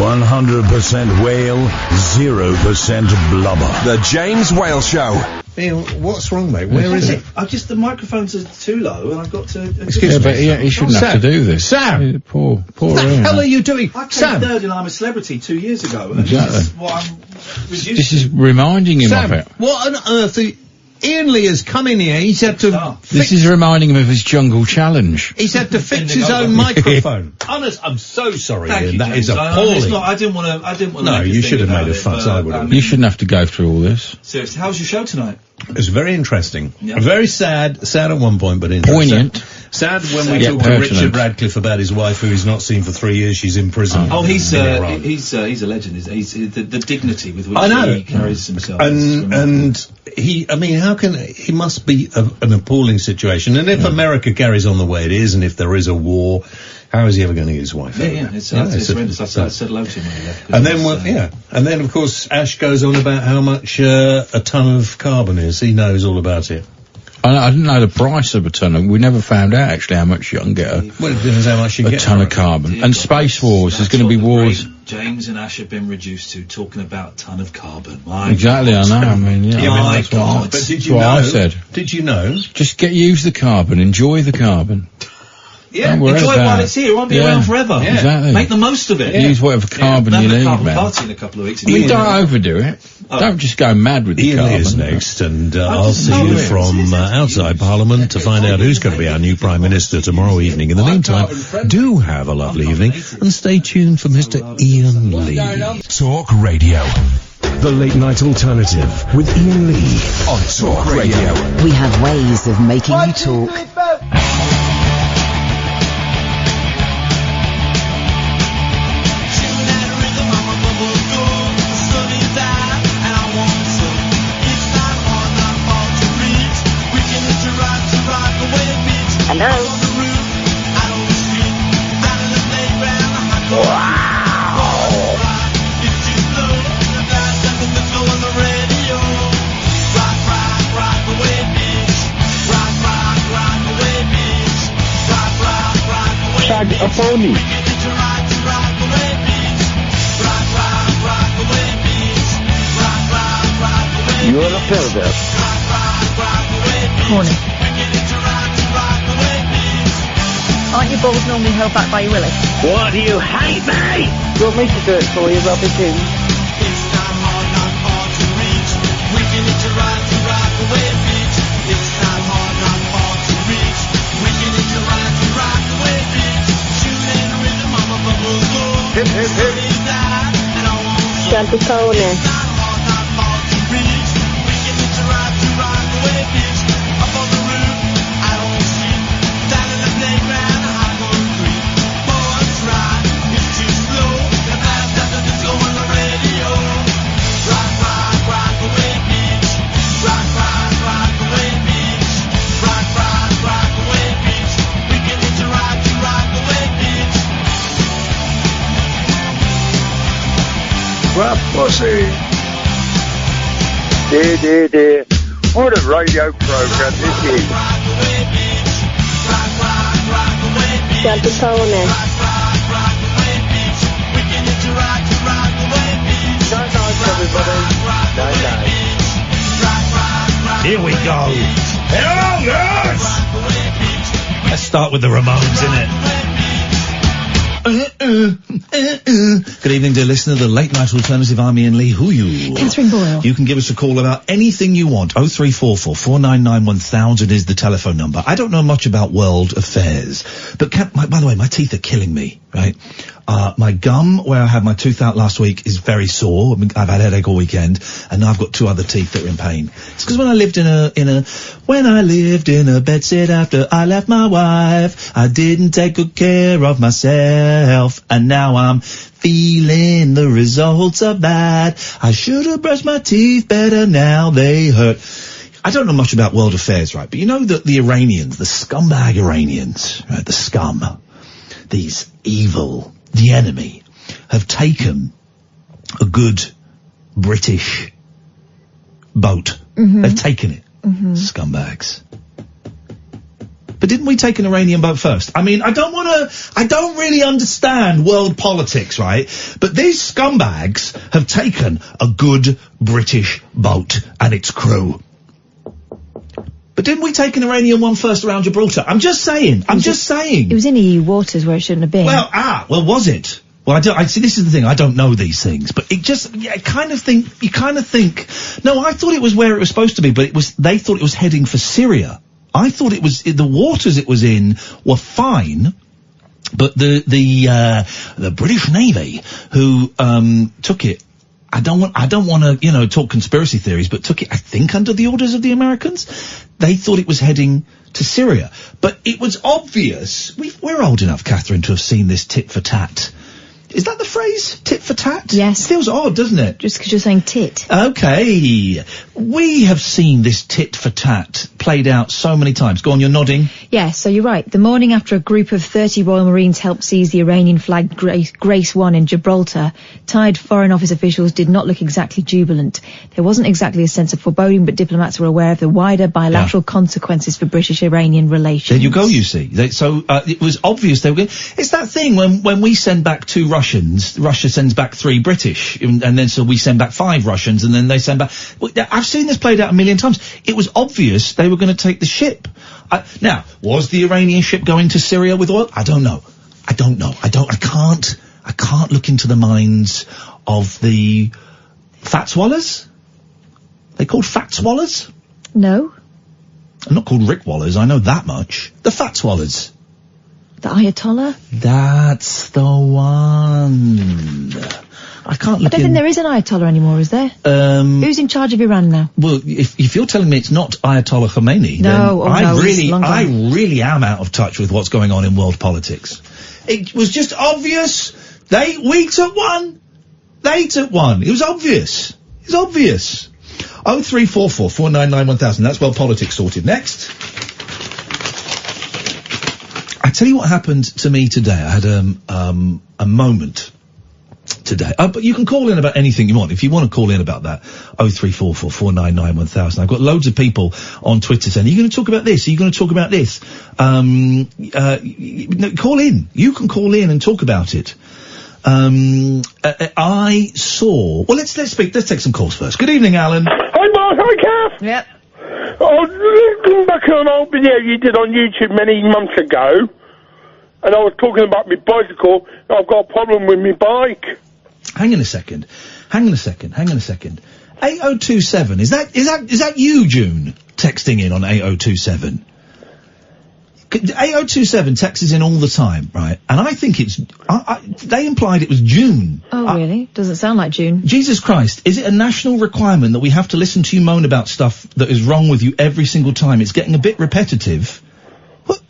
100% whale, 0% blubber. The James Whale Show. Iain, what's wrong, mate? Where is it? The microphones are too low, and I've got to. Excuse me. But he shouldn't have to do this. Sam! Poor What the hell are you doing? I came Sam! third in I'm a Celebrity 2 years ago. And Exactly. this is what I'm reducing. This is reminding him Sam, of it. what on earth Iain Lee has come in here, he's had to This is reminding him of his jungle challenge. he's had to fix his own microphone. Honest, I'm so sorry, Thank Iain. you, That James. is appalling. I didn't want to. No, you should have made a fuss, I would have. You shouldn't have to go through all this. Seriously, how was your show tonight? It was very interesting. Yeah. Very sad at one point, but interesting. Poignant. Sad when we Yeah, talked to pertinent. Richard Radcliffe about his wife, who he's not seen for 3 years. She's in prison. Oh, he's in a Iran. legend. He's the dignity with which I know. he carries himself. And he, I mean, he must be an appalling situation. And if America carries on the way it is, and if there is a war, how is he ever going to get his wife? It's horrendous. I said hello to him when he left. And then, and then of course Ash goes on about how much a ton of carbon is. He knows all about it. I didn't know the price of a ton. We never found out actually how much you can get Well, it depends how much you a get. ton of carbon. And space wars. There's going to be wars. James and Ash have been reduced to talking about ton of carbon. Exactly, I know. I mean, My that's God. But did you what know? I said. Did you know? Just use the carbon. Enjoy the carbon. Yeah, Don't worry enjoy it about while it. it's here. It won't be Yeah. around forever. Yeah. Exactly. Make the most of it. Use whatever carbon you need, carbon man. party in a couple of weeks. I mean, don't overdo it. Don't just go mad with the Iain carbon. is next, and I'll just see know you it. from outside Parliament to find out who's going to be our new Prime Minister tomorrow evening. In the meantime, do have a lovely evening, and stay tuned for Mr. Iain Lee. Talk Radio. The Late Night Alternative with Iain Lee on Talk Radio. We have ways of making you talk. Hello? Shag a pony. You're a pervert. Morning. Aren't your balls normally held back by your willy? What do you hate me? Do you want me to do it for you, rubbish in? Hip, hip, hip. Champicone. Grab pussy. Dear, dear. What a radio program this is. Champicone. Night night, everybody. Night night. Here we go. Hello, nerds! Let's start with the Ramones, innit? Good evening, dear listener. The Late Night Alternative. I'm Iain Lee. Who you? Catherine Boyle. You can give us a call about anything you want. 0344 499 1000 is the telephone number. I don't know much about world affairs, but by the way, my teeth are killing me, right? My gum, where I had my tooth out last week, is very sore. I mean, I've had a headache all weekend, and now I've got two other teeth that are in pain. It's because when I lived in a bedsit after I left my wife, I didn't take good care of myself, and now I'm feeling the results of that. I should have brushed my teeth better, now they hurt. I don't know much about world affairs, right? But you know that the Iranians, the scumbag Iranians, right, the scum, these evil, the enemy, have taken a good British boat. They've taken it. Scumbags. But didn't we take an Iranian boat first? I mean, I don't really understand world politics, right? But these scumbags have taken a good British boat and its crew. But didn't we take an Iranian one first around Gibraltar? I'm just saying. It was in EU waters where it shouldn't have been. Well, was it? Well, I see, this is the thing, I don't know these things, but you kind of think, no, I thought it was where it was supposed to be, but they thought it was heading for Syria. I thought it was, the waters it was in were fine, but the British Navy, who, took it, I don't want to, talk conspiracy theories, but took it, I think, under the orders of the Americans. They thought it was heading to Syria. But it was obvious, we're old enough, Catherine, to have seen this tit for tat. Is that the phrase? Tit for tat? Yes. It feels odd, doesn't it? Just because you're saying tit. Okay. We have seen this tit for tat played out so many times. Go on, you're nodding. Yes, so you're right. The morning after a group of 30 Royal Marines helped seize the Iranian-flagged Grace 1 in Gibraltar, tired Foreign Office officials did not look exactly jubilant. There wasn't exactly a sense of foreboding, but diplomats were aware of the wider bilateral consequences for British-Iranian relations. There you go, you see. It was obvious they were going. It's that thing when we send back 2 Russians, Russia sends back 3 British, and then so we send back 5 Russians, and then they send back. I've seen this played out a million times. It was obvious they were going to take the ship. Now, was the Iranian ship going to Syria with oil? I don't know. I can't look into the minds of the fat swallers. They called fat swallers? No. I'm not called Rick Wallers, I know that much. The fat swallers. The Ayatollah? That's the one. I can't look I don't think there is an Ayatollah anymore, is there? Who's in charge of Iran now? Well, if you're telling me it's not Ayatollah Khomeini, then I really am out of touch with what's going on in world politics. It was just obvious. We took one. They took one. It was obvious. 0344 499 1000. That's world politics sorted. Next. I tell you what happened to me today. I had a moment today. But you can call in about anything you want. If you want to call in about that, 0344 499 1000. I've got loads of people on Twitter saying, are you going to talk about this? Are you going to talk about this? Call in. You can call in and talk about it. I saw. Well, let's take some calls first. Good evening, Alan. Hi, Mark. Hi, Kath. Yep. I was looking back at an old video you did on YouTube many months ago, and I was talking about my bicycle. I've got a problem with my bike. Hang on a second. 8027. Is that you, June, texting in on 8027? 8027 texts in all the time, right? And I think they implied it was June. Oh, really? Doesn't sound like June. Jesus Christ, is it a national requirement that we have to listen to you moan about stuff that is wrong with you every single time? It's getting a bit repetitive. What?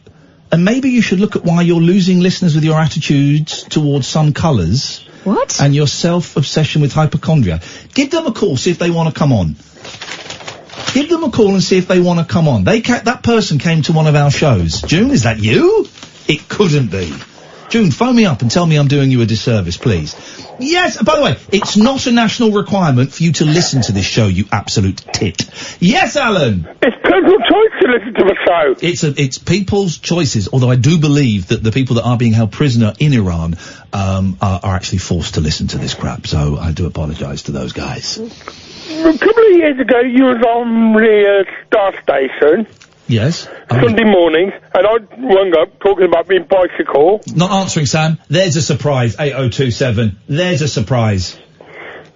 And maybe you should look at why you're losing listeners with your attitudes towards some colours. What? And your self-obsession with hypochondria. Give them a call, see if they want to come on. Give them a call and see if they want to come on. That person came to one of our shows. June, is that you? It couldn't be. June, phone me up and tell me I'm doing you a disservice, please. Yes, by the way, it's not a national requirement for you to listen to this show, you absolute tit. Yes, Alan! It's people's choice to listen to the show. It's people's choices, although I do believe that the people that are being held prisoner in Iran, are actually forced to listen to this crap, so I do apologise to those guys. A couple of years ago, you was on the Star Station. Yes. Sunday mornings, and I rung up talking about my bicycle. Not answering, Sam. There's a surprise, 8027. There's a surprise.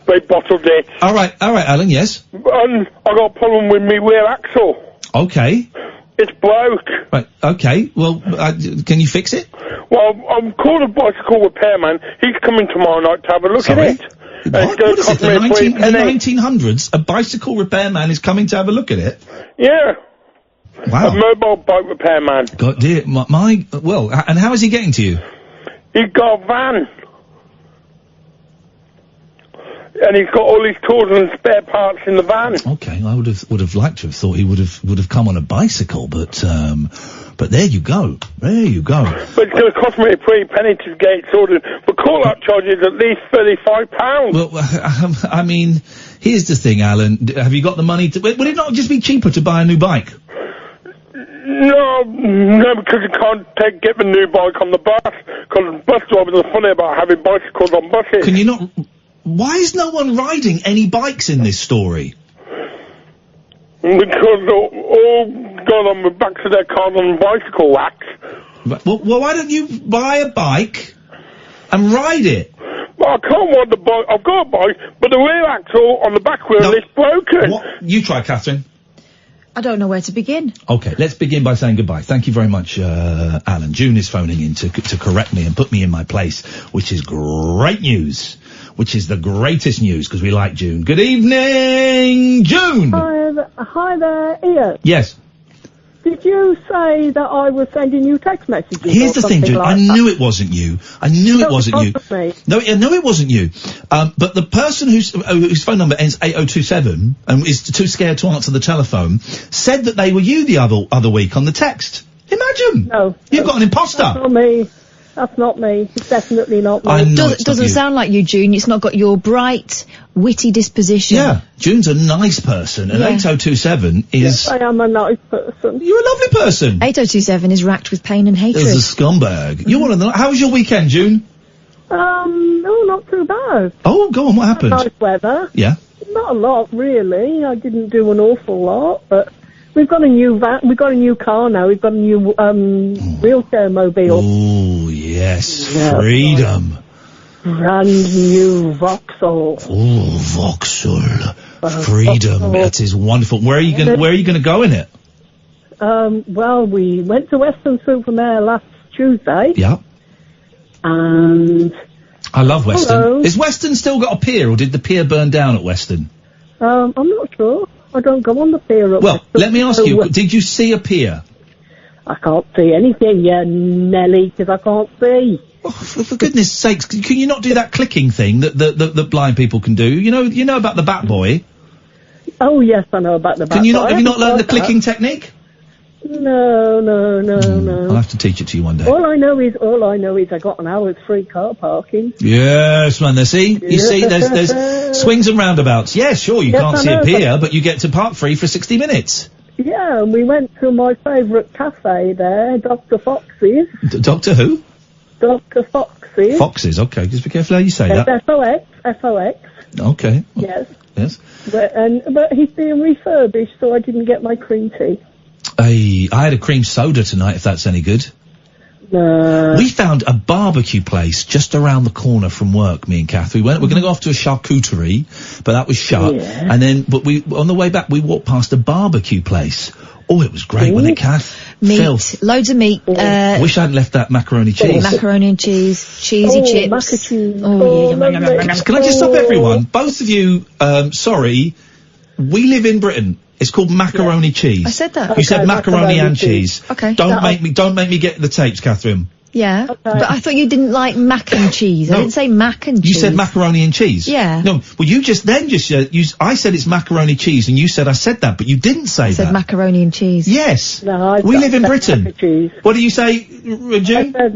They bottled it. All right, Alan, yes? And I got a problem with my rear axle. Okay. It's broke. Right, okay. Well, can you fix it? Well, I've called a bicycle repairman. He's coming tomorrow night to have a look at it. What is it, the 1900s? A bicycle repairman is coming to have a look at it? Yeah. Wow. A mobile bike repairman. God dear, well, and how is he getting to you? He's got a van. And he's got all his tools and spare parts in the van. Okay, I would have liked to have thought he would have come on a bicycle, but there you go. But it's going to cost me a pretty penny to get it sorted. The call-out charge is at least £35. Well, I mean, here's the thing, Alan. Have you got the money to... Would it not just be cheaper to buy a new bike? No, because you can't get the new bike on the bus, because bus drivers are funny about having bicycles on buses. Can you not... Why is no one riding any bikes in this story? Because they're all gone on the backs of their cars on bicycle racks. Well, why don't you buy a bike and ride it? Well, I can't ride the bike. I've got a bike, but the rear axle on the back wheel is broken. What? You try, Catherine. I don't know where to begin. Okay, let's begin by saying goodbye. Thank you very much, Alan. June is phoning in to correct me and put me in my place, which is great news. Which is the greatest news, because we like June. Good evening, June! Hi there, Ian. Yes. Did you say that I was sending you text messages? Here's the thing, June. I knew it wasn't you. I knew it wasn't you. No, it wasn't you. But the person whose phone number ends 8027 and is too scared to answer the telephone said that they were you the other week on the text. Imagine. No. You've got an imposter. That's not me. That's not me. It's definitely not me. I know It doesn't sound like you, June. It's not got your bright, witty disposition. Yeah, June's a nice person, and 8027 is... Yes, I am a nice person. You're a lovely person. 8027 is racked with pain and hatred. There's a scumbag. You're one of the... How was your weekend, June? No, not too bad. Oh, go on, what happened? Nice weather. Yeah? Not a lot, really. I didn't do an awful lot, but... We've got a new we've got a new car now. We've got a new wheelchair mobile. Oh yes, freedom. Brand new Vauxhall. Oh, Vauxhall. Freedom. Vauxhall. That is wonderful. Where are you going to go in it? Well, we went to Weston-super-Mare last Tuesday. Yeah. And I love Weston. Hello. Is Weston still got a pier, or did the pier burn down at Weston? I'm not sure. I don't go on the pier at Weston. Let me ask you, did you see a pier? I can't see anything, Nelly, because I can't see. Oh, for goodness sakes, can you not do that clicking thing that blind people can do? You know about the Bat Boy? Oh, yes, I know about the Bat Boy. Have you not learned the clicking technique? No. I'll have to teach it to you one day. All I know is I got an hour's free car parking. Yes, man. You see, there's swings and roundabouts. Yeah, sure, you can't see a pier, but you get to park free for 60 minutes. Yeah, and we went to my favourite cafe there, Dr. Fox's. Doctor who? Dr. Fox's. Fox's, okay. Just be careful how you say that. F-O-X. Okay. Yes. But he's being refurbished, so I didn't get my cream tea. I had a cream soda tonight, if that's any good. We found a barbecue place just around the corner from work, me and Kath. We're going to go off to a charcuterie, but that was shut. Yeah. And then, on the way back, we walked past a barbecue place. Oh, it was great, wasn't it, Kath? Meat. Filth. Loads of meat. Wish I hadn't left that macaroni cheese. Macaroni and cheese. Cheesy chips. Mac and cheese. Oh, yeah. Can I just stop everyone? Both of you, sorry, we live in Britain. It's called macaroni cheese. I said that. You said macaroni and cheese. Okay. Don't make me get the tapes, Catherine. Yeah. Okay. But I thought you didn't like mac and cheese. No. I didn't say mac and cheese. You said macaroni and cheese. Yeah. No. Well, you just I said it's macaroni cheese, and you said I said that, but you didn't say that. I said macaroni and cheese. Yes. No, we live in Britain. Mac and cheese. What do you say, June? I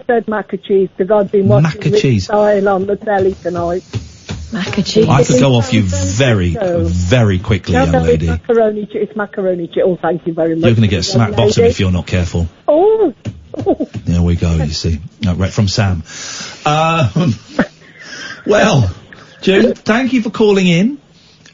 said mac and cheese because I've been watching this style on the telly tonight. Mac and cheese. I could go off you very, very quickly, young lady. It's macaroni cheese. Oh, thank you very much. You're going to get a smack bottom if you're not careful. Oh. There we go, you see. Right from Sam. Well, June, thank you for calling in.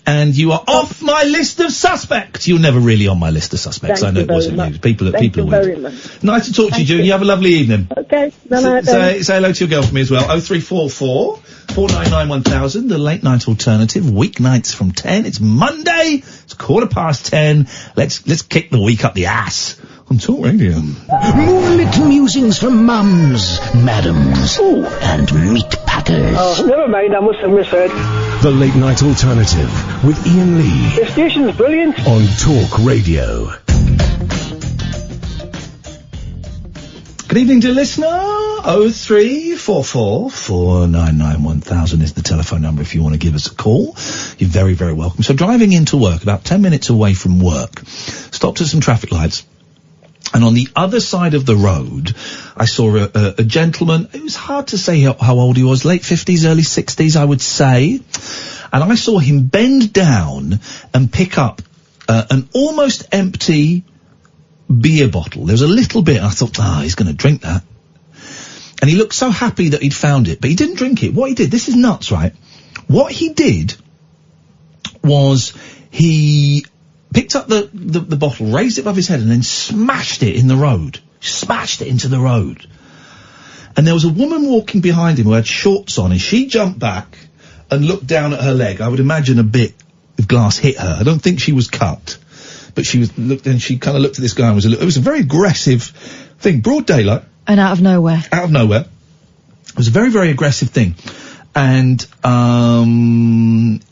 And you are off my list of suspects. You're never really on my list of suspects. I know it wasn't you. People are weird. Nice to talk to you, June. You have a lovely evening. Okay. Say hello to your girl for me as well. 0344 499 1000, the late night alternative, weeknights from 10. It's Monday. It's 10:15. Let's kick the week up the ass on Talk Radio. Moonlit musings from mums, madams, and meat packers. Oh, never mind. I must have misheard. The late night alternative with Iain Lee. The station's brilliant. On Talk Radio. Good evening, dear listener. 0344 499 1000 is the telephone number if you want to give us a call. You're very, very welcome. So driving into work, about 10 minutes away from work, stopped at some traffic lights. And on the other side of the road, I saw a gentleman. It was hard to say how old he was, late 50s, early 60s, I would say. And I saw him bend down and pick up an almost empty beer bottle. There was a little bit. I thought, he's going to drink that. And he looked so happy that he'd found it, but he didn't drink it. What he did, this is nuts, right? What he did was he picked up the bottle, raised it above his head, and then smashed it in the road. Smashed it into the road. And there was a woman walking behind him who had shorts on, and she jumped back and looked down at her leg. I would imagine a bit of glass hit her. I don't think she was cut, but she kind of looked at this guy and it was a very aggressive thing. Broad daylight. And out of nowhere. Out of nowhere. It was a very, very aggressive thing. And,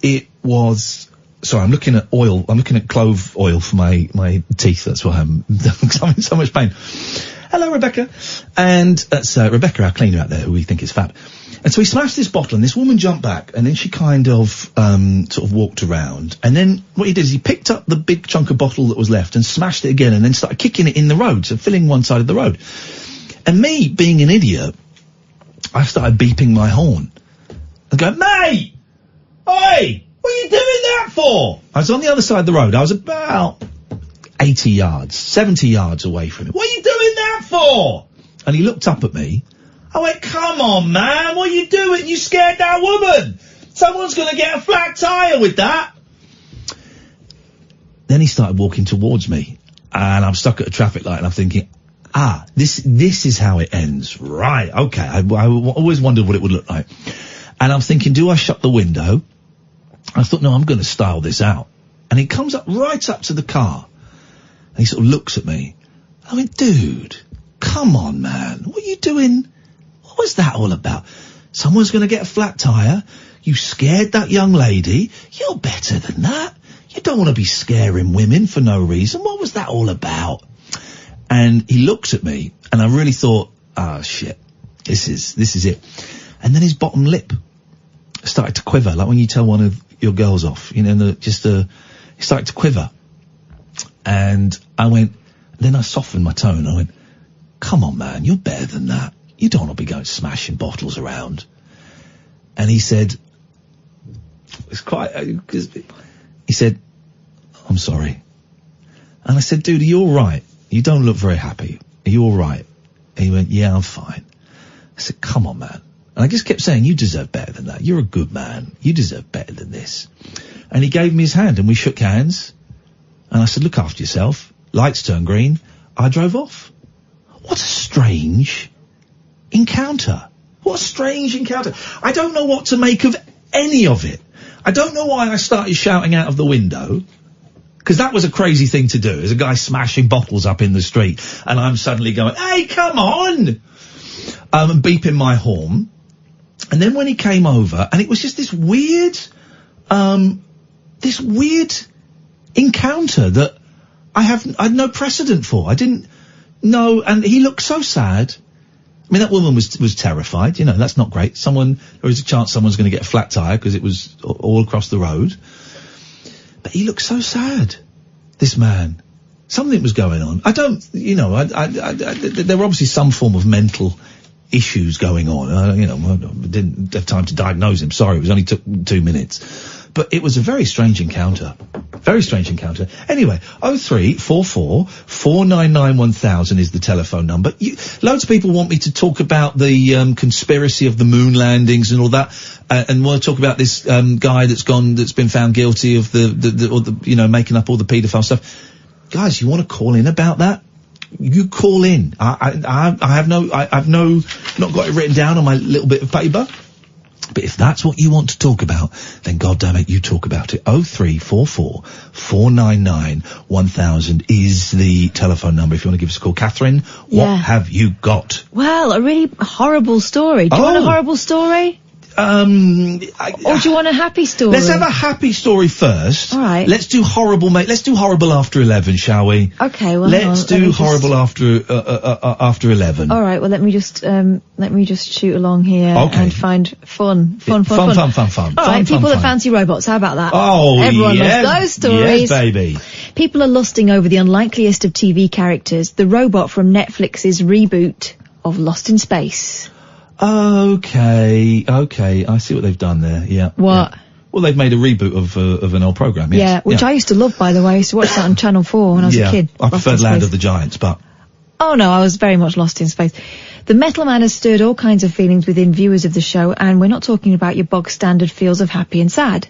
it was, sorry, I'm looking at oil. I'm looking at clove oil for my teeth. That's why I'm in so much pain. Hello, Rebecca. And that's, Rebecca, our cleaner out there, who we think is fab. And so he smashed this bottle, and this woman jumped back, and then she kind of, sort of walked around. And then what he did is he picked up the big chunk of bottle that was left and smashed it again, and then started kicking it in the road, so filling one side of the road. And me, being an idiot, I started beeping my horn. I go, mate! Oi! What are you doing that for? I was on the other side of the road. I was about 80 yards, 70 yards away from him. What are you doing that for? And he looked up at me. I went, come on, man, what are you doing? You scared that woman. Someone's going to get a flat tyre with that. Then he started walking towards me, and I'm stuck at a traffic light, and I'm thinking, this is how it ends. Right, okay. I always wondered what it would look like. And I'm thinking, do I shut the window? I thought, no, I'm going to style this out. And he comes up right up to the car, and he sort of looks at me. I went, dude, come on, man. What are you doing? What was that all about? Someone's going to get a flat tyre. You scared that young lady. You're better than that. You don't want to be scaring women for no reason. What was that all about? And he looked at me, and I really thought, shit, this is it. And then his bottom lip started to quiver, like when you tell one of your girls off, you know, it started to quiver. And then I softened my tone. I went, come on, man, you're better than that. You don't want to be going smashing bottles around. And he said, he said, I'm sorry. And I said, dude, are you all right? You don't look very happy. Are you all right? And he went, yeah, I'm fine. I said, come on, man. And I just kept saying, you deserve better than that. You're a good man. You deserve better than this. And he gave me his hand, and we shook hands. And I said, look after yourself. Lights turned green. I drove off. What a strange encounter. What a strange encounter. I don't know what to make of any of it. I don't know why I started shouting out of the window, because that was a crazy thing to do. There's a guy smashing bottles up in the street, and I'm suddenly going, hey, come on! And beeping my horn. And then when he came over, and it was just this weird encounter that I had no precedent for. I didn't know, and he looked so sad. I mean, that woman was terrified, you know, that's not great. There is a chance someone's going to get a flat tyre, because it was all across the road. But he looked so sad, this man. Something was going on. There were obviously some form of mental issues going on. I didn't have time to diagnose him. Sorry, it was only took 2 minutes. But it was a very strange encounter. Very strange encounter. Anyway, 0344 499 1000 is the telephone number. Loads of people want me to talk about the conspiracy of the moon landings and all that, and want to talk about this guy that's been found guilty of making up all the paedophile stuff. Guys, you want to call in about that? You call in. I've not got it written down on my little bit of paper. But if that's what you want to talk about, then goddammit, you talk about it. 0344 499 1000 is the telephone number if you want to give us a call. Catherine, what have you got? Well, a really horrible story. Do you want a horrible story? Or do you want a happy story? Let's have a happy story first. All right. Let's do horrible, mate. Let's do horrible after 11, shall we? Okay. Well, let's do horrible after 11. All right. Well, let me just shoot along here and find fun. Fun. All right. People that fancy robots. How about that? Oh, everyone loves those stories. Yes, baby. People are lusting over the unlikeliest of TV characters, the robot from Netflix's reboot of Lost in Space. Okay, I see what they've done there, yeah. What? Well, they've made a reboot of an old programme, yes. Yeah, which I used to love, by the way. I used to watch that on Channel 4 when I was a kid. I preferred Land of the Giants, but... Oh no, I was very much lost in space. The Metal Man has stirred all kinds of feelings within viewers of the show, and we're not talking about your bog standard feels of happy and sad.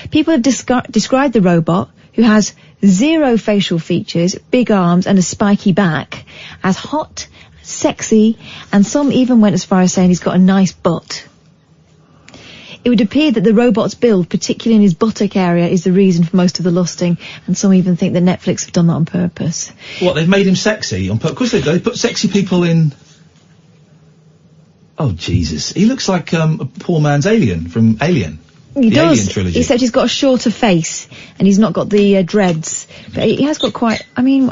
People have described the robot, who has 0 facial features, big arms and a spiky back, as hot, sexy, and some even went as far as saying he's got a nice butt. It would appear that the robot's build, particularly in his buttock area, is the reason for most of the lusting, and some even think that Netflix have done that on purpose. What, they've made him sexy on purpose? Of course they do. They put sexy people in... Oh, Jesus. He looks like a poor man's Alien from Alien. He does, Alien trilogy. except he's got a shorter face, and he's not got the dreads. But he has got quite... I mean,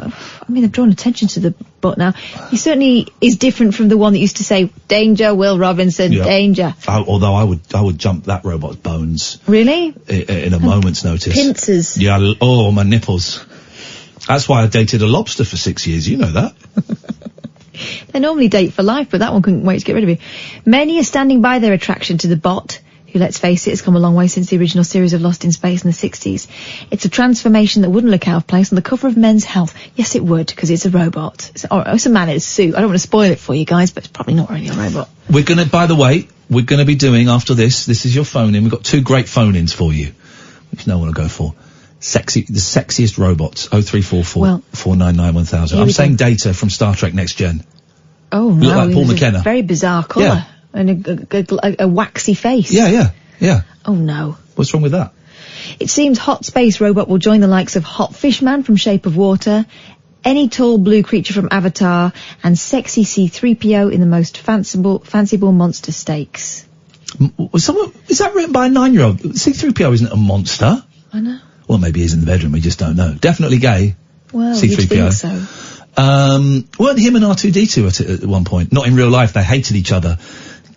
they've drawn attention to the butt now. He certainly is different from the one that used to say, "Danger, Will Robinson, danger." Although I would jump that robot's bones. Really? In a moment's notice. Pincers. Yeah, oh, my nipples. That's why I dated a lobster for 6 years, you know that. They normally date for life, but that one couldn't wait to get rid of you. Many are standing by their attraction to the bot, who, let's face it, has come a long way since the original series of Lost in Space in the 60s. It's a transformation that wouldn't look out of place on the cover of Men's Health. Yes, it would, because it's a robot. It's a man in a suit. I don't want to spoil it for you guys, but it's probably not really a robot. We're going to, by the way, we're going to be doing, after this is your phone-in. We've got 2 great phone-ins for you, which no one will go for. The sexiest robots, 0344 499 1000. I'm saying Data from Star Trek Next Gen. Oh, look like Paul a McKenna. Very bizarre colour. Yeah. And a waxy face. Yeah. Oh no. What's wrong with that? It seems Hot Space Robot will join the likes of Hot Fishman from Shape of Water, any tall blue creature from Avatar, and sexy C-3PO in the most fanciful monster stakes. Is that written by a 9-year-old? C-3PO isn't a monster. I know. Well, maybe he's in the bedroom, we just don't know. Definitely gay. Well, C-3PO. you'd think so. Weren't him and R2-D2 at one point? Not in real life, they hated each other.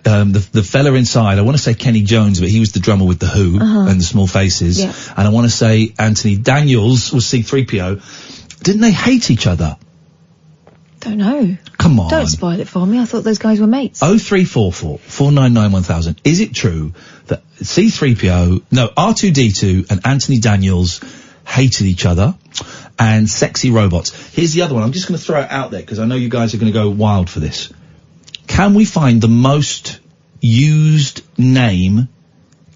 The fella inside, I want to say Kenny Jones, but he was the drummer with the Who and the Small Faces. Yeah. And I want to say Anthony Daniels was C-3PO. Didn't they hate each other? Don't know. Come on. Don't spoil it for me. I thought those guys were mates. 0344 499 1000. Is it true that R2-D2 and Anthony Daniels hated each other? And sexy robots. Here's the other one. I'm just going to throw it out there because I know you guys are going to go wild for this. Can we find the most used name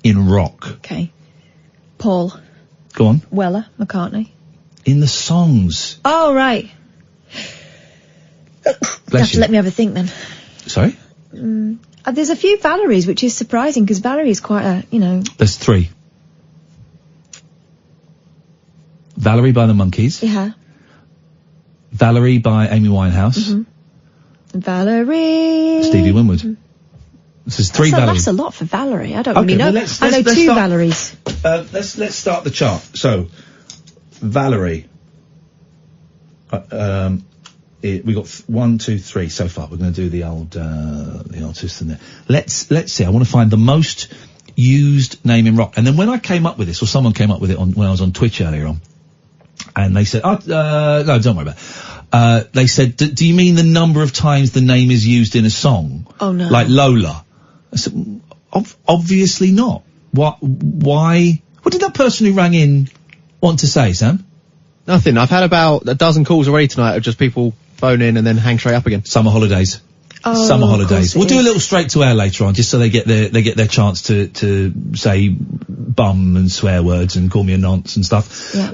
in rock? Okay. Paul. Go on. Weller. McCartney. In the songs. Oh, right. You have to let me have a think then. Sorry? There's a few Valeries, which is surprising because Valerie is quite a, There's 3. Valerie by the Monkees. Yeah. Valerie by Amy Winehouse. Valerie. Stevie Winwood. This is 3 Valeries. That's a lot for Valerie. I don't really know. Well, I know 2 Valeries. Let's start the chart. So, Valerie. We got 1, 2, 3 so far. We're going to do the old system there. Let's see. I want to find the most used name in rock. And then when I came up with this, or someone came up with it when I was on Twitch earlier on, and they said, no, don't worry about it. They said, do you mean the number of times the name is used in a song? Oh no. Like Lola? I said, obviously not. Why? What did that person who rang in want to say, Sam? Nothing. I've had about a dozen calls already tonight of just people phone in and then hang straight up again. Summer holidays. Oh, Summer holidays. We'll do a little straight to air later on, just so they get their chance to say bum and swear words and call me a nonce and stuff. Yeah.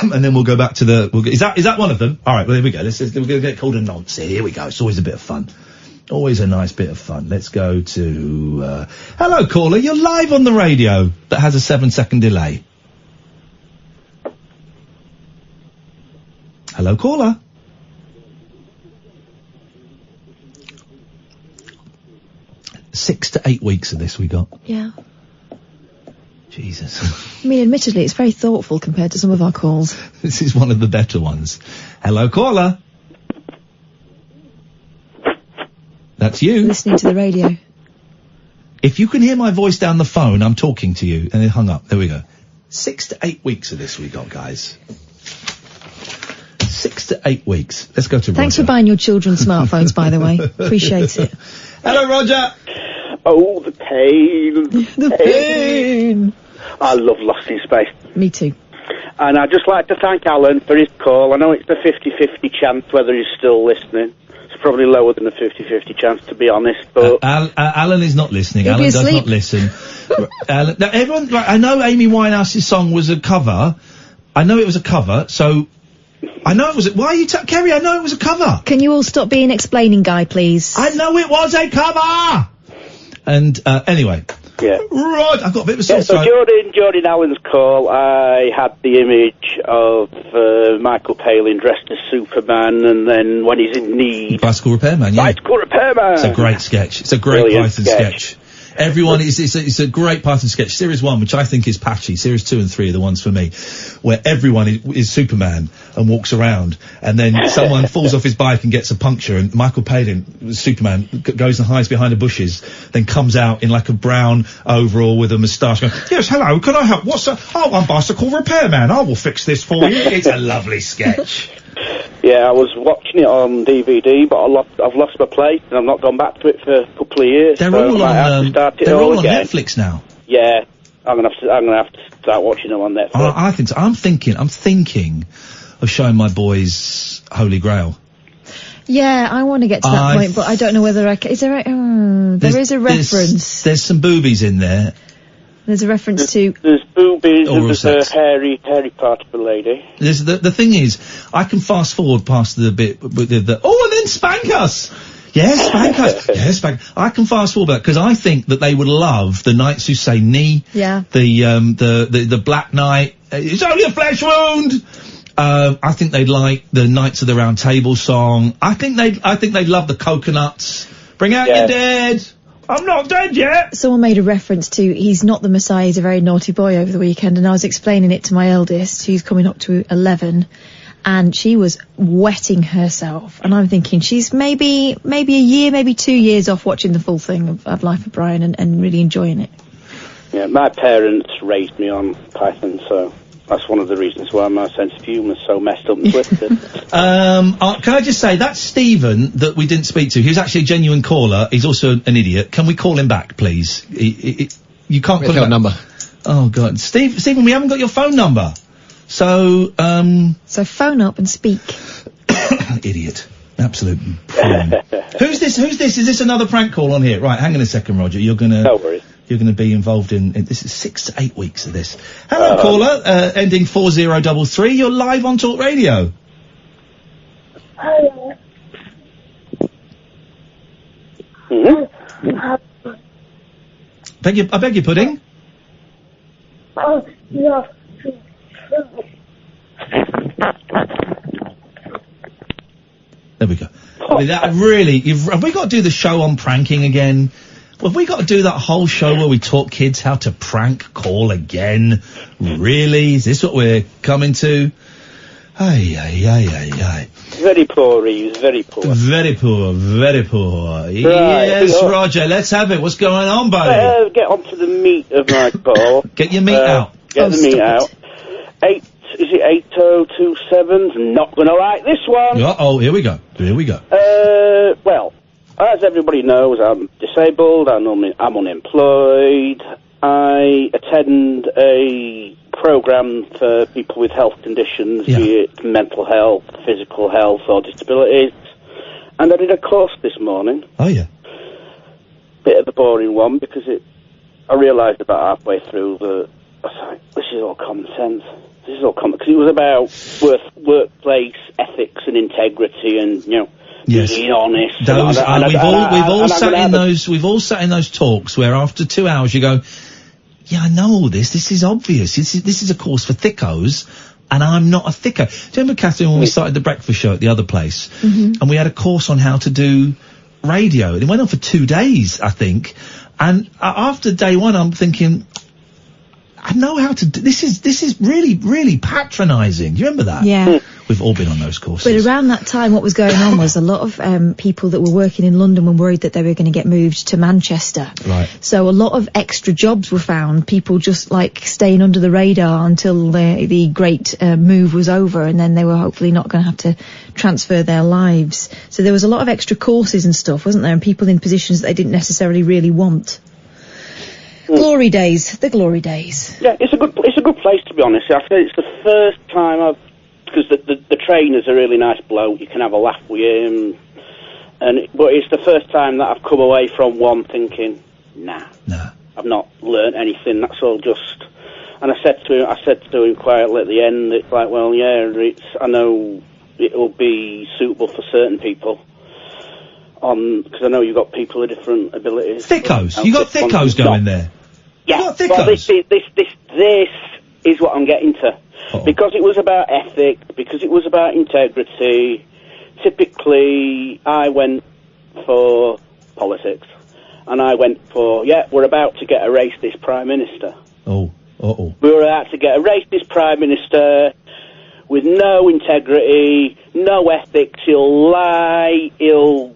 And then we'll go back to is that one of them? All right. Well, there we go. We're going to get called a nonce. Here we go. It's always a bit of fun. Always a nice bit of fun. Let's go to hello, caller. You're live on the radio that has a 7-second delay. Hello, caller. Six to 8 weeks of this we got. Yeah. Jesus. I mean, admittedly, it's very thoughtful compared to some of our calls. This is one of the better ones. Hello, caller. That's you. Listening to the radio. If you can hear my voice down the phone, I'm talking to you. And it hung up. There we go. 6 to 8 weeks of this we got, guys. 6 to 8 weeks. Let's go to Roger. Thanks for buying your children smartphones, by the way. Appreciate it. Hello, Roger. Oh, the pain. The pain. I love Lost in Space. Me too. And I'd just like to thank Alan for his call. I know it's a 50-50 chance whether he's still listening. It's probably lower than a 50-50 chance, to be honest, but... Alan is not listening. He'll Alan be does asleep. not listen. Alan, now everyone, right, I know Amy Winehouse's song was a cover. I know it was a cover, so... I know it was why are you Kerry, I know it was a cover. Can you all stop being explaining guy, please? I know it was a cover! And, anyway. Yeah. Right, I've got a bit of a sore so throat. during Alan's call, I had the image of Michael Palin dressed as Superman, and then when he's in need... Bicycle Repairman, yeah. Bicycle Repairman! It's a great sketch. It's a great Brilliant Python sketch. Everyone, it's a great Python sketch. Series 1, which I think is patchy. Series 2 and 3 are the ones for me, where everyone is Superman and walks around, and then someone falls off his bike and gets a puncture, and Michael Palin, Superman, goes and hides behind the bushes, then comes out in like a brown overall with a moustache going, yes, hello, can I help? I'm Bicycle Repairman. I will fix this for you. It's a lovely sketch. Yeah, I was watching it on DVD, but I've lost my place, and I've not gone back to it for a couple of years. They're so all I might have to start it they're all on again. Netflix now. Yeah, I'm gonna have to start watching them on Netflix. I think so. I'm thinking of showing my boys Holy Grail. Yeah, I want to get to that point, but I don't know whether I can. Is there there is a reference. There's some boobies in there. There's a reference to... There's boobies, Oral there's sex. a hairy part of the lady. The thing is, I can fast forward past the bit with the and then spank us! Yes, spank us! Yes, spank. I can fast forward that, because I think that they would love the Knights Who Say Knee. Yeah. The Black Knight. It's only a flesh wound! I think they'd like the Knights of the Round Table song. I think they'd love the Coconuts. Bring out your dead! I'm not dead yet! Someone made a reference to he's not the Messiah, he's a very naughty boy over the weekend, and I was explaining it to my eldest, who's coming up to 11, and she was wetting herself, and I'm thinking she's maybe a year, maybe 2 years off watching the full thing of Life of Brian and really enjoying it. Yeah, my parents raised me on Python, so that's one of the reasons why my sense of humour is so messed up and twisted. Can I just say, that's Stephen that we didn't speak to. He was actually a genuine caller. He's also an idiot. Can we call him back, please? You can't call him back. number. Oh, God. Stephen, we haven't got your phone number. So phone up and speak. Idiot. Absolute prawn. Who's this? Is this another prank call on here? Right, hang on a second, Roger. You're gonna... No worries. You're going to be involved in this is 6 to 8 weeks of this. Hello, caller, ending 4033. You're live on Talk Radio. Hello. I beg your pudding. Oh, yeah. There we go. I mean, that really, have we got to do the show on pranking again? Have we got to do that whole show where we taught kids how to prank call again? Really? Is this what we're coming to? Ay. Very poor, Reeves, very poor. Very poor, very poor. Yes, Roger, let's have it. What's going on, buddy? Get on to the meat of my call. Get your meat out. Get the meat out. 8027's not going to like this one. Uh-oh, here we go. Well, as everybody knows, I'm disabled, I'm unemployed. I attend a program for people with health conditions, be it mental health, physical health, or disabilities. And I did a course this morning. Oh, yeah. Bit of a boring one, because I realised about halfway through that I was like, this is all common sense. Because it was about workplace ethics and integrity and, being honest. We've all sat in those talks where after 2 hours you go, yeah, I know all this. This is obvious. This is a course for thickos, and I'm not a thicko. Do you remember, Catherine, when we started the breakfast show at the other place, and we had a course on how to do radio? It went on for 2 days, I think. And after day one, I'm thinking, I know how to do this. Is really, really patronising. Do you remember that? Yeah. We've all been on those courses. But around that time, what was going on was a lot of people that were working in London were worried that they were going to get moved to Manchester. Right. So a lot of extra jobs were found. People just like staying under the radar until the great move was over, and then they were hopefully not going to have to transfer their lives. So there was a lot of extra courses and stuff, wasn't there? And people in positions that they didn't necessarily really want. Glory days, the glory days. Yeah, it's a good place, to be honest. I say it's the first time because the trainer's a really nice bloke. You can have a laugh with him, but it's the first time that I've come away from one thinking, nah, I've not learnt anything. That's all just. And I said to him quietly at the end, it's like, well, yeah, I know it'll be suitable for certain people. Because I know you've got people with different abilities. Thickos. You got thickos going there. Yeah. You got thickos. Well, this is what I'm getting to. Uh-oh. Because it was about ethics, because it was about integrity. Typically, I went for politics, and I went for we're about to get a racist prime minister. Oh. Uh-oh. We were about to get a racist prime minister with no integrity, no ethics. He'll lie. He'll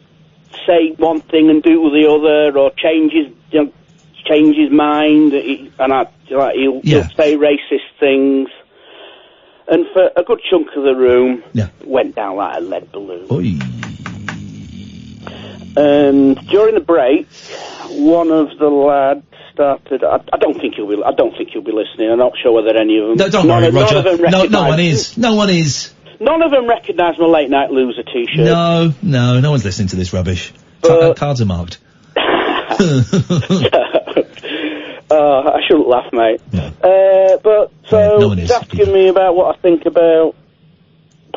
say one thing and do the other, or change his mind, he'll say racist things. And for a good chunk of the room, went down like a lead balloon. Oy. And during the break, one of the lads started. I don't think he'll be listening. I'm not sure whether any of them. No, don't worry, Roger. No one is. No one is. None of them recognise my Late Night Loser T-shirt. No one's listening to this rubbish. Cards are marked. I shouldn't laugh, mate. No. He's asking me about what I think about.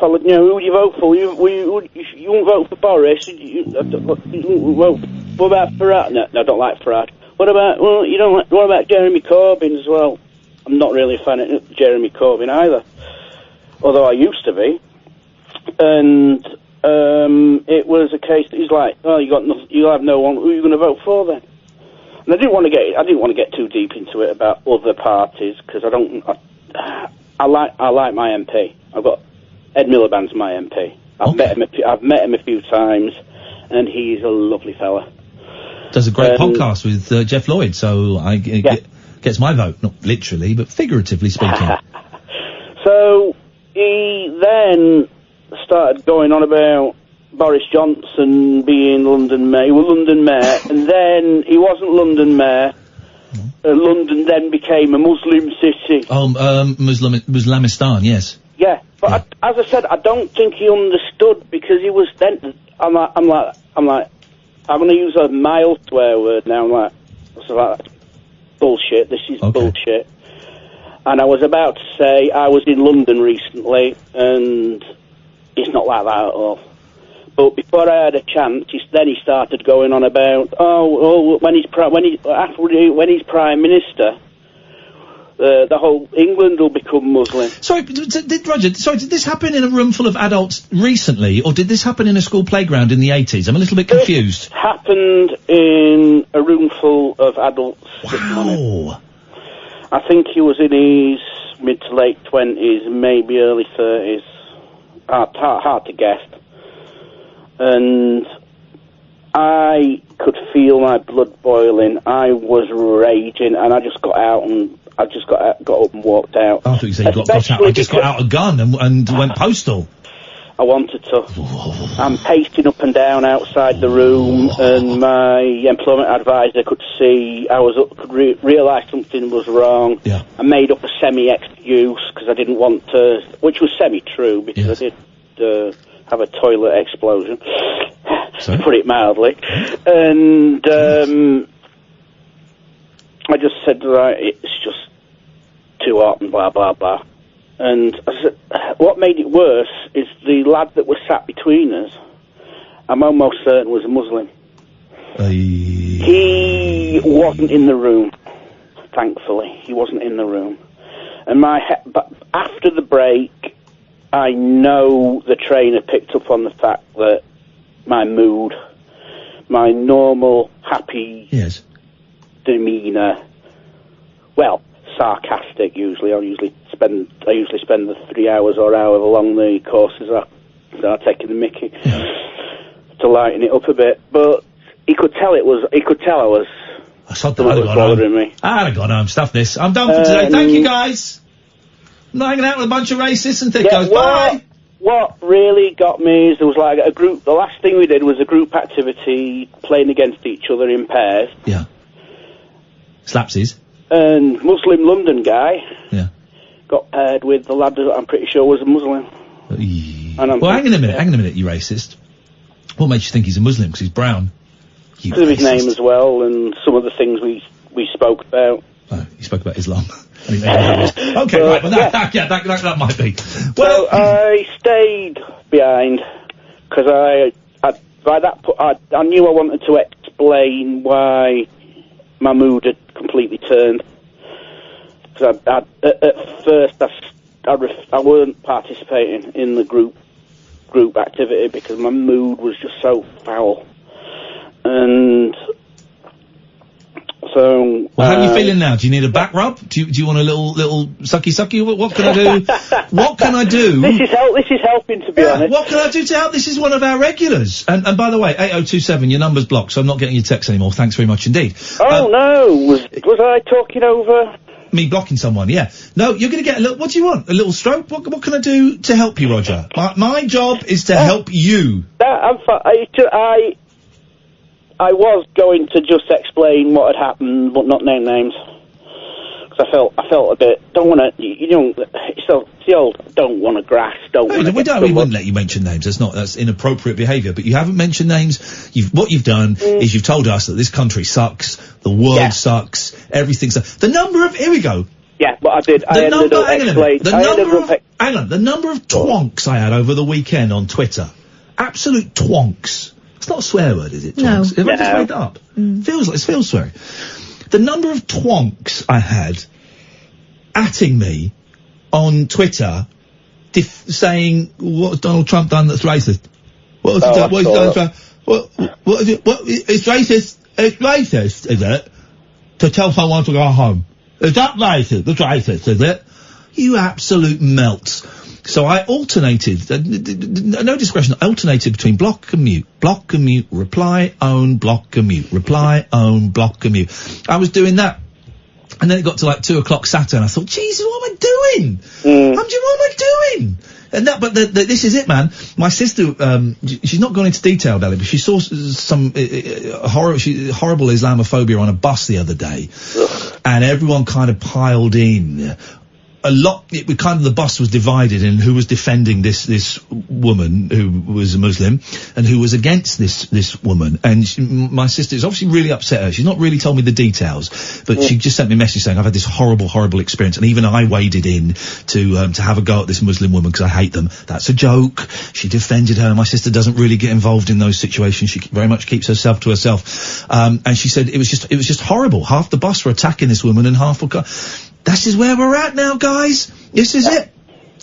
Who would you vote for? You won't vote for Boris. You won't vote. What about Farage? No, I don't like Farage. What about? Well, you don't like. What about Jeremy Corbyn as well? I'm not really a fan of Jeremy Corbyn either. Although I used to be, and it was a case that he's like, "Oh, you have no one. Who are you going to vote for then?" And I didn't want to get too deep into it about other parties because I like my MP. I've got Ed Miliband's my MP. I've met him a few times, and he's a lovely fella. Does a great podcast with Jeff Lloyd, so gets my vote, not literally, but figuratively speaking. So. He then started going on about Boris Johnson being London Mayor. He was London Mayor, and then he wasn't London Mayor. London then became a Muslim city. Oh, Islamistan, yes. Yeah, but as I said, I don't think he understood because he was then. I'm like, I'm going to use a mild swear word now. I'm like, bullshit. This is bullshit. And I was about to say I was in London recently, and it's not like that at all. But before I had a chance, he started going on about when he's prime minister, the whole England will become Muslim. Sorry, did this happen in a room full of adults recently, or did this happen in a school playground in the 80s? I'm a little bit confused. It happened in a room full of adults. Wow. I think he was in his mid to late 20s, maybe early 30s. Hard to guess. And I could feel my blood boiling. I was raging, and I just got up and walked out. I thought you said you got out. I just got out a gun and went postal. I wanted to. I'm pacing up and down outside the room, and my employment advisor could see could realise something was wrong. Yeah. I made up a semi-excuse because I didn't want to, which was semi-true because I did have a toilet explosion, to put it mildly, and I just said, right, it's just too hot and blah blah blah. And I said, what made it worse is the lad that was sat between us, I'm almost certain was a Muslim. He wasn't in the room, thankfully. He wasn't in the room. And but after the break, I know the trainer picked up on the fact that my mood, my normal, happy demeanour, well, sarcastic usually. I usually spend the 3 hours or however long the courses are taking the mickey to lighten it up a bit. But he could tell I was bothering me. I'd have gone home. Stuff this. I'm done for today. Thank you, guys. I'm not hanging out with a bunch of racists and thickos. Bye. What really got me is there was like a group. The last thing we did was a group activity playing against each other in pairs. Yeah. Slapsies. And Muslim London guy. Yeah. Got paired with the lad that I'm pretty sure was a Muslim. Well, hang on a minute, you racist. What makes you think he's a Muslim? Because he's brown. Because of his name as well, and some of the things we spoke about. Oh, you spoke about Islam. Okay, right, well, that might be. Well, so I stayed behind, because I knew I wanted to explain why my mood had completely turned. Because at first I weren't participating in the group activity because my mood was just so foul. And so... Well, how are you feeling now? Do you need a back rub? Do you want a little sucky? What can I do? What can I do? This is helping, to be honest. What can I do to help? This is one of our regulars. And by the way, 8027, your number's blocked, so I'm not getting your text anymore. Thanks very much indeed. Oh, no. Was I talking over... Me blocking someone, yeah. No, you're going to get a little... What do you want? A little stroke? What can I do to help you, Roger? My job is to help you. I was going to just explain what had happened, but not name names. Because I felt a bit... Don't want to... It's the old... Don't want to grass, don't want to... We wouldn't let you mention names. That's inappropriate behaviour. But you haven't mentioned names. What you've done is you've told us that this country sucks, the world sucks, everything sucks. The number of... Here we go. Yeah, but I did. The number of twonks I had over the weekend on Twitter. Absolute twonks. It's not a swear word, is it? Twonks? No. Have I just made that up? It feels sweary. The number of twonks I had atting me on Twitter saying, what has Donald Trump done that's racist? What has he done? What has he done? What is it? It's racist. It's racist, is it? To tell someone to go home. Is that racist? That's racist, is it? You absolute melts. So I alternated, no discretion, I alternated between block and mute, reply, own, block and mute, reply, own, block and mute. I was doing that. And then it got to like 2 o'clock Saturday and I thought, Jesus, what am I doing? What am I doing? And but this is it, man. My sister, she's not gone into detail, Ellie, but she saw some horrible Islamophobia on a bus the other day. And everyone kind of piled in. The bus was divided in who was defending this woman who was a Muslim and who was against this woman. And my sister is obviously really upset her. She's not really told me the details, but she just sent me a message saying, I've had this horrible experience. And even I waded in to have a go at this Muslim woman because I hate them. That's a joke. She defended her. My sister doesn't really get involved in those situations. She very much keeps herself to herself. And she said it was just horrible. Half the bus were attacking this woman and half were... This is where we're at now, guys. This is it.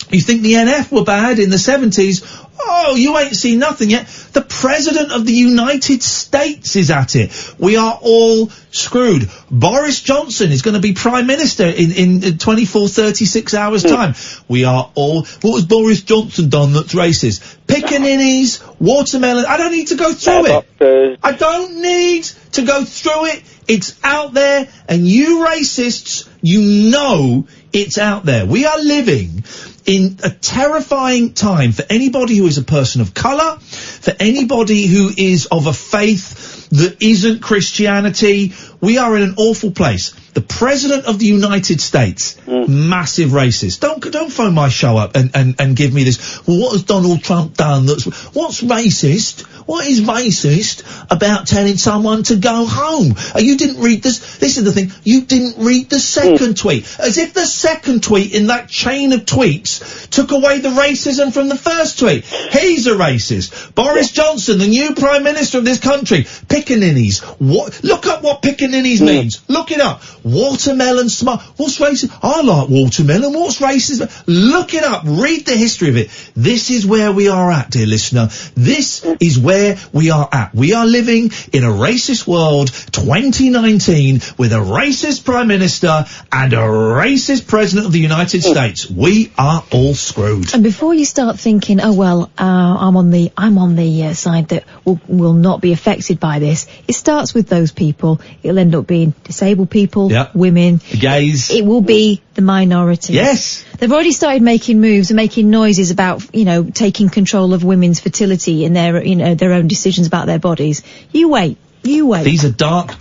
You think the NF were bad in the 70s? Oh, you ain't seen nothing yet. The President of the United States is at it. We are all screwed. Boris Johnson is going to be Prime Minister in 24, 36 hours' time. We are all... What has Boris Johnson done that's racist? Pickaninnies, watermelon... I don't need to go through it. I don't need to go through it. It's out there, and you racists, you know it's out there. We are living in a terrifying time for anybody who is a person of colour, for anybody who is of a faith that isn't Christianity. We are in an awful place. The President of the United States, massive racist. Don't phone my show up and give me this. Well, what has Donald Trump done? What's racist? What is racist about telling someone to go home? You didn't read this. This is the thing. You didn't read the second tweet. As if the second tweet in that chain of tweets took away the racism from the first tweet. He's a racist. Boris Johnson, the new Prime Minister of this country. Pickaninnies. Look up what pickaninnies means. Look it up. Watermelon smart. What's racist? I like watermelon. What's racist? Look it up. Read the history of it. This is where we are at, dear listener. This is where we are at. We are living in a racist world, 2019, with a racist Prime Minister and a racist President of the United States. We are all screwed. And before you start thinking, oh well, I'm on the side that will not be affected by this, it starts with those people. It'll end up being disabled people, women, gays. It will be the minority. Yes. They've already started making moves and making noises about, taking control of women's fertility and their own decisions about their bodies. You wait. You wait. These are dark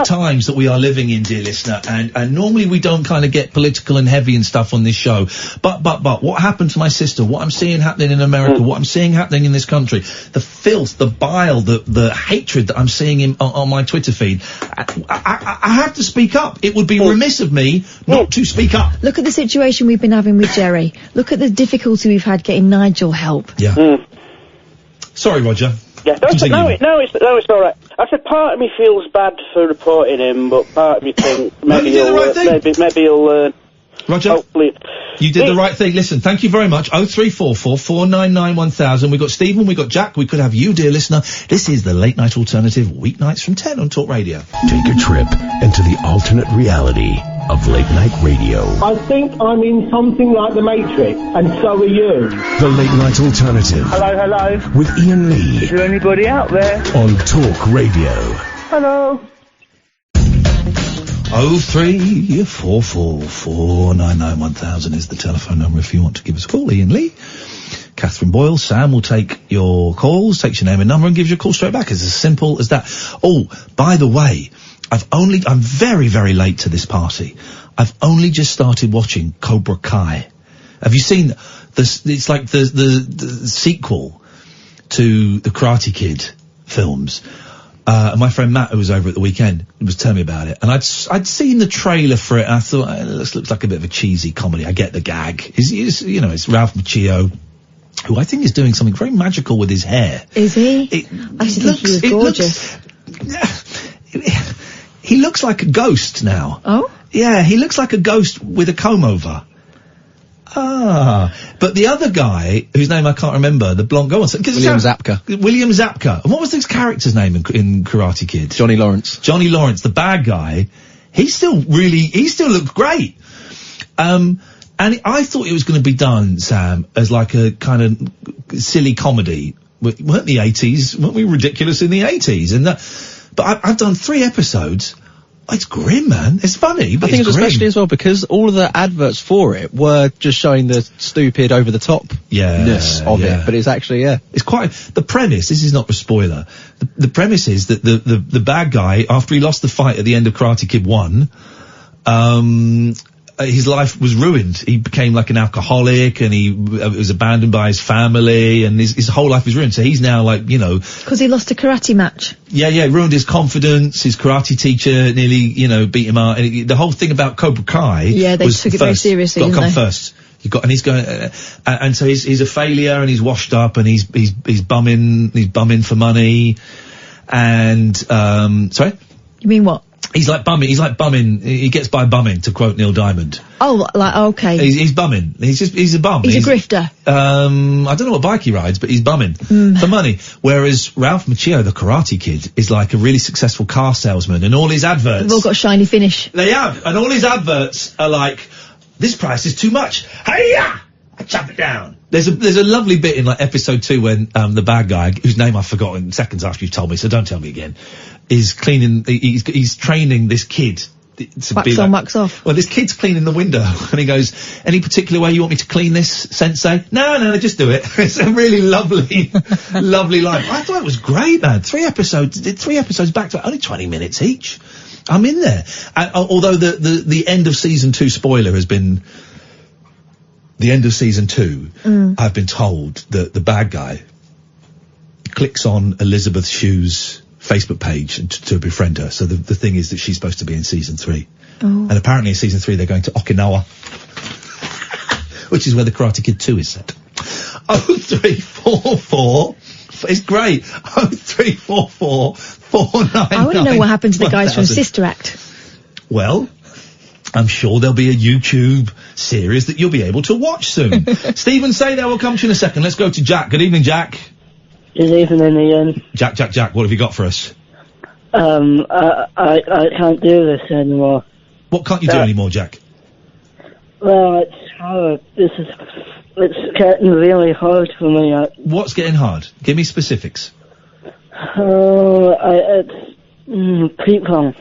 times that we are living in, dear listener, and normally we don't kind of get political and heavy and stuff on this show. But what happened to my sister, what I'm seeing happening in America, what I'm seeing happening in this country, the filth, the bile, the hatred that I'm seeing on my Twitter feed, I have to speak up. It would be remiss of me not to speak up. Look at the situation we've been having with Jerry. Look at the difficulty we've had getting Nigel help. Yeah. Sorry, Roger. Yeah, no, it's all right. I said part of me feels bad for reporting him, but part of me thinks maybe he'll learn. Roger, hopefully. You did the right thing. Listen, thank you very much. 0344 499 1000. We've got Stephen, we've got Jack, we could have you, dear listener. This is the Late Night Alternative, weeknights from 10 on Talk Radio. Take a trip into the alternate reality of late night radio. I think I'm in something like the Matrix, and so are you. The Late Night Alternative. Hello. With Iain Lee. Is there anybody out there? On Talk Radio. Hello. 0344 499 1000 is the telephone number if you want to give us a call. Iain Lee. Catherine Boyle, Sam will take your calls, takes your name and number and gives you a call straight back. It's as simple as that. Oh, by the way, I'm very, very late to this party. I've only just started watching Cobra Kai. Have you seen this? It's like the sequel to the Karate Kid films. My friend Matt, who was over at the weekend, was telling me about it, and I'd seen the trailer for it, and I thought, this looks like a bit of a cheesy comedy. I get the gag. It's Ralph Macchio, who I think is doing something very magical with his hair. Is he? I think he was gorgeous. He looks like a ghost now. Oh? Yeah, he looks like a ghost with a comb over. But the other guy, whose name I can't remember, the blonde, go on. William Zabka. William Zabka. And what was this character's name in Karate Kid? Johnny Lawrence. Johnny Lawrence, the bad guy. He still looked great. And I thought it was going to be done, Sam, as like a kind of silly comedy. Weren't the 80s? Weren't we ridiculous in the 80s? But I've done 3 episodes. It's grim, man. It's funny, but I think it's it's grim. especially as well because all of the adverts for it were just showing the stupid, over-the-top-ness of it. But it's actually, It's quite... The premise, this is not a spoiler, the premise is that the bad guy, after he lost the fight at the end of Karate Kid 1, his life was ruined. He became like an alcoholic, and he was abandoned by his family, and his whole life was ruined. So he's now like, because he lost a karate match. Yeah, ruined his confidence. His karate teacher nearly, beat him out. And the whole thing about Cobra Kai. Yeah, they took it very seriously. Got to come first. And he's going, and so he's a failure, and he's washed up, and he's bumming for money, and sorry. You mean what? He's like bumming, he gets by bumming, to quote Neil Diamond. Oh, okay. He's bumming. He's a bum. He's a grifter. I don't know what bike he rides, but he's bumming for money. Whereas Ralph Macchio, the Karate Kid, is like a really successful car salesman, and all his adverts... They've all got shiny finish. They have, and all his adverts are like, this price is too much. Hey-ya! I chop it down. There's a lovely bit in like episode 2 when the bad guy, whose name I've forgotten seconds after you've told me, so don't tell me again, is cleaning. He's training this kid to wax be on, like, wax off. Well, this kid's cleaning the window, and he goes, "Any particular way you want me to clean this, Sensei?" No, just do it. It's a really lovely, lovely line. I thought it was great, man. 3 episodes, did 3 episodes back to only 20 minutes each. I'm in there. Although the end of season 2 spoiler has been. The end of season 2, I've been told that the bad guy clicks on Elizabeth Shue's Facebook page to befriend her. So the thing is that she's supposed to be in season 3. Oh. And apparently in season 3 they're going to Okinawa, which is where the Karate Kid 2 is set. 0344, it's great. 0344 499. I want to know what happened to the guys from Sister Act. Well, I'm sure there'll be a YouTube series that you'll be able to watch soon. Stephen, say there, we'll come to you in a second. Let's go to Jack. Good evening, Jack. Good evening, Ian. Jack, what have you got for us? I can't do this anymore. What can't you do anymore, Jack? Well, it's hard. It's getting really hard for me. What's getting hard? Give me specifics. It's people.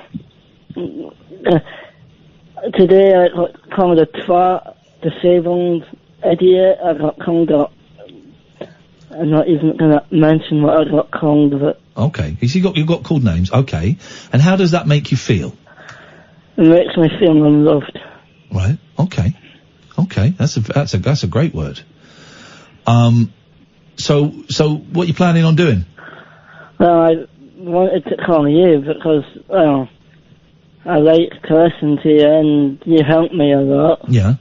Today I got called a twat, disabled idiot. I got called up. I'm not even going to mention what I got called, but... Okay. You've got called names. Okay. And how does that make you feel? It makes me feel unloved. Right. Okay. Okay. That's a great word. So what are you planning on doing? Well, I wanted to call you because, well, I like to listen to you and you help me a lot. Yeah.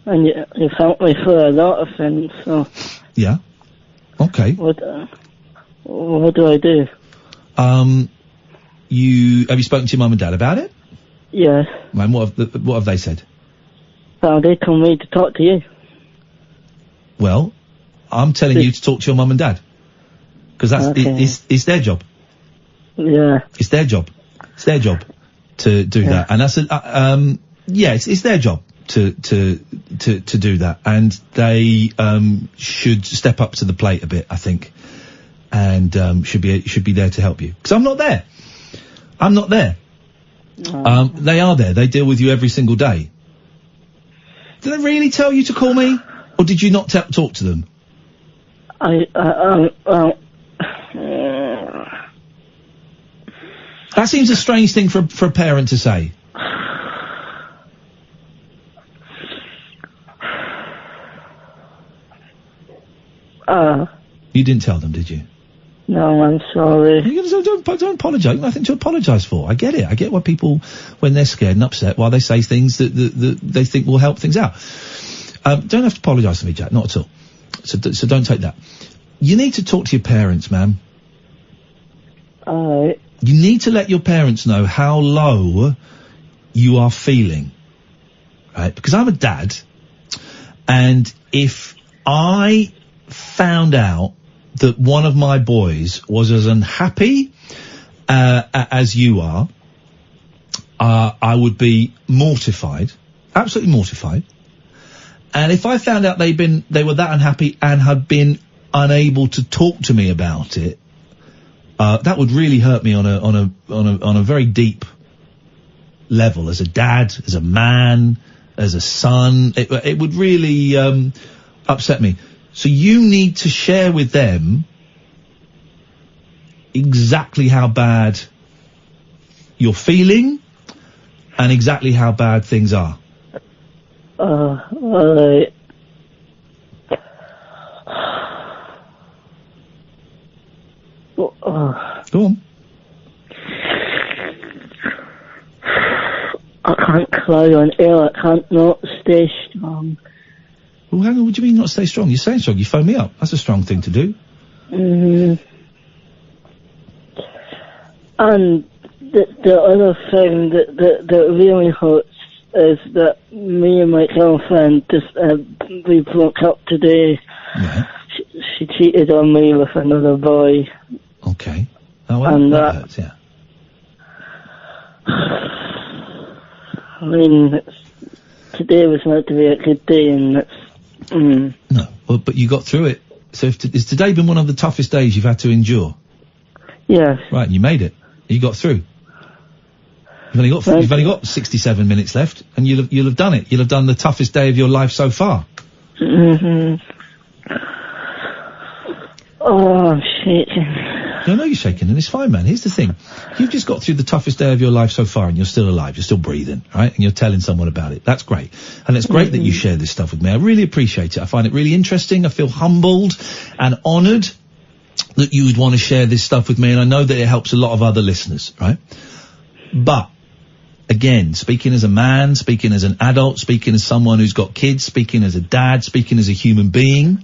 And you've helped me through a lot of things, so... Yeah. Okay. What do I do? Have you spoken to your mum and dad about it? Yes. And what have they said? Well, they told me to talk to you. Well, I'm telling you to talk to your mum and dad. Because it's their job. Yeah. It's their job. It's their job to do that. And that's it's their job to do that. And they should step up to the plate a bit, I think. And should be there to help you. Because I'm not there. They are there. They deal with you every single day. Did they really tell you to call me? Or did you not talk to them? That seems a strange thing for a parent to say. You didn't tell them, did you? No, I'm sorry. Don't apologise. Nothing to apologise for. I get it. I get why people, when they're scared and upset, why they say things that they think will help things out. Don't have to apologise to me, Jack. Not at all. So don't take that. You need to talk to your parents, ma'am. Alright. You need to let your parents know how low you are feeling. Right? Because I'm a dad, and if I found out that one of my boys was as unhappy as you are, I would be mortified, absolutely mortified. And if I found out they were that unhappy and had been unable to talk to me about it, that would really hurt me on a very deep level. As a dad, as a man, as a son, it would really upset me. So you need to share with them exactly how bad you're feeling and exactly how bad things are. Alright. Go on. I can't cry on air. I can't not stay strong. Well, hang on, what do you mean not stay strong? You're staying strong. You phone me up. That's a strong thing to do. And the other thing that really hurts is that me and my girlfriend we broke up today. Yeah. She cheated on me with another boy. Okay. Oh, well, and that hurts, yeah. I mean, today was meant to be a good day, and it's... No, well, but you got through it. So has today been one of the toughest days you've had to endure? Yes. Right, you made it. You got through. You've only got 67 minutes left, and you'll have done it. You'll have done the toughest day of your life so far. Oh, I'm shaking. No, you're shaking, and it's fine, man. Here's the thing. You've just got through the toughest day of your life so far, and you're still alive. You're still breathing, right? And you're telling someone about it. That's great. And it's great that you share this stuff with me. I really appreciate it. I find it really interesting. I feel humbled and honoured that you would want to share this stuff with me, and I know that it helps a lot of other listeners, right? But, again, speaking as a man, speaking as an adult, speaking as someone who's got kids, speaking as a dad, speaking as a human being,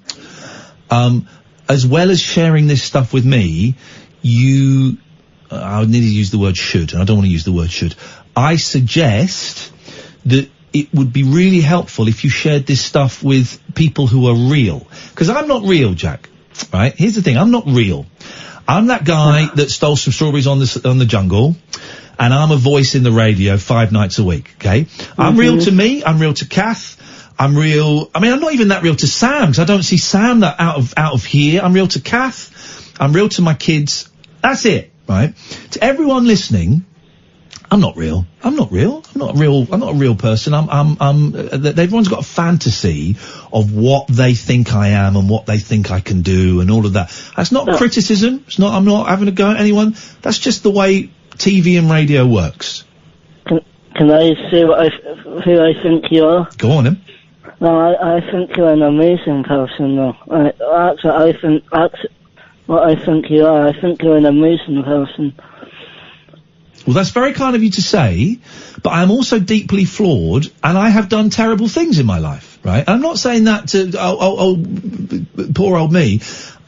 as well as sharing this stuff with me, I would need to use the word should, and I don't want to use the word should. I suggest that it would be really helpful if you shared this stuff with people who are real. Because I'm not real, Jack. Right? Here's the thing, I'm not real. I'm that guy that stole some strawberries on the jungle, and I'm a voice in the radio 5 nights a week, okay? I'm real to me, I'm real to Kath, I'm real, I mean, I'm not even that real to Sam, because I don't see Sam that out of here. I'm real to Kath, I'm real to my kids. That's it, right? To everyone listening, I'm not real. I'm not a real person. Everyone's got a fantasy of what they think I am and what they think I can do and all of that. That's not criticism. I'm not having a go at anyone. That's just the way TV and radio works. Can I say who I think you are? Go on, then. No, I think you're an amazing person, though. That's what I think you are. I think you're an amazing person. Well, that's very kind of you to say, but I'm also deeply flawed, and I have done terrible things in my life, right? I'm not saying that to, poor old me.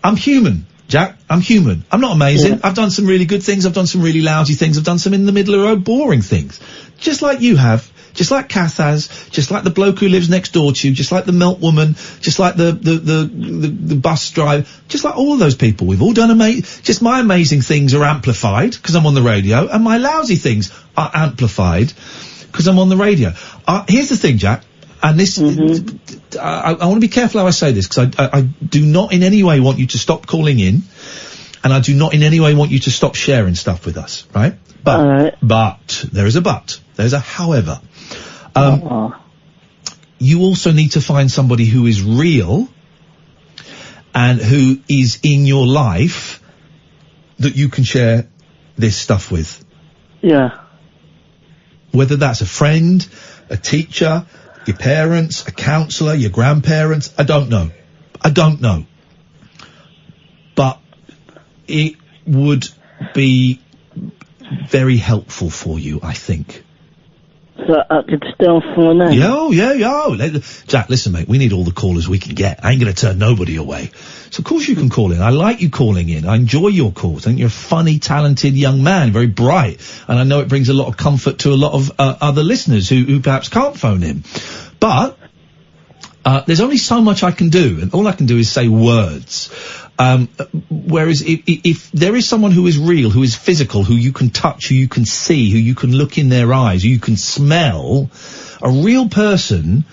I'm human, Jack. I'm human. I'm not amazing. Yeah. I've done some really good things. I've done some really lousy things. I've done some in the middle of the road boring things. Just like you have. Just like Kath has, just like the bloke who lives next door to you, just like the milk woman, just like the bus driver, just like all of those people. We've all done just my amazing things are amplified because I'm on the radio, and my lousy things are amplified because I'm on the radio. Here's the thing, Jack, and this, I want to be careful how I say this, because I do not in any way want you to stop calling in, and I do not in any way want you to stop sharing stuff with us, right? But, there is a but. There's a however. You also need to find somebody who is real and who is in your life that you can share this stuff with. Yeah. Whether that's a friend, a teacher, your parents, a counsellor, your grandparents, I don't know. But it would be very helpful for you, I think. So I could still phone in? Yeah. Jack, listen, mate, we need all the callers we can get. I ain't going to turn nobody away. So of course you can call in. I like you calling in. I enjoy your calls. I think you're a funny, talented young man, very bright. And I know it brings a lot of comfort to a lot of other listeners who perhaps can't phone in. But there's only so much I can do, and all I can do is say words. Whereas if there is someone who is real, who is physical, who you can touch, who you can see, who you can look in their eyes, who you can smell, a real person,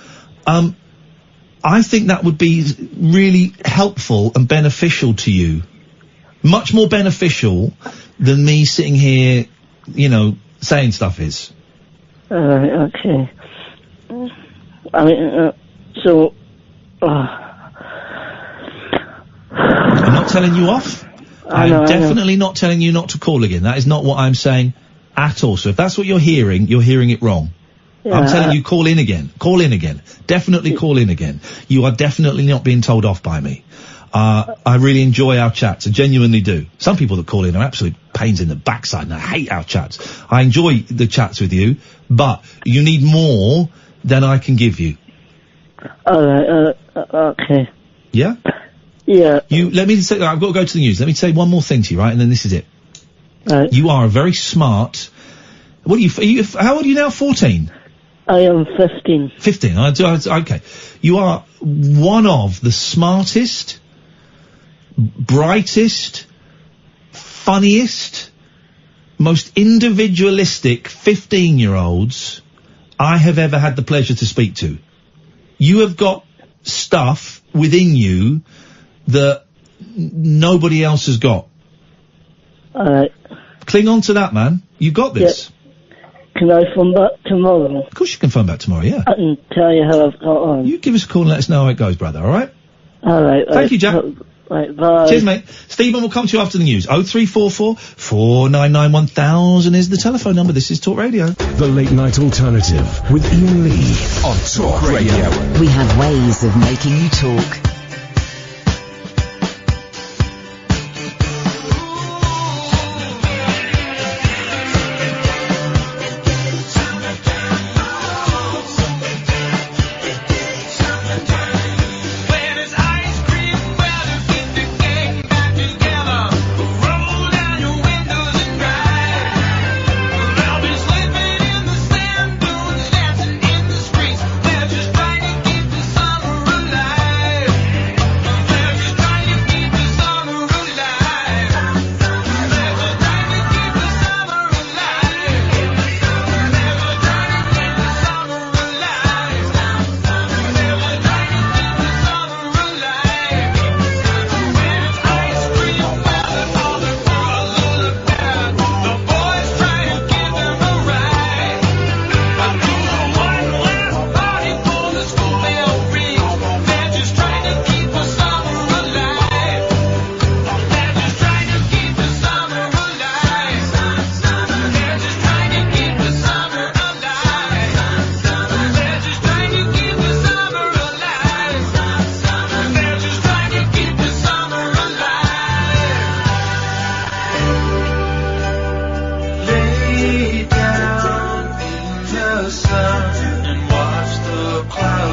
I think that would be really helpful and beneficial to you. Much more beneficial than me sitting here, saying stuff is. Okay. I mean, I'm not telling you off. I'm definitely not telling you not to call again. That is not what I'm saying at all. So if that's what you're hearing it wrong. Yeah, I'm telling you, call in again. Call in again. Definitely call in again. You are definitely not being told off by me. I really enjoy our chats. I genuinely do. Some people that call in are absolute pains in the backside, and I hate our chats. I enjoy the chats with you, but you need more than I can give you. Alright, okay. Yeah? Yeah. Let me say, I've got to go to the news. Let me say one more thing to you, right? And then this is it. Right. You are a very smart, how old are you now? 14? I am 15. 15, okay. You are one of the smartest, brightest, funniest, most individualistic 15-year-olds I have ever had the pleasure to speak to. You have got stuff within you that nobody else has got. Alright. Cling on to that, man. You've got this. Yeah. Can I phone back tomorrow? Of course you can phone back tomorrow, yeah. I can tell you how I've got on. You give us a call and let us know how it goes, brother, alright? Alright. Thank you, Jack. Right, bye. Cheers, mate. Stephen will come to you after the news. 0344 499 1000 is the telephone number. This is Talk Radio. The Late Night Alternative with Iain Lee on Talk Radio. We have ways of making you talk.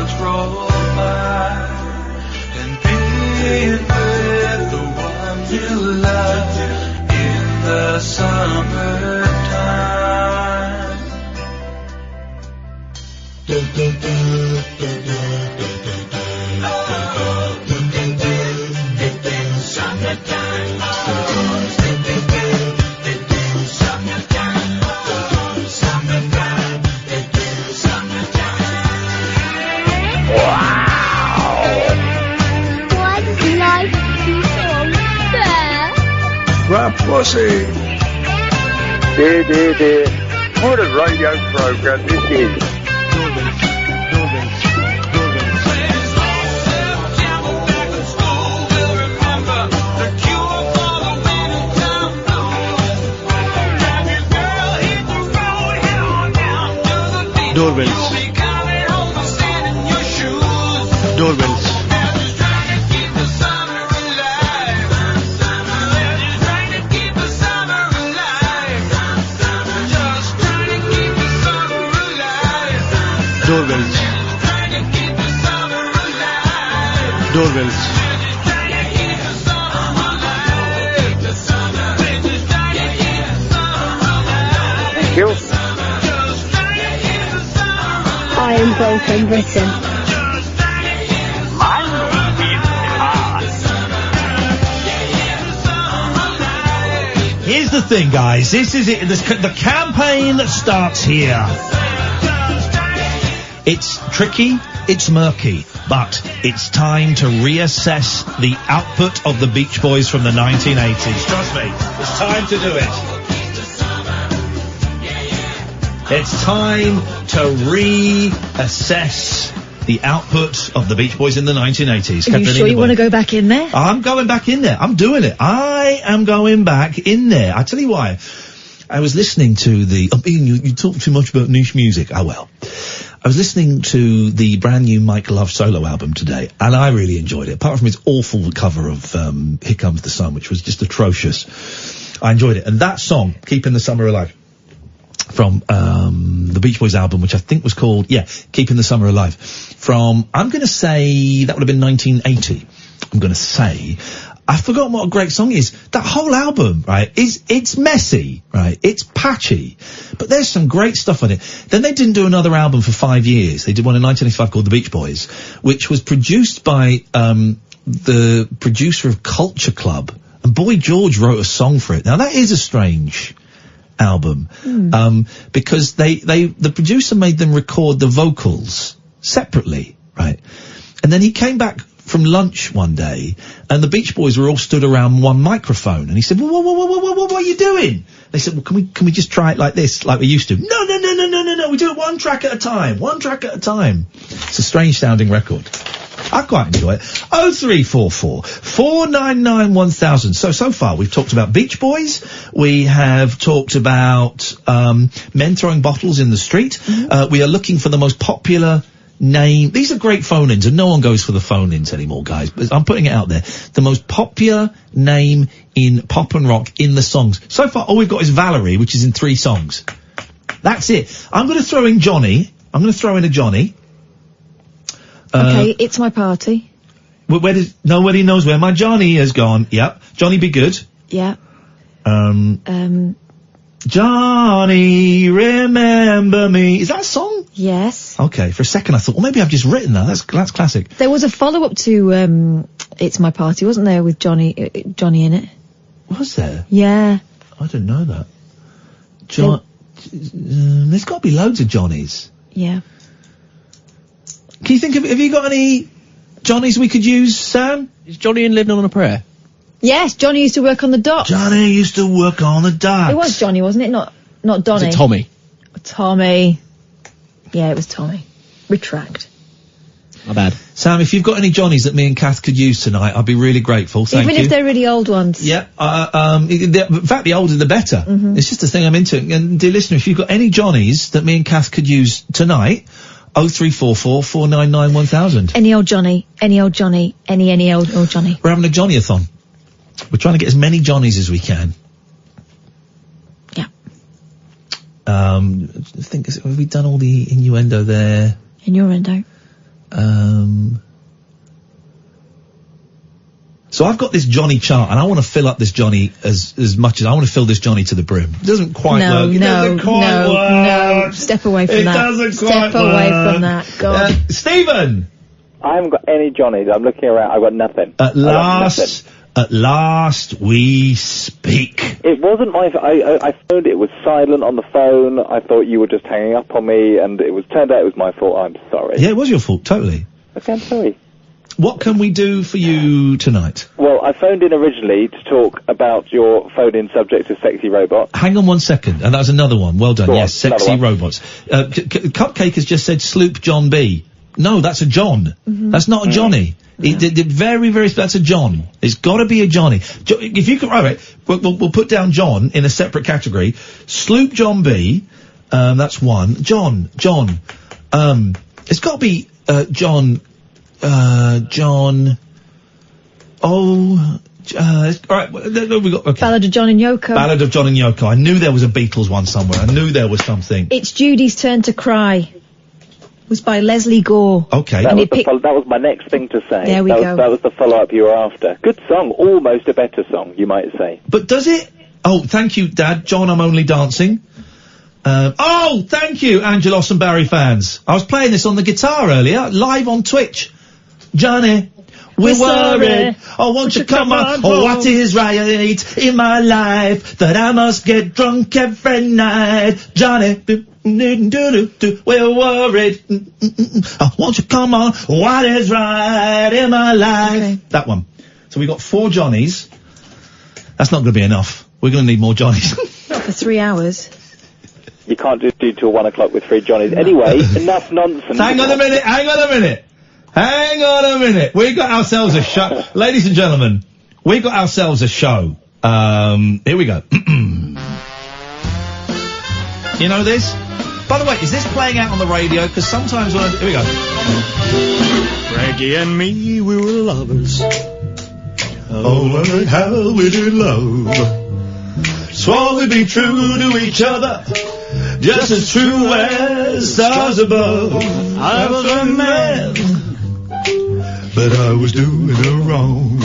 clouds roll by, and being with the one you love in the summertime. Grab pussy. Dear, dear, dear. What a radio program this is. Doorbells. Doorbells. Doorbells. Doorbells. Thank you. I am broken Britain. Here's the thing, guys. This is it. The campaign starts here. It's tricky, it's murky, but it's time to reassess the output of the Beach Boys from the 1980s. Trust me, it's time to do it. It's time to reassess the output of the Beach Boys in the 1980s. Are you sure you want to go back in there? I'm going back in there. I'm doing it. I am going back in there. I tell you why. I was listening to the... Ian, you talk too much about niche music. Oh, well. I was listening to the brand new Mike Love solo album today, and I really enjoyed it. Apart from his awful cover of Here Comes the Sun, which was just atrocious. I enjoyed it. And that song, Keeping the Summer Alive, from the Beach Boys album, which I think was called, Keeping the Summer Alive, from, I'm going to say, that would have been 1980. I'm going to say... I've forgotten what a great song is. That whole album, right, it's messy, right? It's patchy. But there's some great stuff on it. Then they didn't do another album for 5 years. They did one in 1985 called The Beach Boys, which was produced by the producer of Culture Club. And Boy George wrote a song for it. Now, that is a strange album. Because the producer made them record the vocals separately, right? And then he came back from lunch one day, and the Beach Boys were all stood around one microphone, and he said, well, what are you doing? They said, well, can we just try it like this, like we used to? No, we do it one track at a time. It's a strange sounding record. I quite enjoy it. 0344 499 1000. So far we've talked about Beach Boys. We have talked about men throwing bottles in the street. We are looking for the most popular name. These are great phone-ins, and no one goes for the phone-ins anymore, guys. But I'm putting it out there. The most popular name in pop and rock in the songs. So far, all we've got is Valerie, which is in 3 songs. That's it. I'm going to throw in Johnny. I'm going to throw in a Johnny. Okay, It's My Party. Nobody knows where my Johnny has gone. Yep. Johnny Be Good. Yeah. Johnny, remember me. Is that a song? Yes. Okay, for a second I thought, well, maybe I've just written that. That's classic. There was a follow-up to It's My Party, wasn't there, with Johnny in it? Was there? Yeah. I didn't know that. There's got to be loads of Johnnies. Yeah. Can you think of, have you got any Johnnies we could use, Sam? Is Johnny in Living on a Prayer? Yes, Johnny used to work on the docks. Johnny used to work on the docks. It was Johnny, wasn't it? Not Donny. Was it Tommy? Tommy. Yeah, it was Tommy. Retract. My bad. Sam, if you've got any Johnnies that me and Kath could use tonight, I'd be really grateful. Thank you. Even if they're really old ones. Yeah. In fact, the older the better. It's just a thing I'm into. And dear listener, if you've got any Johnnies that me and Kath could use tonight, 0344 499 1000. Any old Johnny. Any old Johnny. Any old Johnny. We're having a Johnny-a-thon. We're trying to get as many Johnnies as we can. Yeah. I think, have we done all the innuendo there? Innuendo. I So I've got this Johnny chart, and I want to fill up this Johnny as much as I want to fill this Johnny to the brim. It doesn't quite work. It doesn't quite work. No. Step away from that. It doesn't quite Step away from that. God. Stephen! I haven't got any Johnnies. I'm looking around. I've got nothing. At last we speak. It wasn't my... I phoned it. It was silent on the phone. I thought you were just hanging up on me, and turned out it was my fault. I'm sorry. Yeah, it was your fault, totally. Okay, I'm sorry. What can we do for you tonight? Well, I phoned in originally to talk about your phone-in subject of sexy robots. Hang on 1 second, and that was another one. Well done. Go Yes, on, sexy robots. Cupcake has just said Sloop John B. No, that's a John. That's not a Johnny. That's a John. It's got to be a Johnny. If you can, right, we'll put down John in a separate category. Sloop John B. That's one. John. It's got to be John. John. All right. We got okay. Ballad of John and Yoko. Ballad of John and Yoko. I knew there was a Beatles one somewhere. I knew there was something. It's Judy's Turn to Cry. Was by Leslie Gore. Okay. That was my next thing to say. There we go. That was the follow-up you were after. Good song. Almost a better song, you might say. But does it? Oh, thank you, Dad. John, I'm Only Dancing. Oh, thank you, Angelos and Barry fans. I was playing this on the guitar earlier, live on Twitch. Johnny, we're worried. Oh, won't you come on? Oh, what is right in my life that I must get drunk every night? Johnny, we're worried. Oh, won't you come on? What is right in my life? Okay. That one. So we got 4 Johnnies. That's not going to be enough. We're going to need more Johnnies. Not for 3 hours. You can't do till 1 o'clock with 3 Johnnies. Anyway, enough nonsense. Hang on a minute. We got ourselves a show. Ladies and gentlemen, we got ourselves a show. Here we go. You know this? By the way, is this playing out on the radio? Because sometimes when here we go. Frankie and me, we were lovers. Oh, how we did love. Swore we'd be true to each other, just as true as stars above. I was a man, but I was doing her wrong.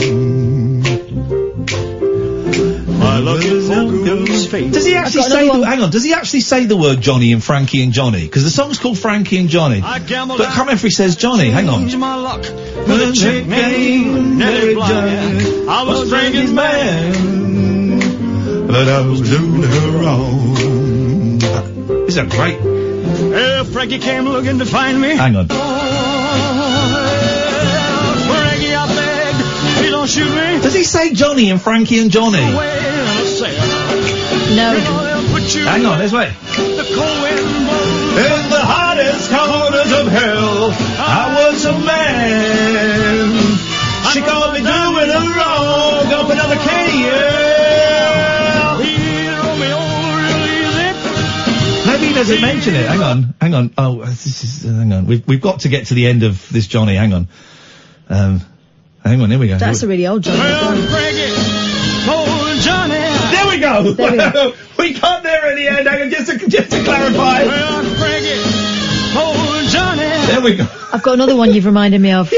My love is Uncle Fate. Does he actually say hang on, does he actually say the word Johnny in Frankie and Johnny? Because the song's called Frankie and Johnny. But I can't remember if he says Johnny. Hang on. My luck with a chick named Nellie Bly. I was Frankie's man, but I was doing her wrong. These are great. Well, Frankie came looking to find me. Hang on. Frankie, I beg, please don't shoot me. Does he say Johnny in Frankie and Johnny? No. Hang on, let's wait. The cold wind blows. In the hottest corners of hell, I was a man. She called me doing her wrong. Up another key, yeah. Maybe he doesn't mention it. Hang on. Oh, this is. Hang on. We've got to get to the end of this Johnny. Hang on. Hang on. Here we go. That's a really old Johnny. Oh, Johnny. There we go. We got there in the end. Hang on, just to clarify. Oh, Johnny. There we go. I've got another one you've reminded me of.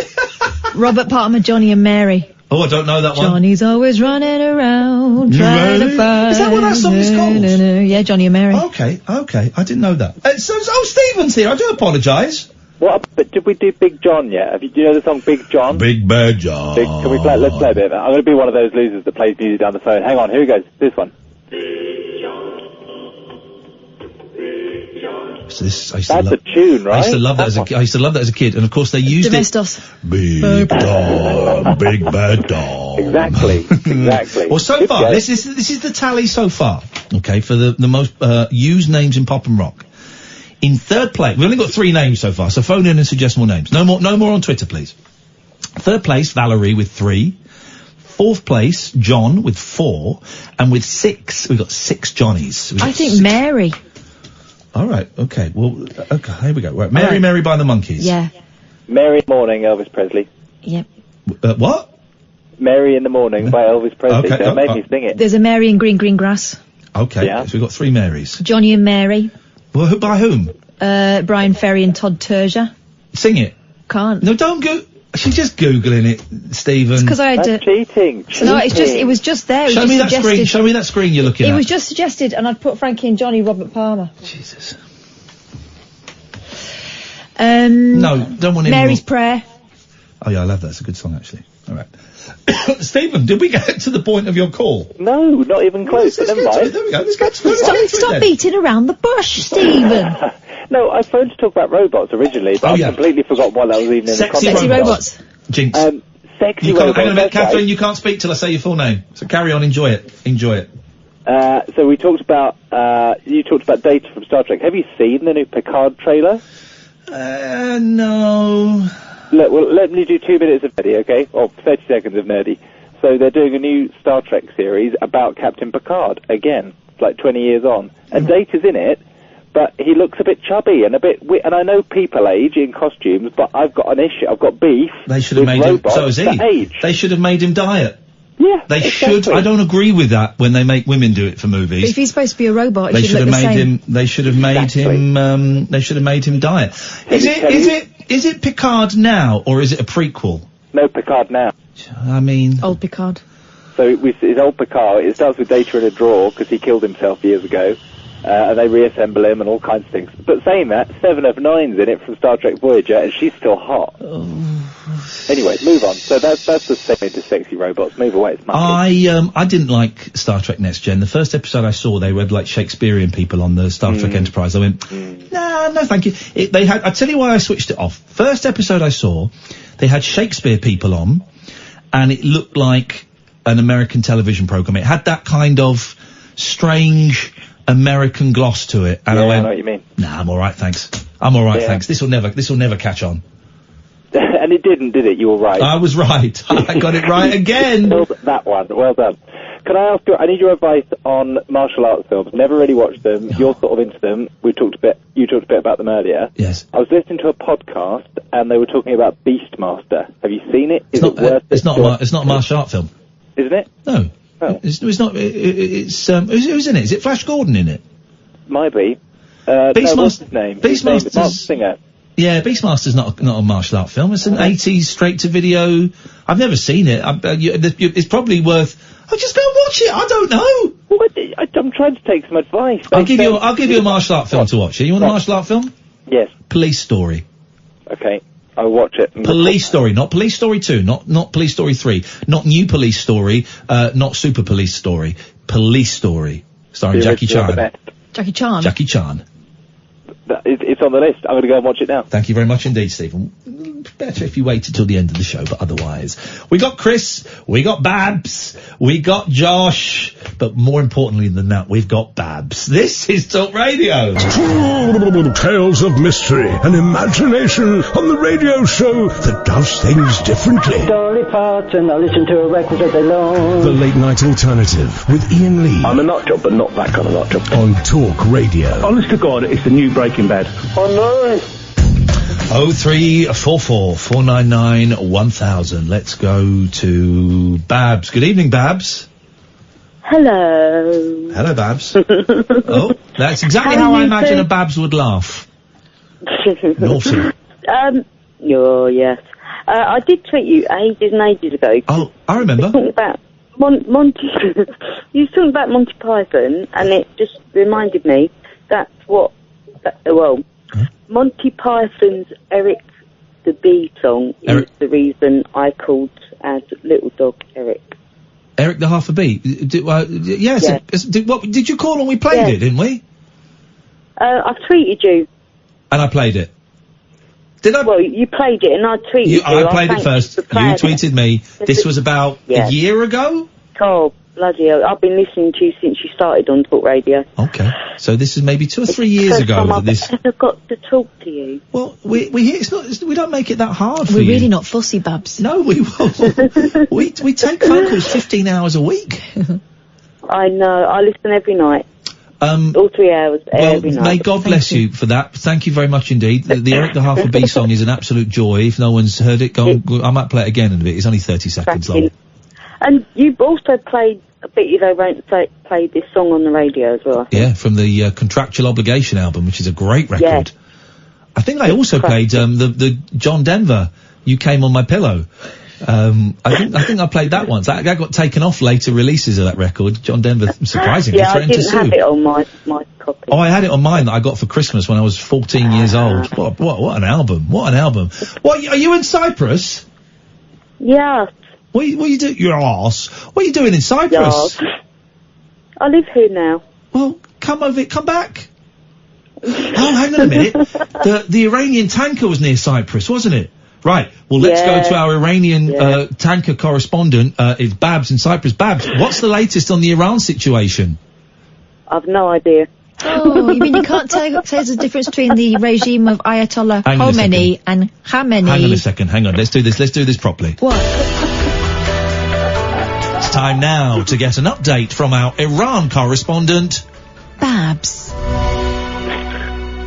Robert Palmer, Johnny and Mary. Oh, I don't know that one. Johnny's always running around, trying to find... Is that what that song's called? Yeah, Johnny and Mary. Okay. I didn't know that. Stephen's here. I do apologise. What? But did we do Big John yet? Do you know the song Big John? Big Bad John. Can we play? Let's play a bit of that. I'm going to be one of those losers that plays music down the phone. Hang on, here he goes. This one. So this, That's a tune, right? I used to love that as a kid, and of course they used Domestos. Big dog, big bad dog. Exactly. Well, so far, this is the tally so far. Okay, for the most used names in pop and rock. In third place, we've only got 3 names so far, so phone in and suggest more names. No more on Twitter, please. Third place, Valerie with 3. Fourth place, John with 4, and with 6, we've got 6 Johnnies. I think Mary. All right, okay, well, okay, here we go. Right, Mary by the Monkees. Yeah. Mary in the Morning, Elvis Presley. Yep. What? Mary in the Morning by Elvis Presley. Okay, so made me sing it. There's a Mary in Green Grass. Okay, yeah. So we've got 3 Marys. Johnny and Mary. Well, by whom? Brian Ferry and Todd Terzier. Sing it. Can't. No, don't go. She's just Googling it, Stephen. Because I had cheating. No, it was just there. It Show was me just that screen. Show me that screen you're looking at. It was just suggested, and I'd put Frankie and Johnny, Robert Palmer. Jesus. No, don't want him. Mary's Prayer. Oh yeah, I love that. It's a good song, actually. All right. Stephen, did we get to the point of your call? No, not even close. Never mind. There we go. Let's get to it. Stop beating around the bush, Stephen. No, I phoned to talk about robots originally, but I completely forgot what I was even in the Sexy robots. Jinx. Sexy robots. Hang on a minute, Catherine, you can't speak till I say your full name. So carry on, enjoy it. So we talked about, you talked about Data from Star Trek. Have you seen the new Picard trailer? No. Let me do 2 minutes of nerdy, okay? Or 30 seconds of nerdy. So they're doing a new Star Trek series about Captain Picard, again. It's like 20 years on. And Data's in it, but he looks a bit chubby and a bit... and I know people age in costumes, but I've got an issue. I've got beef. They should have made him... So has he. Age. They should have made him diet. Yeah, they should. I don't agree with that when they make women do it for movies. But if he's supposed to be a robot, they should have made him. They should have made him. They should have made him diet. Is it Picard now or is it a prequel? No, Picard now. I mean, old Picard. So it's old Picard. It starts with Data in a drawer because he killed himself years ago, and they reassemble him and all kinds of things. But saying that, 7 of 9's in it from Star Trek Voyager, and she's still hot. Anyway, move on. So that's the segment to sexy robots. Move away. It's mucky. I didn't like Star Trek Next Gen. The first episode I saw, they read like Shakespearean people on the Star Trek Enterprise. I went, no, thank you. I tell you why I switched it off. First episode I saw, they had Shakespeare people on, and it looked like an American television program. It had that kind of strange American gloss to it, and I went, I know what you mean. Nah, I'm all right, thanks. Thanks. This will never catch on. And it didn't, did it? You were right. I was right. I got it right again. That one. Well done. Can I ask you, I need your advice on martial arts films. Never really watched them. You're sort of into them. You talked a bit about them earlier. Yes. I was listening to a podcast and they were talking about Beastmaster. Have you seen it? It's not a martial art film. Isn't it? No. Oh. It's not, who's in it? Is it Flash Gordon in it? Might be. Beastmaster. No, what's his name? Beastmaster's Mark Singer. Yeah, Beastmaster's not a martial art film. It's an 80s straight-to-video. I've never seen it. It's probably worth... just go and watch it. I don't know. I'm trying to take some advice. I'll give you a martial art film to watch. You want a martial art film? Yes. Police Story. Okay, I'll watch it. Police Story, not Police Story 2, not Police Story 3, not New Police Story, not Super Police Story. Police Story, starring Jackie Chan. Jackie Chan? Jackie Chan. It's on the list. I'm going to go and watch it now. Thank you very much indeed, Stephen. Better if you waited till the end of the show, but otherwise. We got Chris, we got Babs, we got Josh, but more importantly than that, we've got Babs. This is Talk Radio. Tales of mystery and imagination on the radio show that does things differently. Dolly Parton, I listen to a record all day long. The Late Night Alternative with Iain Lee. I'm a nut job, but not that kind of nut job. On Talk Radio. Honest to God, it's the new Breaking Bad. Oh no! 0344 499 1000. Let's go to Babs. Good evening, Babs. Hello. Hello, Babs. Oh, that's exactly how I imagine a Babs would laugh. Naughty. Yes. I did tweet you ages and ages ago. Oh, I remember. Talking about Monty. You were talking about Monty Python, and it just reminded me that's what. Monty Python's Eric the Bee song is the reason I called as Little Dog Eric. Eric the Half a Bee? Yes. Did you call when we played it, didn't we? I tweeted you. And I played it. Did I? Well, you played it and I tweeted you. I played it first. You tweeted me. This was about a year ago? Oh, bloody hell. I've been listening to you since you started on Talk Radio. Okay. So this is maybe 2 or 3 years ago that this... I've got to talk to you. Well, we don't make it that hard for you. We're really not fussy, Babs. No, we won't. we take phone calls 15 hours a week. I know. I listen every night. All 3 hours every night. May God bless you for that. Thank you very much indeed. The Eric the Half a Bee song is an absolute joy. If no one's heard it, I might play it again in a bit. It's only 30 seconds long. And you've also played, I bet you they won't play this song on the radio as well. Yeah, from the Contractual Obligation album, which is a great record. Yeah. I think they also played the John Denver You Came on My Pillow. I think I played that once. That got taken off later releases of that record. John Denver, surprisingly, Yeah, I threatened to didn't sue. have it on my copy. Oh, I had it on mine that I got for Christmas when I was 14 years old. What an album. What an album. What, are you in Cyprus? Yes. What you do? Your arse. What are you doing in Cyprus? Yes. I live here now. Well, come back. Oh, hang on a minute. The Iranian tanker was near Cyprus, wasn't it? Right. Well, let's go to our Iranian tanker correspondent. It's Babs in Cyprus. Babs, what's the latest on the Iran situation? I've no idea. Oh, you mean you can't tell the difference between the regime of Ayatollah Khomeini and Khamenei? Hang on a second. Hang on. Let's do this properly. What? It's time now to get an update from our Iran correspondent, Babs.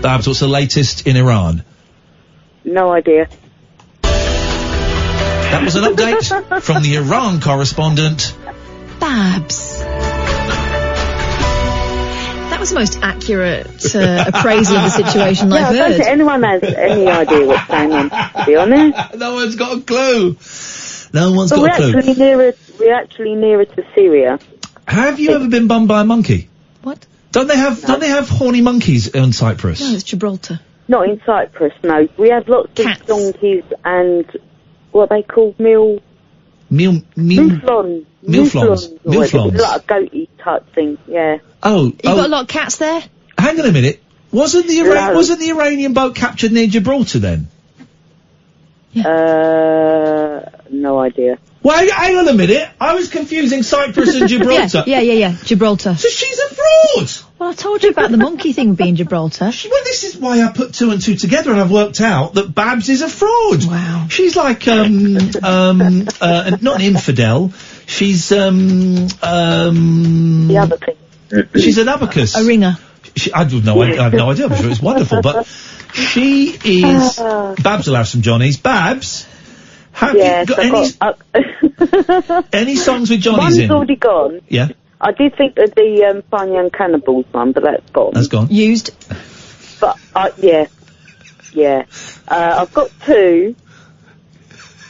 Babs, what's the latest in Iran? No idea. That was an update from the Iran correspondent, Babs. That was the most accurate appraisal of the situation I've I don't heard. think anyone has any idea what's going on, to be honest. No one's got a clue. No one's But got a clue. we're actually nearer to Syria. Have you ever been bummed by a monkey? What? Don't they have horny monkeys on Cyprus? No, it's Gibraltar. Not in Cyprus, no. We had lots of donkeys and what they call mouflons. Mouflons. Like a goatee type thing, yeah. Oh, You got a lot of cats there? hang on a minute. Wasn't the Iranian boat captured near Gibraltar then? No idea. Well, hang on a minute. I was confusing Cyprus and Gibraltar. Yeah. Gibraltar. So she's a fraud. Well, I told you about the monkey thing being Gibraltar. Well, this is why I put 2 and 2 together, and I've worked out that Babs is a fraud. Wow. She's like not an infidel. She's The other thing. she's an abacus. A ringer. I have no idea. I'm sure it's wonderful, but she is. Babs will have some Johnnies. Babs, have you got any songs with Johnnies in? One's already gone. Yeah. I did think of the Fine Young Cannibals one, but that's gone. That's gone. Used. But, yeah. I've got 2.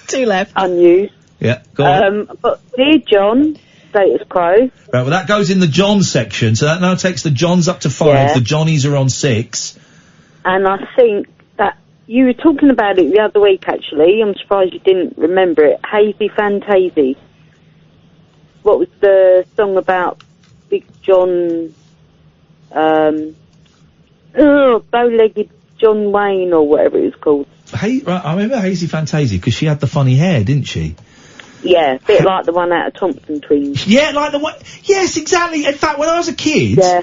2 left. Unused. Yeah, go on. But Dear John, Status Quo. Right, well, that goes in the John section, so that now takes the Johns up to 5. Yeah. The Johnnies are on 6. And I think that you were talking about it the other week, actually. I'm surprised you didn't remember it. Hazy Fantasy. What was the song about Big John, bow-legged John Wayne or whatever it was called? Right, I remember Hazy Fantasy because she had the funny hair, didn't she? Yeah, a bit like the one out of Thompson Twins. Yeah, like the one. Yes, exactly. In fact, when I was a kid, I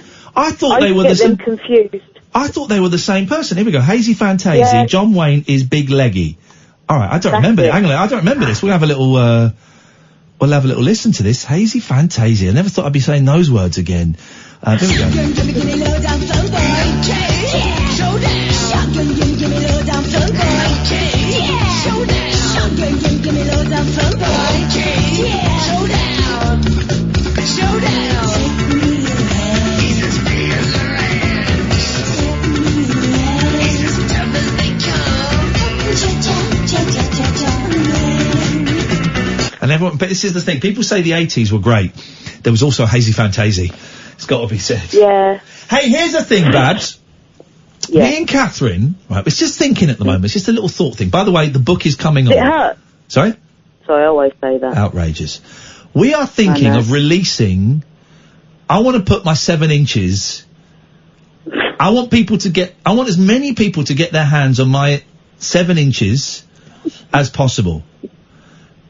thought they were the same. Confused. I thought they were the same person. Here we go. Hazy Fantasy. Yeah. John Wayne is Big Leggy. All right, I don't remember it. Hang on, I don't remember this. We'll have a little. We'll have a little listen to this. Hazy Fantasy. I never thought I'd be saying those words again. Here we go. And everyone, but this is the thing. People say the 80s were great. There was also Hazy Fantasy. It's got to be said. Yeah. Hey, here's the thing, Babs. Yeah. Me and Catherine, right, it's just thinking at the moment. It's just a little thought thing. By the way, the book is coming on. It hurt. Sorry? I always say that. Outrageous. We are thinking of releasing. I want to put my 7 inches. I want as many people to get their hands on my 7 inches as possible.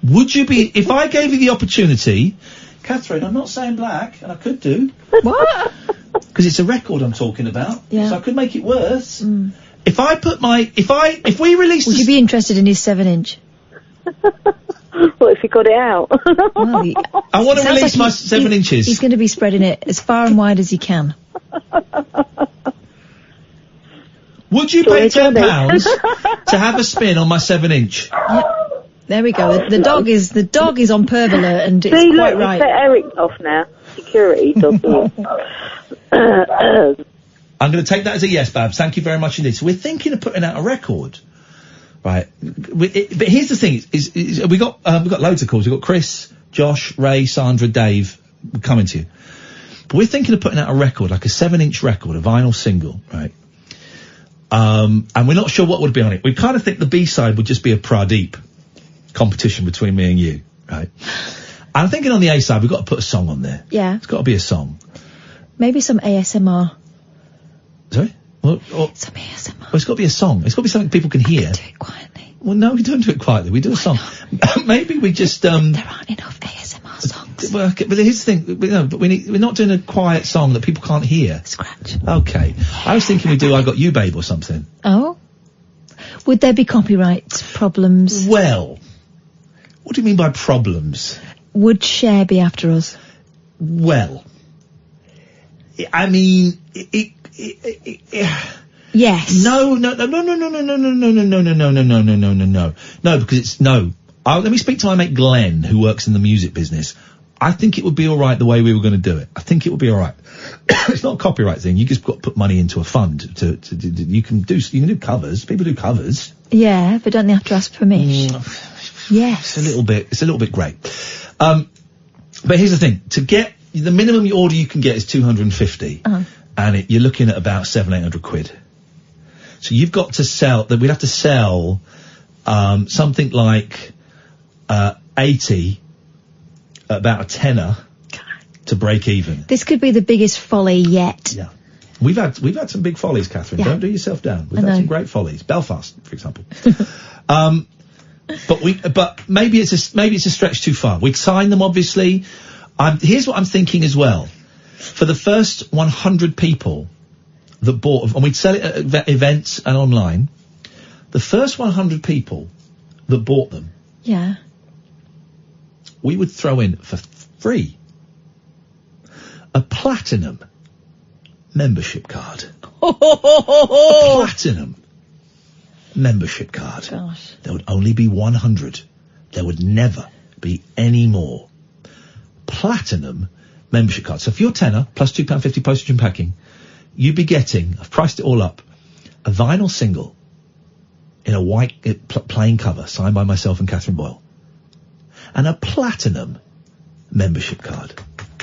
Would you be, if I gave you the opportunity, Catherine, I'm not saying black, and I could do. What? Because it's a record I'm talking about. Yeah. So I could make it worse. If I put my, if we release Would you be interested in his 7-inch? What if you got it out? Well, I want to sounds release like my 7 inches. He's going to be spreading it as far and wide as he can. Would you pay £10 to have a spin on my 7-inch? Yep. There we go. The dog is on perv alert, and it's See, quite look, right. you set Eric off now. Security doesn't it? I'm going to take that as a yes, Babs. Thank you very much indeed. So we're thinking of putting out a record Right. But here's the thing: is we got loads of calls. We got Chris, Josh, Ray, Sandra, Dave coming to you. But we're thinking of putting out a record, like a 7-inch record, a vinyl single, right? And we're not sure what would be on it. We kind of think the B-side would just be a Pradeep competition between me and you, right? I'm thinking on the A-side we've got to put a song on there. Yeah. It's got to be a song. Maybe some ASMR. Sorry? Some ASMR. Well, it's got to be a song. It's got to be something people can hear. Do it quietly. Well, no, we don't do it quietly. We do a song. Maybe we just There aren't enough ASMR songs. Well, okay, but here's the thing. We're not doing a quiet song that people can't hear. Scratch. Okay. I was thinking we do I Got You Babe or something. Oh? Would there be copyright problems? Well, what do you mean by problems? Would Cher be after us? Well, I mean, Yes. No, because it's no. Let me speak to my mate Glenn, who works in the music business. I think it would be all right the way we were going to do it. I think it would be all right. It's not a copyright thing. You just got to put money into a fund you can do covers. People do covers. Yeah, but don't they have to ask permission? Yes. It's a little bit great. But here's the thing: to get the minimum order you can get is 250, and you're looking at about 700-800 quid. So you've got to sell that. We'd have to sell something like 80, about a tenner to break even. This could be the biggest folly yet. Yeah. We've had some big follies, Catherine. Yeah. Don't do yourself down. We've had some great follies. Belfast, for example. But maybe it's a stretch too far. We'd sign them, obviously. Here's what I'm thinking as well. For the first 100 people that bought, and we'd sell it at events and online, the first 100 people that bought them, Yeah. we would throw in for free a platinum membership card. A platinum membership card. Gosh. There would only be 100. There would never be any more. Platinum membership card. So for your tenner, plus £2.50 postage and packing, you'd be getting, I've priced it all up, a vinyl single in a white plain cover, signed by myself and Catherine Boyle, and a platinum membership card.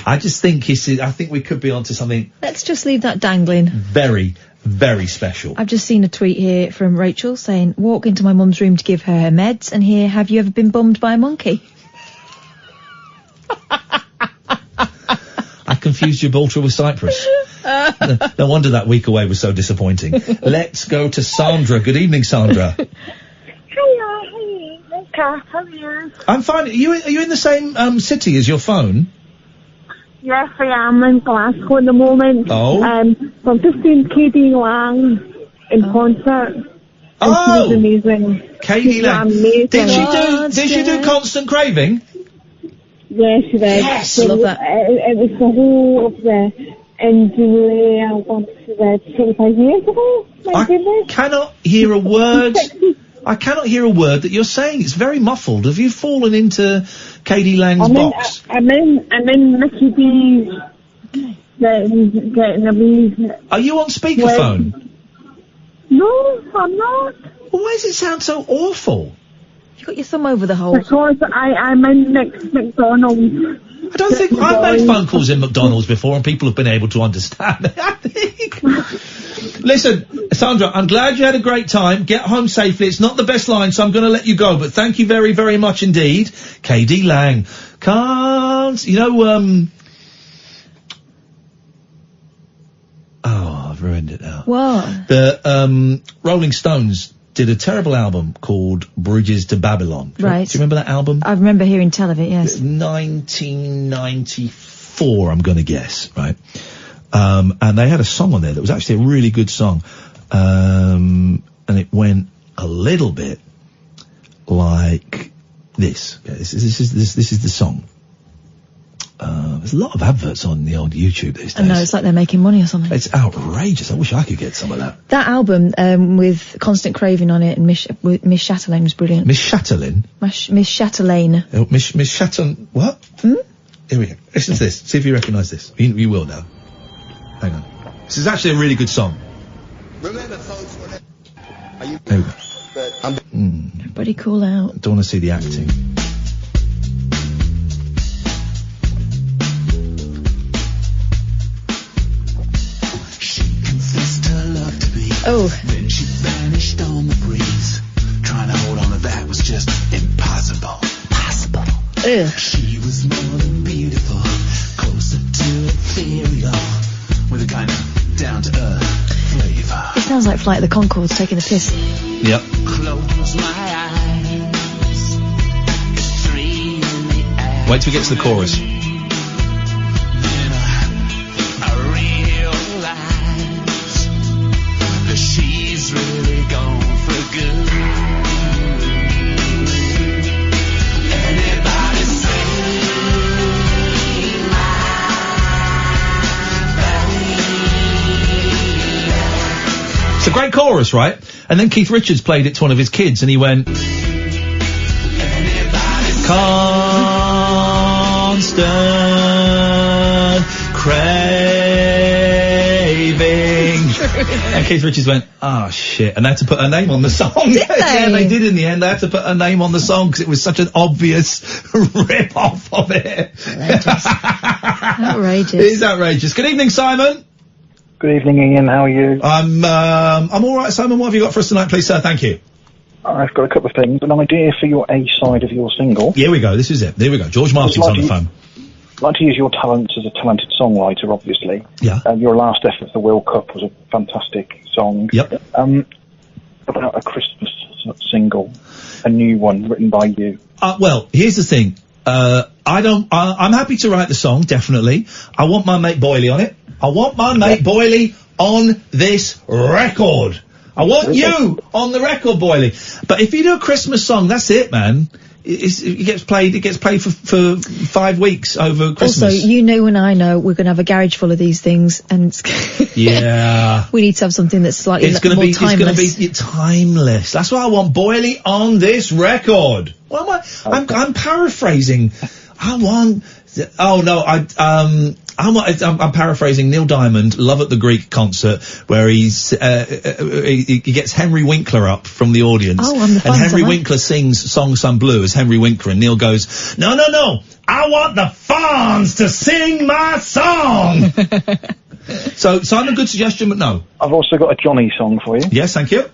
I just think I think we could be onto something Let's just leave that dangling. very, very special. I've just seen a tweet here from Rachel saying, walk into my mum's room to give her meds, and here, have you ever been bummed by a monkey? I confused Gibraltar with Cyprus. No wonder that week away was so disappointing. Let's go to Sandra. Good evening, Sandra. Hiya, Kath, how are you? I'm fine. Are you in the same city as your phone? Yes, I am in Glasgow at the moment. Oh. So I'm just seeing Katie Lang in concert. Oh. She was amazing. Katie Lang. Amazing. Did she do Constant Craving? Yes, she did. Yes, love that. It was the whole of the Julie album she did 25 years ago. My goodness. Cannot hear a word. I cannot hear a word that you're saying. It's very muffled. Have you fallen into Katie Lang's box? I'm in Mickey D's getting a wee... Are you on speakerphone? No, I'm not. Well, why does it sound so awful? You got your thumb over the hole. Because I'm in McDonald's. I don't think I've made phone calls in McDonald's before and people have been able to understand. I think. Listen, Sandra, I'm glad you had a great time. Get home safely. It's not the best line, so I'm going to let you go. But thank you very, very much indeed. KD Lang. Can't, oh, I've ruined it now. What? The Rolling Stones did a terrible album called Bridges to Babylon. Right. Do you remember that album? I remember hearing tell of it, yes. 1994, I'm going to guess, right? And they had a song on there that was actually a really good song. And it went a little bit like this. Okay, this is the song. There's a lot of adverts on the old YouTube these days. I know, it's like they're making money or something. It's outrageous. I wish I could get some of that. That album, with Constant Craving on it and Miss Chatelaine was brilliant. Miss Chatelaine? Miss Chatelaine. Oh, Miss Chatelaine, what? Hmm? Here we go. Listen to this. See if you recognise this. You will now. Hang on. This is actually a really good song. There we go. Everybody call out. Don't want to see the acting. Oh. Then she vanished on the breeze. Trying to hold on to that was just impossible. Possible. Ugh. She was more than beautiful, closer to ethereal, with a kind of down-to-earth flavor. It sounds like Flight of the Conchords taking a piss. Yep. Close my eyes. It's 3 in the air. Wait till we get to the chorus. I realize that she's really gone for good. Anybody say It's a great chorus, right? And then Keith Richards played it to one of his kids, and he went, constant craving. And Keith Richards went, oh shit, and they had to put her name on the song. Did they? Yeah, they did in the end. They had to put her name on the song because it was such an obvious rip-off of it. Outrageous. It is outrageous. Good evening, Simon. Good evening, Ian. How are you? I'm all right, Simon. What have you got for us tonight, please, sir? Thank you. I've got a couple of things. An idea for your A side of your single. Here we go. This is it. There we go. George Martin's on the phone. I'd like to use your talents as a talented songwriter, obviously. Yeah. Your last effort, The World Cup, was a fantastic song. Yep. About a Christmas single, a new one written by you. Well, here's the thing. I'm happy to write the song, definitely. I want my mate Boyley on it. I want my mate Boyley on this record. I want you on the record, Boyley. But if you do a Christmas song, that's it, man. It gets played for 5 weeks over Christmas. Also, you know and I know we're going to have a garage full of these things, and yeah, we need to have something that's slightly more timeless. It's going to be timeless. That's why I want Boyley on this record. What am I'm paraphrasing. I'm paraphrasing Neil Diamond, Love at the Greek concert, where he gets Henry Winkler up from the audience. Oh, I'm the and Henry tonight. Winkler sings Song Some Blue as Henry Winkler, and Neil goes, no, I want the Fonz to sing my song. So, Simon, good suggestion, but no. I've also got a Johnny song for you. Yes, thank you.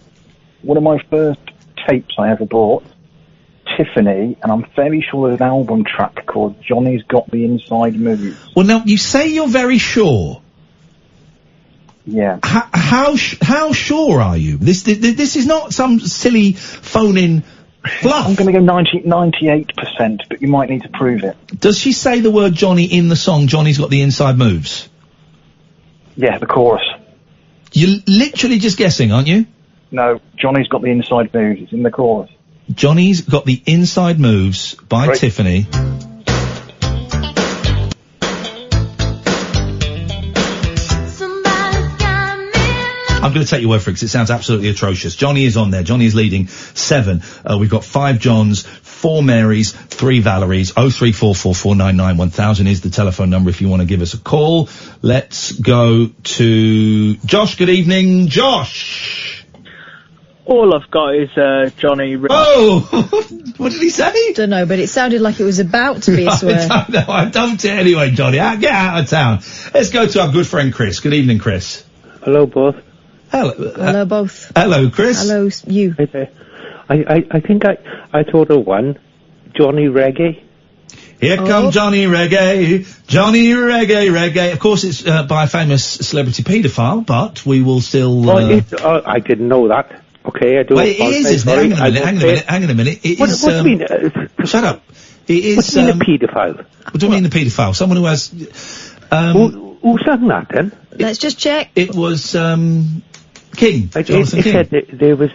One of my first tapes I ever bought, Tiffany, and I'm fairly sure there's an album track called Johnny's Got the Inside Moves. Well, now, you say you're very sure. Yeah. How sure are you? This is not some silly phone-in fluff. I'm going to go 98%, but you might need to prove it. Does she say the word Johnny in the song, Johnny's Got the Inside Moves? Yeah, the chorus. You're literally just guessing, aren't you? No, Johnny's Got the Inside Moves. It's in the chorus. Johnny's Got the Inside Moves by Right. Tiffany. I'm going to take your word for it because it sounds absolutely atrocious. Johnny is on there. Johnny is leading 7. We've got 5 Johns, 4 Marys, 3 Valeries. 03444991000 is the telephone number if you want to give us a call. Let's go to Josh. Good evening, Josh. All I've got is Johnny. Oh, what did he say? Don't know, but it sounded like it was about to be a swear. I don't know. I dumped it anyway, Johnny. Get out of town. Let's go to our good friend Chris. Good evening, Chris. Hello, both. Hello. Hello, both. Hello, Chris. Hello, you. Hey there. I think I thought of one. Johnny Reggae. Here comes Johnny Reggae. Johnny Reggae. Of course, it's by a famous celebrity paedophile, but we will still... I didn't know that. Okay, I do. Well, it is, isn't it? Hang on a minute. It What is, do you mean? Shut up. It is... What do you mean a paedophile? What do you mean a paedophile? Someone who has... Who sang that then? Let's just check. It was, King. Jonathan It King. said there was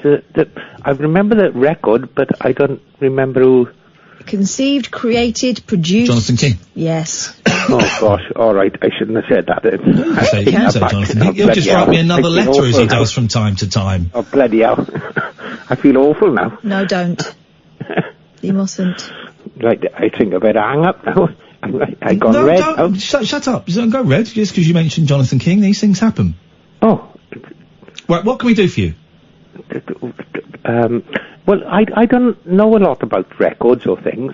I remember the record, but I don't remember who. Conceived, created, produced... Jonathan King. Yes. Oh gosh, alright, I shouldn't have said that. You can say Jonathan King. He'll just write me another letter as he does from time to time. Oh, bloody hell. I feel awful now. No, don't. You mustn't. Right, I think I better hang up now. I gone No, red. don't. Shut up. Don't go red just because you mentioned Jonathan King. These things happen. Oh. Right, what can we do for you? Well, I don't know a lot about records or things.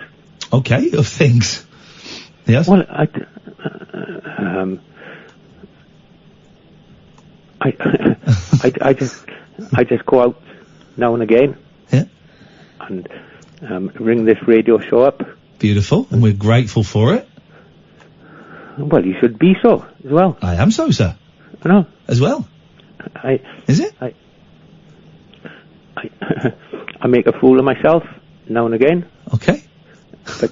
Okay, of things. Yes. Well, I just go out now and again. Yeah. And ring this radio show up. Beautiful, and we're grateful for it. Well, you should be so as well. I am so, sir. I know. As well. Is it? I make a fool of myself now and again. Okay. But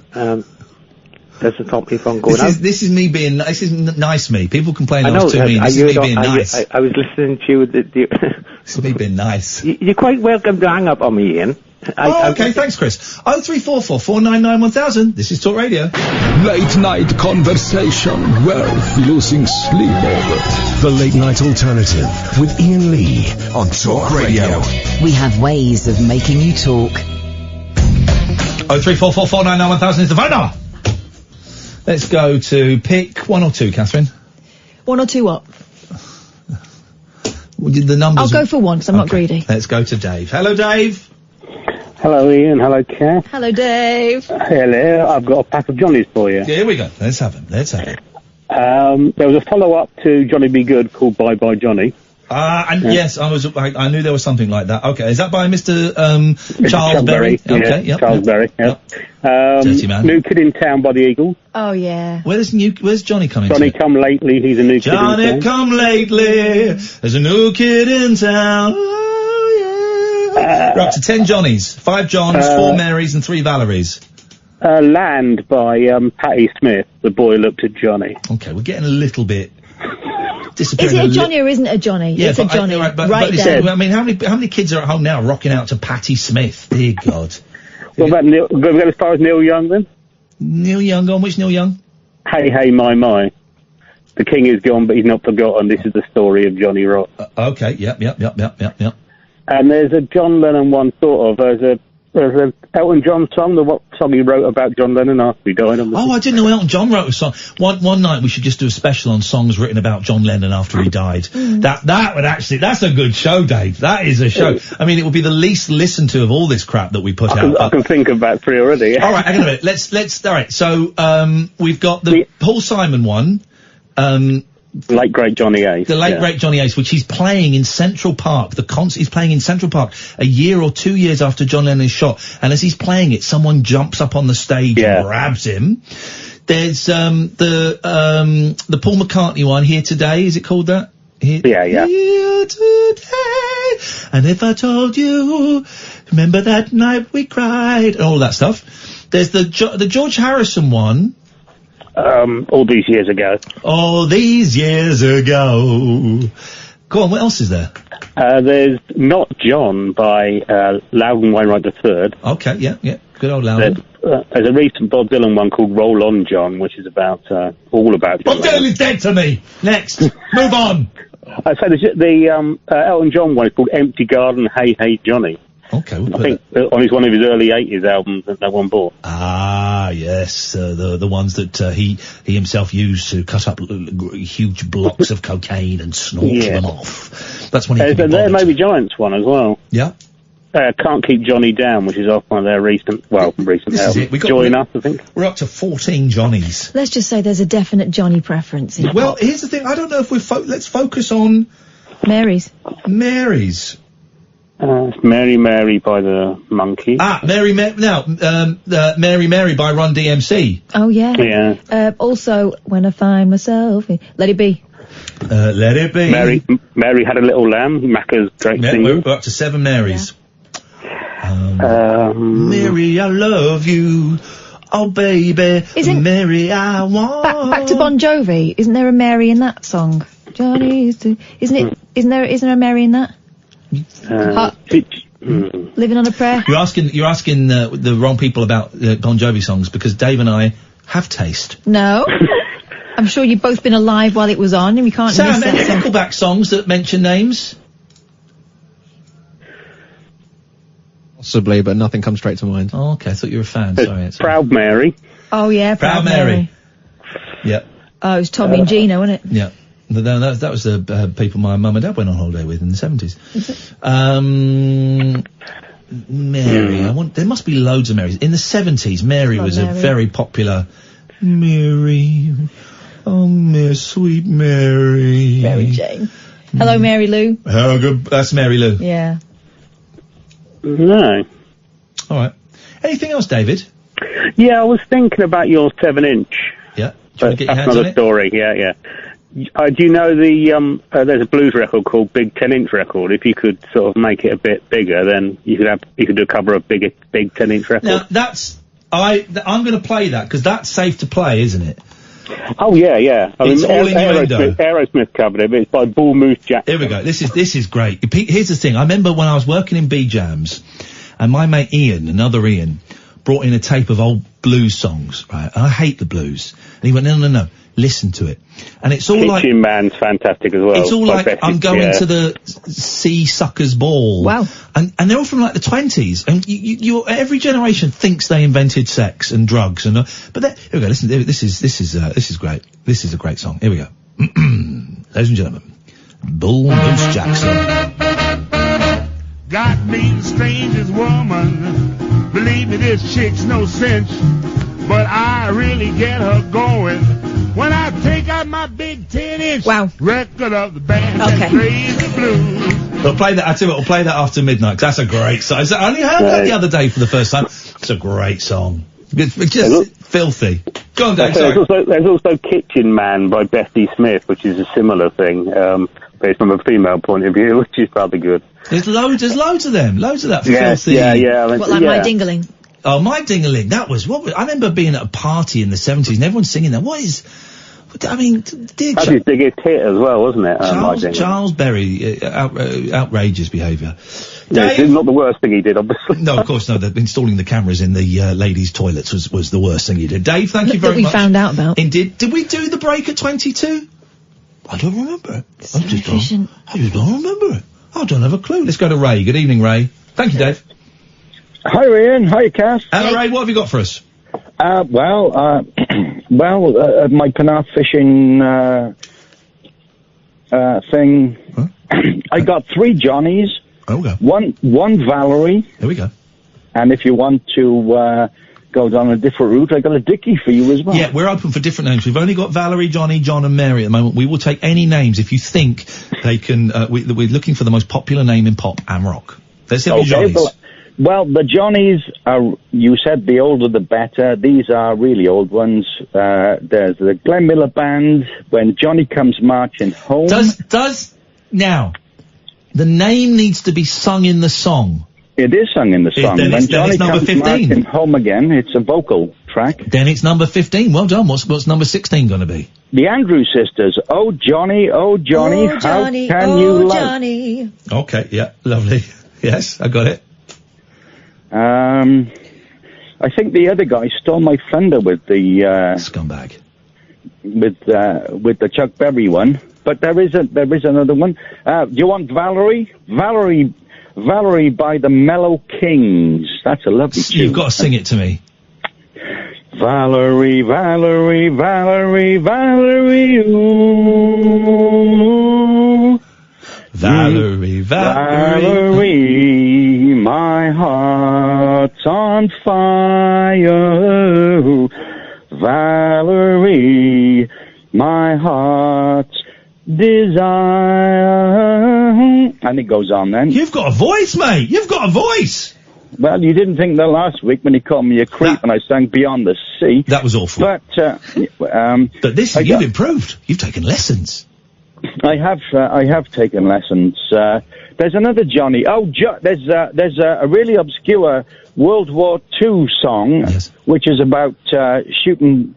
doesn't stop me from going out. This is me being. This is nice me. People complain I I know. was too mean. This is me being nice. I was listening to you. This is me being nice. You're quite welcome to hang up on me, Ian. Okay, thanks, Chris. 0344 499 1000. This is Talk Radio. Late night conversation worth losing sleep over. The Late Night Alternative with Iain Lee on Talk Radio. We have ways of making you talk. 0344 499 1000 is the phone number. Let's go to pick 1 or 2, Catherine. 1 or 2 what? The numbers. I'll go for 1 because I'm not greedy. Let's go to Dave. Hello, Dave. Hello, Ian. Hello, Kath. Hello, Dave. Hello. I've got a pack of Johnnies for you. Yeah, here we go. Let's have him. There was a follow-up to Johnny Be Good called Bye Bye Johnny. Yes, I knew there was something like that. Okay, is that by Mr. Charles Berry? Okay, yeah, Charles Berry. Yeah. Dirty Man. New Kid in Town by the Eagles. Oh yeah. Where's Johnny coming? Johnny Come Lately. He's a new kid in town. Johnny Come Lately. There's a new kid in town. Oh yeah. We're up to 10 Johnnies, 5 Johns, 4 Marys, and 3 Valeries. Land by Patti Smith. The Boy Looked at Johnny. Okay, we're getting a little bit. Is it a Johnny or isn't it a Johnny? Yeah, it's a Johnny. Right there. I mean, how many kids are at home now rocking out to Patti Smith? Dear God. What about Neil? Go as far as Neil Young then? Neil Young, on which Neil Young? Hey, hey, my. The king is gone, but he's not forgotten. This is the story of Johnny Rock. Okay, yep. And there's a John Lennon one, sort of. There's a Elton John song, what song he wrote about John Lennon after he died. I didn't know Elton John wrote a song. One night we should just do a special on songs written about John Lennon after he died. That would actually, that's a good show, Dave. That is a show. I mean, it would be the least listened to of all this crap that we put out. I can think of about 3 already. All right, hang on a minute. Let's, all right. So, we've got the Paul Simon one. Late great Johnny Ace. The late great Johnny Ace, which he's playing in Central Park. The concert he's playing in Central Park a year or 2 years after John Lennon is shot. And as he's playing it, someone jumps up on the stage and grabs him. There's the Paul McCartney one, Here Today. Is it called that? Here today. And if I told you, remember that night we cried, and all that stuff. There's the George Harrison one. All these years ago. All these years ago. Go on, what else is there? There's Not John by Loudon Wainwright III. Okay, yeah. Good old Loudon. There's a recent Bob Dylan one called Roll On John, which is about all about Bob Dylan is dead to me. Next. Move on. So the Elton John one is called Empty Garden, Hey Hey Johnny. Okay, I think on one of his early 80s albums that no one bought. Ah, yes, the ones that he himself used to cut up huge blocks of cocaine and snort them off. That's when he. There may be Giants one as well. Yeah. Can't Keep Johnny Down, which is off one of their recent albums. Join Us, I think. We're up to 14 Johnnies. Let's just say there's a definite Johnny preference. Well, here's the thing. I don't know if let's focus on Mary's. Mary Mary by the Monkees. Mary Mary by Run DMC. Oh yeah. Yeah. Also, When I Find Myself, Let It Be. Let It Be. Mary Had a Little Lamb. Macca's great single. We're up to 7 Marys. Mary, I love you. Oh baby, Mary, I want. Back to Bon Jovi. Isn't there a Mary in that song? Johnny is to. Isn't there a Mary in that? Living on a Prayer. You're asking the wrong people about Bon Jovi songs because Dave and I have taste. No. I'm sure you've both been alive while it was on and we can't miss that. Any Nickelback songs that mention names? Possibly, but nothing comes straight to mind. Oh, okay. I thought you were a fan. Sorry. Proud Mary. Oh yeah, Proud Mary. Yep. Oh, it was Tommy and Gino, wasn't it? Yeah. That was the people my mum and dad went on holiday with in the 70s. Mary, there must be loads of Marys. In the 70s, Mary was a very popular... Mary, oh, sweet Mary. Mary Jane. Hello, Mary Lou. How good, that's Mary Lou. Yeah. No. Alright. Anything else, David? Yeah, I was thinking about your 7-inch. Yeah. Do you want to get your That's hands on another it? story, yeah. Do you know there's a blues record called Big 10-inch record? If you could sort of make it a bit bigger, then you could do a cover of Big 10-inch record. Now, I'm going to play that, because that's safe to play, isn't it? Oh, yeah. It's all innuendo. Aerosmith covered it, but it's by Bull Moose Jackson. Here we go. This is great. Here's the thing. I remember when I was working in B-Jams, and my mate Iain, another Iain, brought in a tape of old blues songs, right? And I hate the blues. And he went, no, listen to it. And it's all Kitchen Man's fantastic as well. It's all like, I'm going to the Sea Suckers Ball. Wow. And they're all from like the 20s. And every generation thinks they invented sex and drugs and, but here we go, listen, this is great. This is a great song. Here we go. Ladies and gentlemen, Bull Moose Jackson. Got me the strangest woman. Believe me, this chick's no cinch. But I really get her going when I take out my big 10-inch record of the band that plays the blues. We'll play that. I tell you what, we'll play that after midnight, 'cause that's a great song. I only heard that the other day for the first time. It's a great song. It's just filthy. Go on, Dave. There's also Kitchen Man by Bessie Smith, which is a similar thing, based from a female point of view, which is rather good. There's loads of them. Loads of that filthy. Yeah. What, like My Dingaling? Oh, My Dingaling. That was I remember being at a party in the 70s and everyone singing that. That's his biggest hit as well, wasn't it? Charles Berry, outrageous behaviour. Yeah, it's not the worst thing he did, obviously. No, of course, no. Installing the cameras in the ladies' toilets was the worst thing he did. Dave, thank you very much. That we found out about. Indeed. Did we do the break at 22? I don't remember it. I just don't remember it. I don't have a clue. Let's go to Ray. Good evening, Ray. Thank you, Dave. Hi, Ian. Hi, Cass. Hello, Ray. What have you got for us? My Penarth fishing thing. Huh? I got 3 Johnnies. Okay. One Valerie. There we go. And if you want to go down a different route, I got a Dickie for you as well. Yeah, we're open for different names. We've only got Valerie, Johnny, John, and Mary at the moment. We will take any names if you think they can. We're looking for the most popular name in pop and rock. Let's have your Johnnies. Well, the Johnnies are, you said the older the better. These are really old ones. There's the Glenn Miller Band, When Johnny Comes Marching Home. Now, the name needs to be sung in the song. It is sung in the song. Then Johnny number comes 15. Marching home again, it's a vocal track. Then it's number 15. Well done. What's number 16 going to be? The Andrews Sisters. Oh, Johnny, how can you love? Johnny. Okay, yeah, lovely. Yes, I got it. I think the other guy stole my thunder with the scumbag with the Chuck Berry one. But there is another one. Do you want Valerie? Valerie by the Mellow Kings. That's a lovely tune. You've got to sing it to me. Valerie, Valerie, Valerie, Valerie, ooh. Valerie, Valerie, my heart's on fire. Valerie, my heart's desire. And it goes on then. You've got a voice, mate. You've got a voice. Well, you didn't think that last week when you called me a creep and I sang Beyond the Sea. That was awful. But this, you've improved. You've taken lessons. I have taken lessons. There's another Johnny. There's a really obscure World War II song, which is about shooting,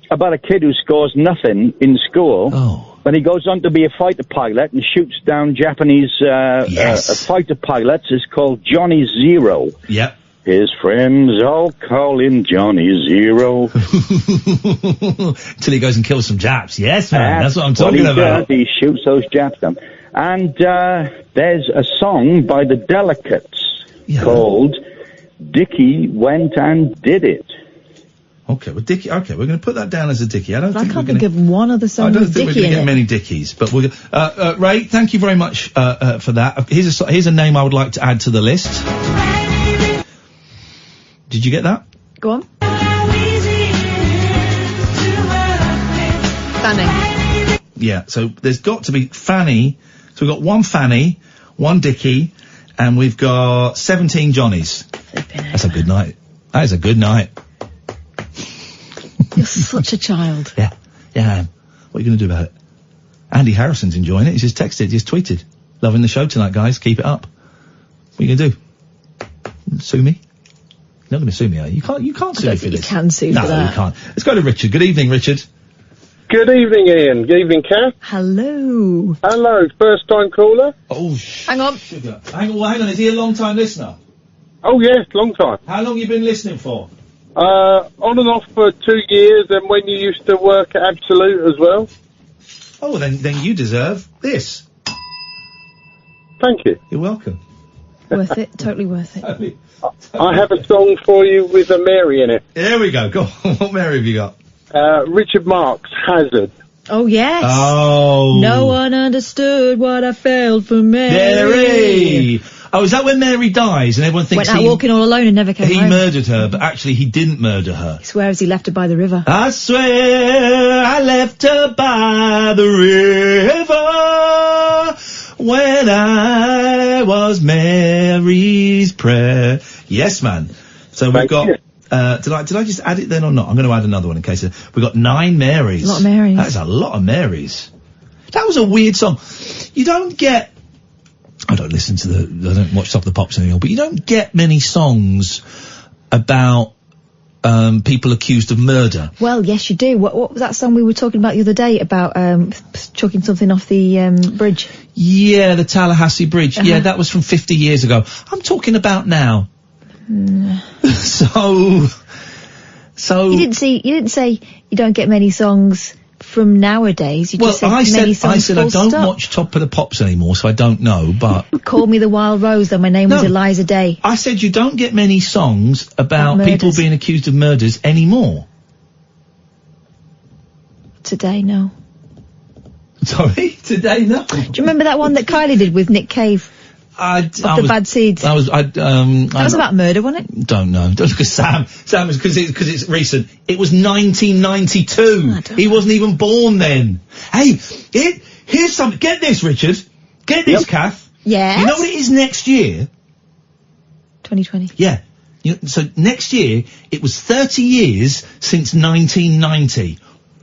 about a kid who scores nothing in school. Oh. But he goes on to be a fighter pilot and shoots down Japanese fighter pilots. It's called Johnny Zero. Yep. His friends all call him Johnny Zero. Till he goes and kills some Japs. Yes, man, that's what I'm talking about. He shoots those Japs down. And there's a song by the Delicates called Dickie Went and Did It. Okay, well, Dickie. Okay, we're going to put that down as a Dickie. I can't think of one other song I don't with think we're Dickie going to in get it. many Dickies, but we're Ray, thank you very much for that. Here's a name I would like to add to the list. Did you get that? Go on. Fanny. Yeah, so there's got to be Fanny. So we've got one Fanny, one Dickie, and we've got 17 Johnnies. That's a good night. That is a good night. You're such a child. Yeah, I am. What are you going to do about it? Andy Harrison's enjoying it. He's just texted, just tweeted. Loving the show tonight, guys. Keep it up. What are you going to do? Sue me? You're not going to sue me, are you? You can't sue me for this. You can sue for that. No, you can't. Let's go to Richard. Good evening, Richard. Good evening, Ian. Good evening, Kath. Hello. Hello, first time caller. Oh, hang on. Sugar. Hang on. Is he a long time listener? Oh, yes, long time. How long you been listening for? On and off for 2 years, and when you used to work at Absolute as well. Oh, then you deserve this. Thank you. You're welcome. Worth it. Totally worth it. I have a song for you with a Mary in it. There we go. Go on. What Mary have you got? Richard Marx, Hazard. Oh, yes. Oh. No one understood what I felt for Mary. Mary! Oh, is that when Mary dies and everyone thinks went out walking all alone and never came he home. murdered her, but actually he didn't murder her. He swears he left her by the river. I swear I left her by the river when I was Mary's prayer. Yes, man. So we've got... did I just add it then or not? I'm going to add another one in case... We've got 9 Marys. A lot of Marys. That is a lot of Marys. That was a weird song. You don't get... I don't listen to I don't watch Top of the Pops anymore, but you don't get many songs about people accused of murder. Well, yes, you do. What was that song we were talking about the other day about chucking something off the bridge? Yeah, the Tallahassee Bridge. Yeah, that was from 50 years ago. I'm talking about now. So you didn't say you don't get many songs from nowadays. You just said I many songs. said I don't watch Top of the Pops anymore, so I don't know, but... Call Me the Wild Rose, though my name was Eliza Day. I said you don't get many songs about people being accused of murders anymore. Today, no. Sorry? Today, no. Do you remember that one that Kylie did with Nick Cave? The Bad Seeds. That was about murder, wasn't it? Don't know. Don't look at Sam. Sam is because it's recent. It was 1992. He wasn't even born then. Hey, here's something. Get this, Richard. Get this, Kath. Yes. You know what it is next year? 2020. Yeah. So next year it was 30 years since 1990.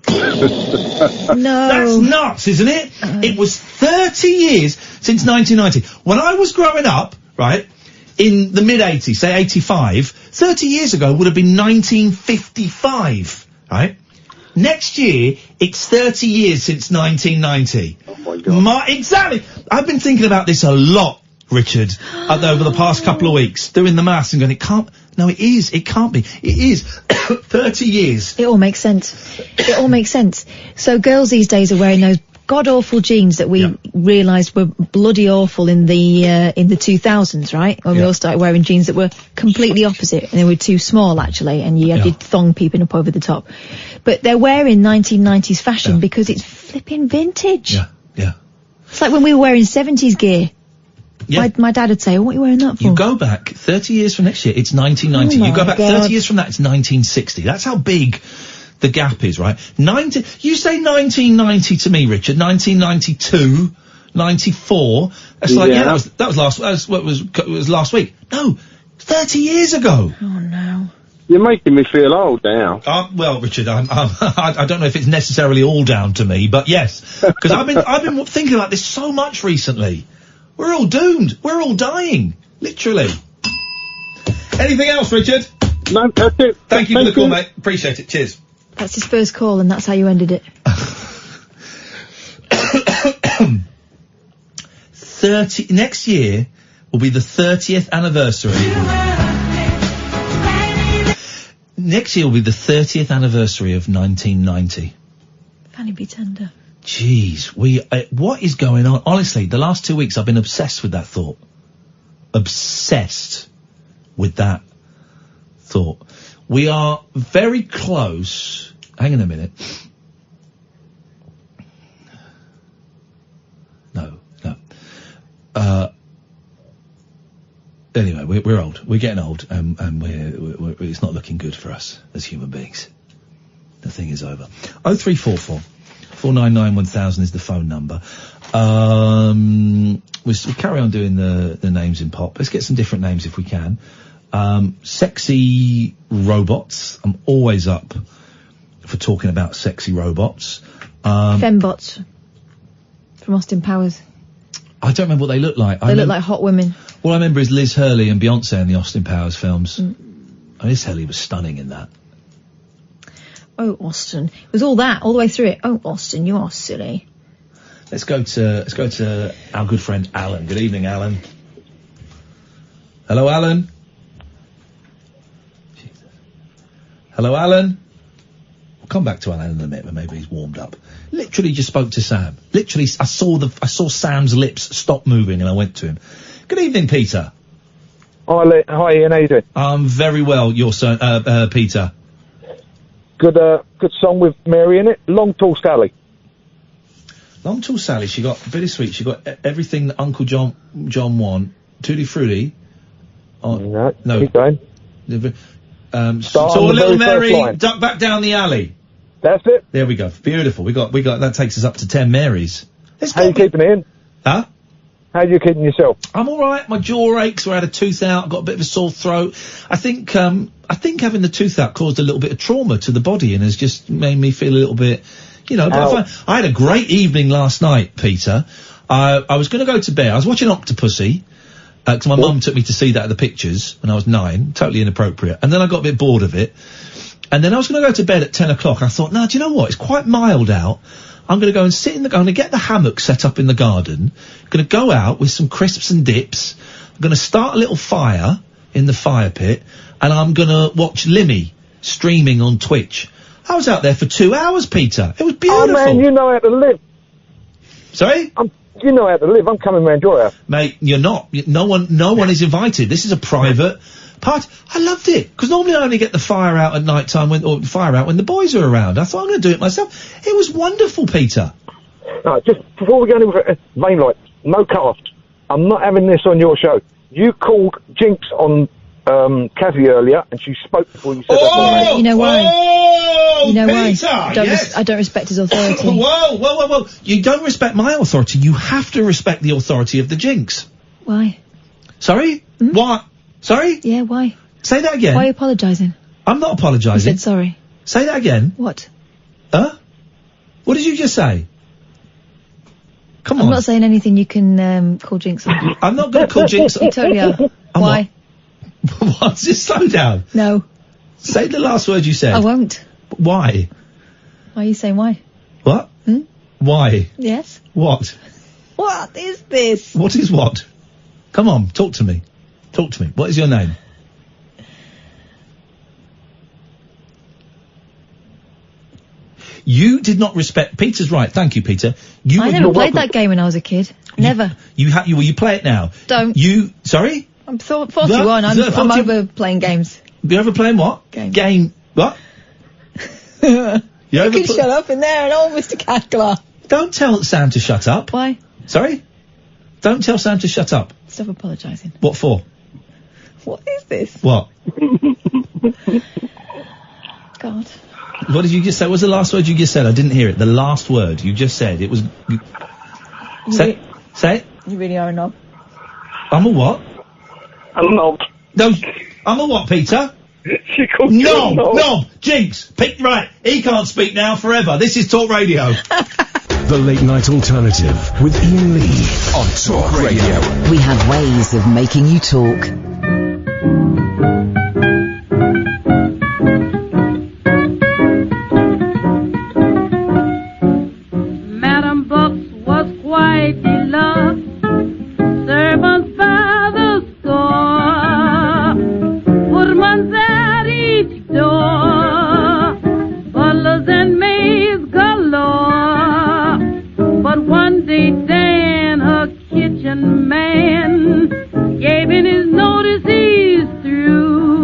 No. That's nuts, isn't it? It was 30 years since 1990. When I was growing up, right, in the mid-80s, say 85, 30 years ago would have been 1955, right? Next year, it's 30 years since 1990. Oh, my God. Exactly. I've been thinking about this a lot, Richard, over the past couple of weeks, doing the maths and going, it can't... No, it is. It can't be. It is. 30 years. It all makes sense. It all makes sense. So girls these days are wearing those god-awful jeans that we realised were bloody awful in the 2000s, right? When we all started wearing jeans that were completely opposite, and they were too small, actually, and you had your thong peeping up over the top. But they're wearing 1990s fashion because it's flipping vintage. Yeah, yeah. It's like when we were wearing 70s gear. Yeah. My dad would say, what are you wearing that for? You go back 30 years from next year, it's 1990. Oh You go back God. 30 years from that, it's 1960. That's how big the gap is, right? You say 1990 to me, Richard. 1992, 94. It's like, that was last week. No, 30 years ago. Oh no. You're making me feel old now. Well, Richard, I don't know if it's necessarily all down to me, but yes, because I've been thinking about this so much recently. We're all doomed. We're all dying. Literally. Anything else, Richard? No, that's it. Thank you for the call, mate. Appreciate it. Cheers. That's his first call, and that's how you ended it. 30 next year will be the 30th anniversary. Next year will be the 30th anniversary of 1990. Fanny be tender. Jeez, what is going on? Honestly, the last 2 weeks I've been obsessed with that thought. Obsessed with that thought. We are very close. Hang on a minute. No. Anyway, we're old. We're getting old, and we're it's not looking good for us as human beings. The thing is over. 0344 499 1000 is the phone number. We'll carry on doing the names in pop. Let's get some different names if we can. Sexy robots. I'm always up for talking about sexy robots. Fembots from Austin Powers. I don't remember what they look like. They look like hot women. All I remember is Liz Hurley and Beyonce in the Austin Powers films. Liz Hurley was stunning in that. Oh, Austin. It was all that, all the way through it. Oh, Austin, you are silly. Let's go to our good friend Alan. Good evening, Alan. Hello, Alan. Jesus. Hello, Alan. We'll come back to Alan in a minute, but maybe he's warmed up. Literally just spoke to Sam. Literally, I saw Sam's lips stop moving and I went to him. Good evening, Peter. Hi, Ian. How you doing? I'm very well, your son, Peter. Good song with Mary in it. Long Tall Sally. Long Tall Sally. She got bittersweet. She got everything that Uncle John want. Tutti Frutti. No. Keep going. So little Mary, duck back down the alley. That's it. There we go. Beautiful. We got. That takes us up to 10 Marys. How you keeping, Ian? Huh? How you keeping yourself? I'm all right. My jaw aches. I had a tooth out. I've got a bit of a sore throat. I think having the tooth out caused a little bit of trauma to the body and has just made me feel a little bit, but I had a great evening last night, Peter. I was going to go to bed. I was watching Octopussy, because my mum took me to see that at the Pictures when I was 9. Totally inappropriate. And then I got a bit bored of it. And then I was going to go to bed at 10 o'clock. I thought, do you know what? It's quite mild out. I'm going to go and sit I'm going to get the hammock set up in the garden. I'm going to go out with some crisps and dips. I'm going to start a little fire in the fire pit. And I'm going to watch Limmy streaming on Twitch. I was out there for 2 hours, Peter. It was beautiful. Oh, man, you know how to live. Sorry? You know how to live. I'm coming round your house. Mate, you're not. No one is invited. This is a private party. I loved it. Because normally I only get the fire out at night time when the boys are around. I thought I'm going to do it myself. It was wonderful, Peter. No, just before we go into main light, no cut-offs. I'm not having this on your show. You called Jinx on Kathy earlier, and she spoke before you said that. You know why? You know Peter, why? yes. I don't respect his authority. Whoa. You don't respect my authority. You have to respect the authority of the Jinx. Why? Sorry? What? Sorry? Yeah, why? Say that again. Why are you apologising? I'm not apologising. You said sorry. Say that again. What? Huh? What did you just say? Come on. I'm not saying anything you can call Jinx on. I'm not going to call Jinx on. You totally are. Why? What? Just slow down. No. Say the last word you said. I won't. Why? Why are you saying why? What? Why? Yes. What? What is this? What is what? Come on, talk to me. Talk to me. What is your name? You did not respect. Peter's right. Thank you, Peter. I never played that game when I was a kid. Never. Will you play it now? Don't. Sorry? I'm 41. I'm over playing games. You're over playing what? Game. What? You can shut up in there and Mr. Cackler. Don't tell Sam to shut up. Why? Sorry? Don't tell Sam to shut up. Stop apologising. What for? What is this? What? God. What did you just say? What was the last word you just said? I didn't hear it. The last word you just said. It was... Say it. You really are a knob. I'm a what? A knob. No, I'm a what, Peter? She called you a knob. Knob. Jinx. Right. He can't speak now forever. This is Talk Radio. The Late Night Alternative with Iain Lee on Talk Radio. We have ways of making you talk. Madam Bucks was quite beloved, servants by the score, footmen at each door, butlers and maids galore. But one day Dan, her kitchen man, gave in his notice he's through.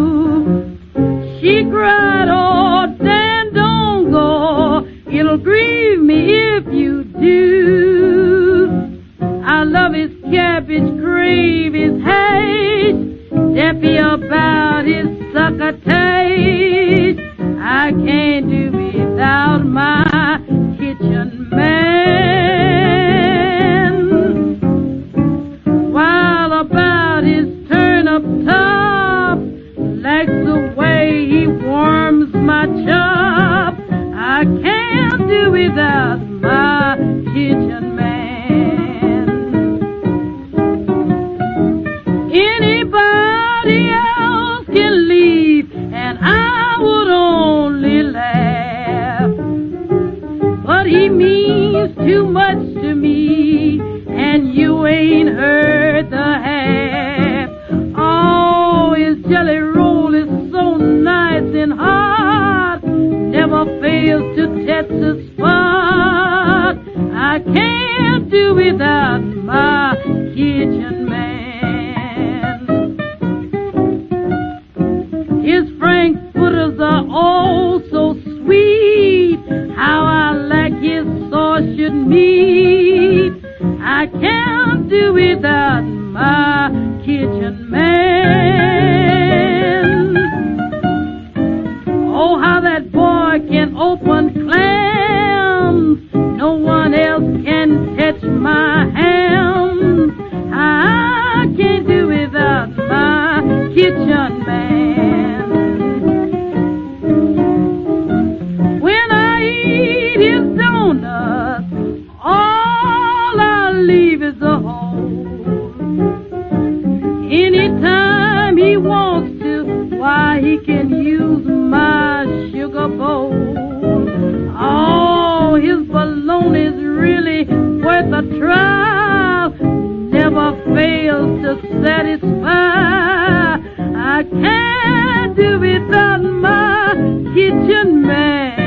too much to me, and you ain't heard the half. Oh, his jelly roll is so nice and hard, never fails to touch the spot. I can't do without my kitchen man. His frankfurters are oh so sweet, how I like his sausage meat. I can't do without my kitchen man. Oh, how that boy can open clams, no one else can touch my ham. I can't do without my kitchen man. When I eat his donuts, all I leave is a hole. Anytime he wants to, why, he can use my sugar bowl. Oh, his bologna's really worth a try, never fails to satisfy. I can't do without my kitchen man.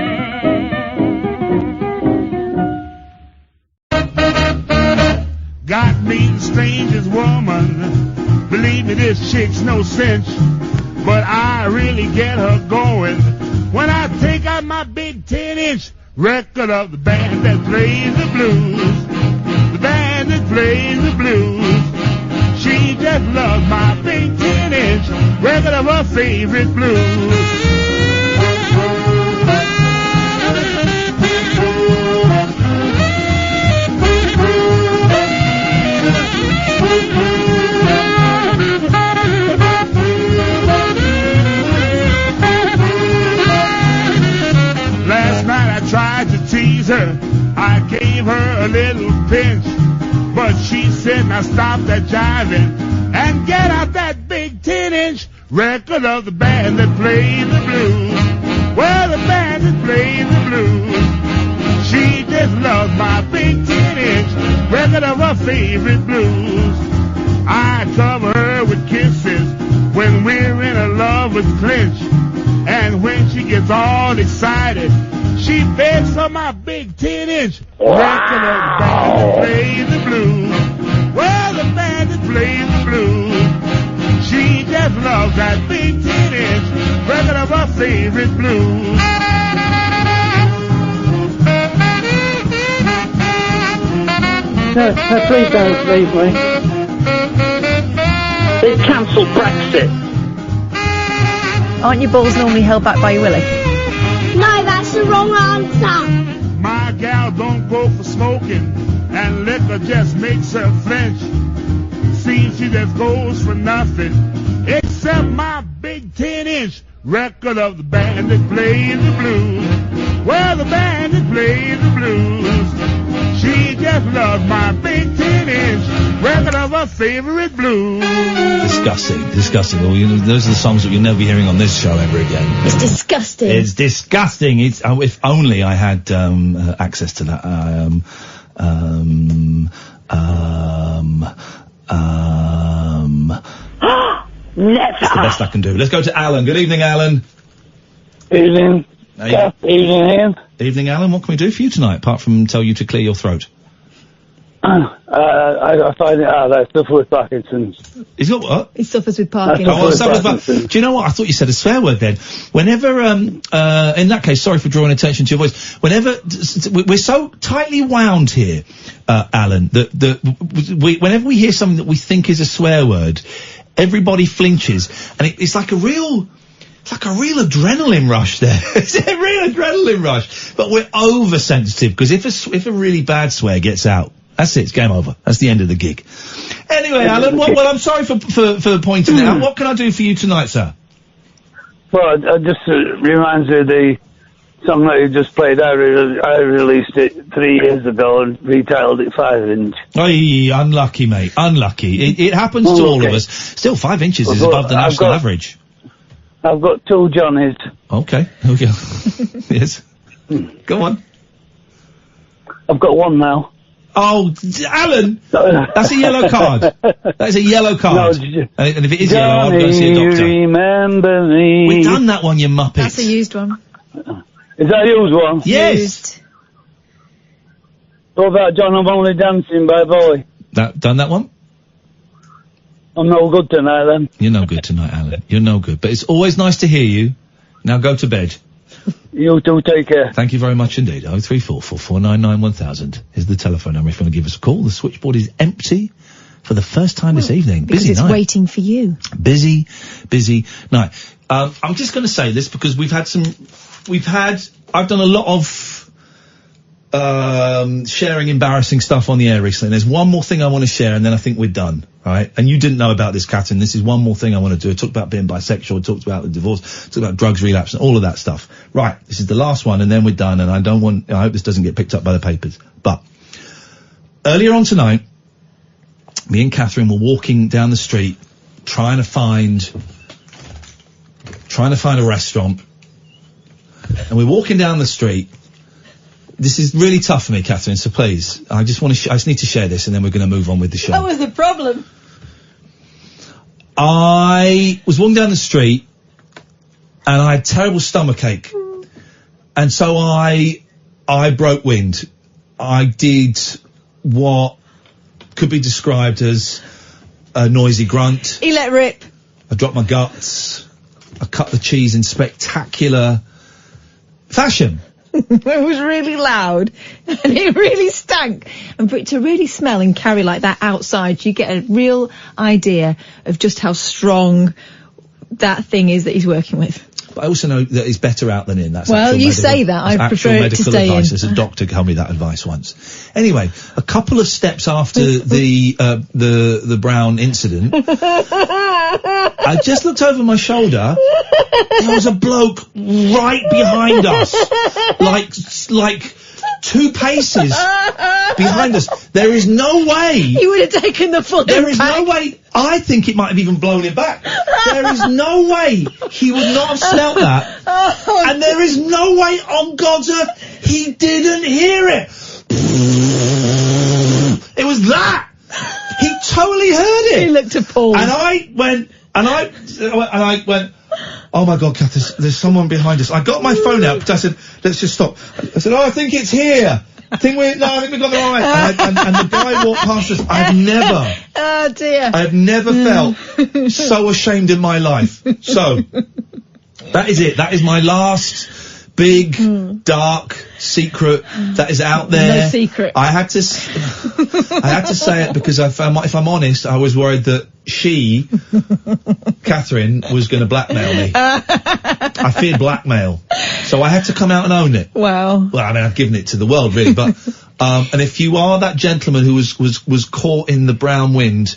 Got me the strangest woman. Believe me, this chick's no cinch, but I really get her going when I take out my big 10-inch record of the band that plays the blues. The band that plays the blues. She just loves my big 10-inch record of her favorite blues. Last night I tried to tease her, I gave her a little pinch, but she said, now stop that jiving and get out that big 10-inch record of the band that plays the blues. Well, the band that plays the blues. She just loves my big 10-inch record of her favorite blues. I cover her with kisses when we're in a lover's clinch, and when she gets all excited, she begs for my big 10-inch record of the band that plays the blues. Well, the band that plays the blues. She just loves that big 10-inch record of her favorite blues. No, please don't leave me. They've cancelled Brexit. Aren't your balls normally held back by your willy? No, that's the wrong answer. My gal don't go for smoking, and liquor just makes her flinch. Seems she just goes for nothing, except my big 10-inch record of the band that plays the blues. Well, the band that plays the blues. She just loves my big 10-inch record of her favorite blues. Disgusting. Well, those are the songs that you'll never be hearing on this show ever again. It's disgusting. It's disgusting. It's if only I had access to that. Never. That's the best I can do. Let's go to Alan. Good evening, Alan. Evening. Hey. Evening, Ian. Evening, Alan. What can we do for you tonight, apart from tell you to clear your throat? I find it out that I suffer with Parkinson's. He's got what? He suffers with Parkinson's. Oh, do you know what? I thought you said a swear word then. Whenever, in that case, sorry for drawing attention to your voice. Whenever, we're so tightly wound here, Alan, that whenever we hear something that we think is a swear word, everybody flinches. And it's like a real adrenaline rush there. It's a real adrenaline rush. But we're oversensitive, because if a really bad swear gets out, that's it, it's game over. That's the end of the gig. Anyway, Alan, well, I'm sorry for pointing it out. What can I do for you tonight, sir? Well, it just reminds me of the song that you just played. I released it 3 years ago and retailed it 5-inch. Aye, unlucky, mate. Unlucky. It happens to all of us. Still, 5 inches is above the national average. I've got 2 Johnnies. Okay, here we go. Yes. Go on. I've got one now. Oh, Alan! That's a yellow card. That's a yellow card. And if it is yellow, I'm going to see a doctor. Remember me. We've done that one, you muppet. That's a used one. Is that a used one? Yes. Used. What about John, I'm Only Dancing by Boy? Done that one? I'm no good tonight, then. You're no good tonight, Alan. You're no good. But it's always nice to hear you. Now go to bed. You too, take care. Thank you very much indeed. 03444991000 is the telephone number if you want to give us a call. The switchboard is empty for the first time this evening. Because Busy it's night. waiting for you. Busy night. I'm just going to say this because I've done a lot of sharing embarrassing stuff on the air recently. There's one more thing I want to share and then I think we're done, right? And you didn't know about this, Catherine. This is one more thing I want to do. I talked about being bisexual, talked about the divorce, talked about drugs relapse and all of that stuff. Right, this is the last one and then we're done and I hope this doesn't get picked up by the papers. But earlier on tonight, me and Catherine were walking down the street trying to find a restaurant. And we're walking down the street. This is really tough for me, Catherine, so please, I just need to share this and then we're going to move on with the show. That was the problem. I was walking down the street and I had terrible stomachache. And so I broke wind. I did what could be described as a noisy grunt. He let rip. I dropped my guts. I cut the cheese in spectacular fashion. It was really loud and it really stank. And for it to really smell and carry like that outside, you get a real idea of just how strong that thing is that he's working with. But I also know that it's better out than in. That's well, you say that. I prefer it to stay advice. in. As a doctor told me that advice once. Anyway, a couple of steps after the Brown incident, I just looked over my shoulder. There was a bloke right behind us, like 2 paces behind us. There is no way he would have taken the full There is no way. I think it might have even blown it back. There is no way he would not have smelt that. And there is no way on God's earth he didn't hear it. It was that. He totally heard it. He looked appalled. And I went, oh my God, Kath, there's someone behind us. I got my phone out because I said, let's just stop. I said, I think it's here. I think we've got the right. And the guy walked past us. I've never felt so ashamed in my life. So, that is it. That is my last big, dark secret that is out there. No secret. I had to say it because if I'm honest, I was worried that she, Catherine, was going to blackmail me. I feared blackmail. So I had to come out and own it. Wow. Well, I mean, I've given it to the world, really, but, and if you are that gentleman who was caught in the brown wind,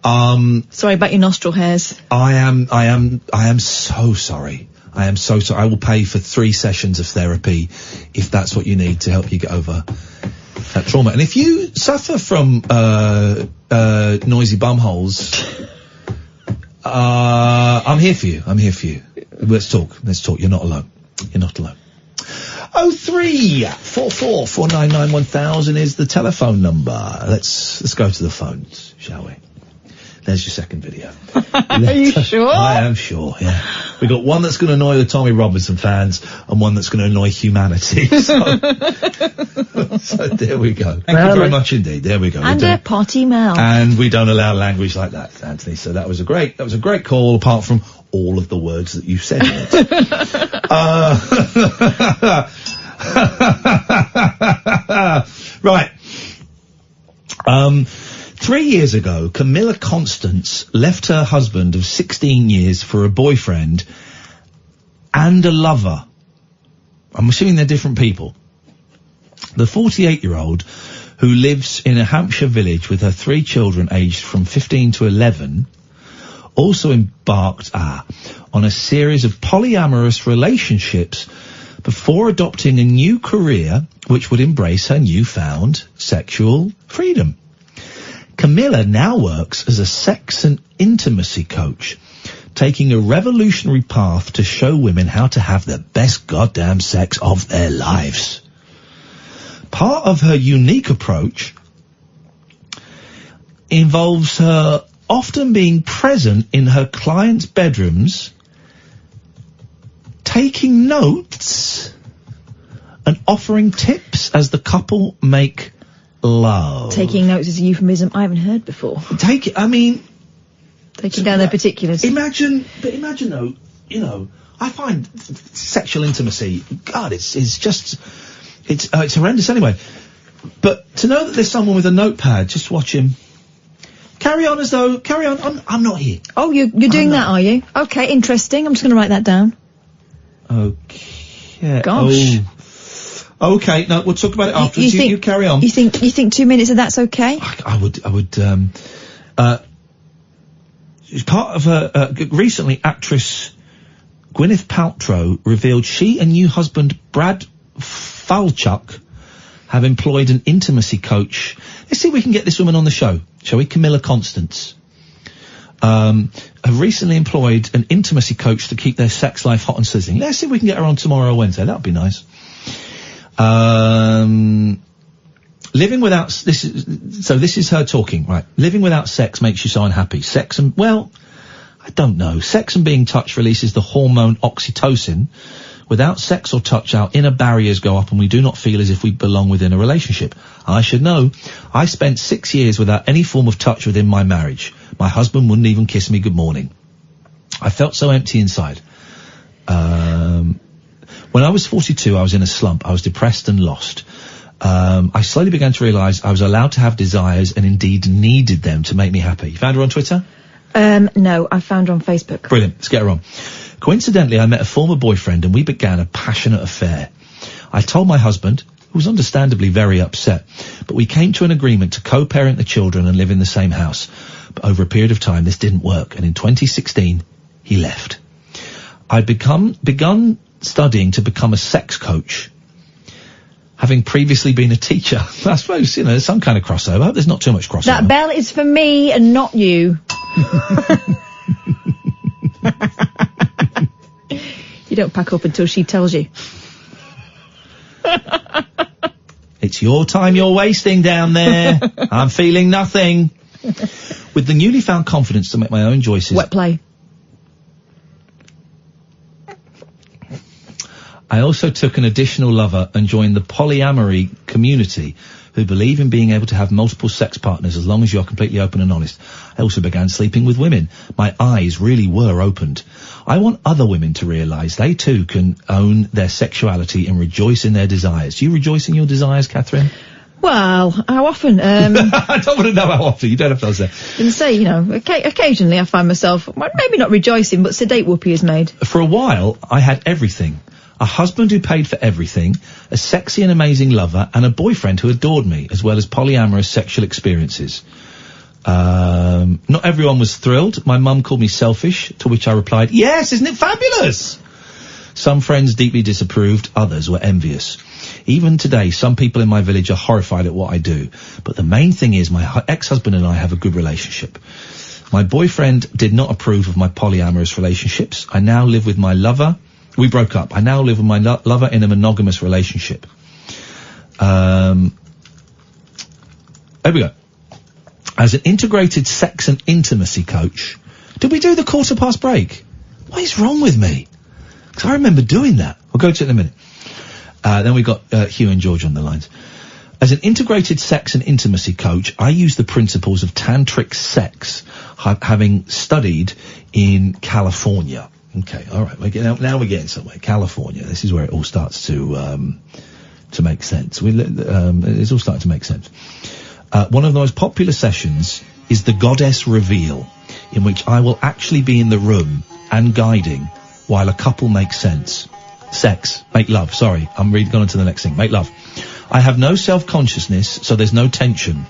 sorry about your nostril hairs. I am so sorry. I am so sorry. I will pay for 3 sessions of therapy if that's what you need to help you get over that trauma. And if you suffer from noisy bumholes, I'm here for you. Let's talk. You're not alone. 03444991000 is the telephone number. Let's go to the phones, shall we? There's your second video. Are you sure? I am sure, yeah. We got one that's going to annoy the Tommy Robinson fans and one that's going to annoy humanity. So there we go. Thank you very much indeed. There we go. And a potty mouth. And we don't allow language like that, Anthony. So that was a great call, apart from all of the words that you said in it. Right. 3 years ago, Camilla Constance left her husband of 16 years for a boyfriend and a lover. I'm assuming they're different people. The 48-year-old, who lives in a Hampshire village with her 3 children aged from 15 to 11, also embarked on a series of polyamorous relationships before adopting a new career which would embrace her newfound sexual freedom. Camilla now works as a sex and intimacy coach, taking a revolutionary path to show women how to have the best goddamn sex of their lives. Part of her unique approach involves her often being present in her clients' bedrooms, taking notes and offering tips as the couple make love. Taking notes is a euphemism I haven't heard before. Taking down their particulars. Imagine though, you know, I find sexual intimacy, God, it's horrendous anyway. But to know that there's someone with a notepad, just watch him. Carry on. I'm not here. Oh, you're doing that, are you? Okay, interesting. I'm just going to write that down. Okay. Gosh. Oh. Okay, no, we'll talk about it afterwards. You carry on. You think 2 minutes of that's okay? I would, part of her, recently actress Gwyneth Paltrow revealed she and new husband Brad Falchuk have employed an intimacy coach. Let's see if we can get this woman on the show, shall we? Camilla Constance. Have recently employed an intimacy coach to keep their sex life hot and sizzling. Let's see if we can get her on tomorrow or Wednesday. That would be nice. Living without, this is her talking, right? Living without sex makes you so unhappy. Sex and, well, I don't know. Sex and being touched releases the hormone oxytocin. Without sex or touch, our inner barriers go up and we do not feel as if we belong within a relationship. I should know. I spent 6 years without any form of touch within my marriage. My husband wouldn't even kiss me good morning. I felt so empty inside. When I was 42, I was in a slump. I was depressed and lost. I slowly began to realise I was allowed to have desires and indeed needed them to make me happy. You found her on Twitter? No, I found her on Facebook. Brilliant. Let's get her on. Coincidentally, I met a former boyfriend and we began a passionate affair. I told my husband, who was understandably very upset, but we came to an agreement to co-parent the children and live in the same house. But over a period of time, this didn't work, and in 2016, he left. I'd begun studying to become a sex coach, having previously been a teacher. I suppose, you know, there's some kind of crossover. I hope there's not too much crossover. That bell is for me and not you. You don't pack up until she tells you. It's your time you're wasting down there. I'm feeling nothing. With the newly found confidence to make my own choices. Wet play. I also took an additional lover and joined the polyamory community, who believe in being able to have multiple sex partners as long as you're completely open and honest. I also began sleeping with women. My eyes really were opened. I want other women to realise they too can own their sexuality and rejoice in their desires. Do you rejoice in your desires, Catherine? Well, how often? I don't want to know how often. You don't have to answer. And say, you know, occasionally I find myself, well, maybe not rejoicing, but sedate whoopee is made. For a while, I had everything. A husband who paid for everything, a sexy and amazing lover, and a boyfriend who adored me, as well as polyamorous sexual experiences. Not everyone was thrilled. My mum called me selfish, to which I replied, yes, isn't it fabulous? Some friends deeply disapproved, others were envious. Even today, some people in my village are horrified at what I do. But the main thing is my ex-husband and I have a good relationship. My boyfriend did not approve of my polyamorous relationships. I now live with my lover. We broke up. I now live with my lover in a monogamous relationship. There we go. As an integrated sex and intimacy coach, did we do the quarter past break? What is wrong with me? Because I remember doing that. We'll go to it in a minute. Then we got Hugh and George on the lines. As an integrated sex and intimacy coach, I use the principles of tantric sex, having studied in California. Okay, all right. Now we're getting somewhere. California. This is where it all starts to make sense. It's all starting to make sense. One of the most popular sessions is the Goddess Reveal, in which I will actually be in the room and guiding while a couple makes make love. Sorry, I'm going on to the next thing. Make love. I have no self-consciousness, so there's no tension.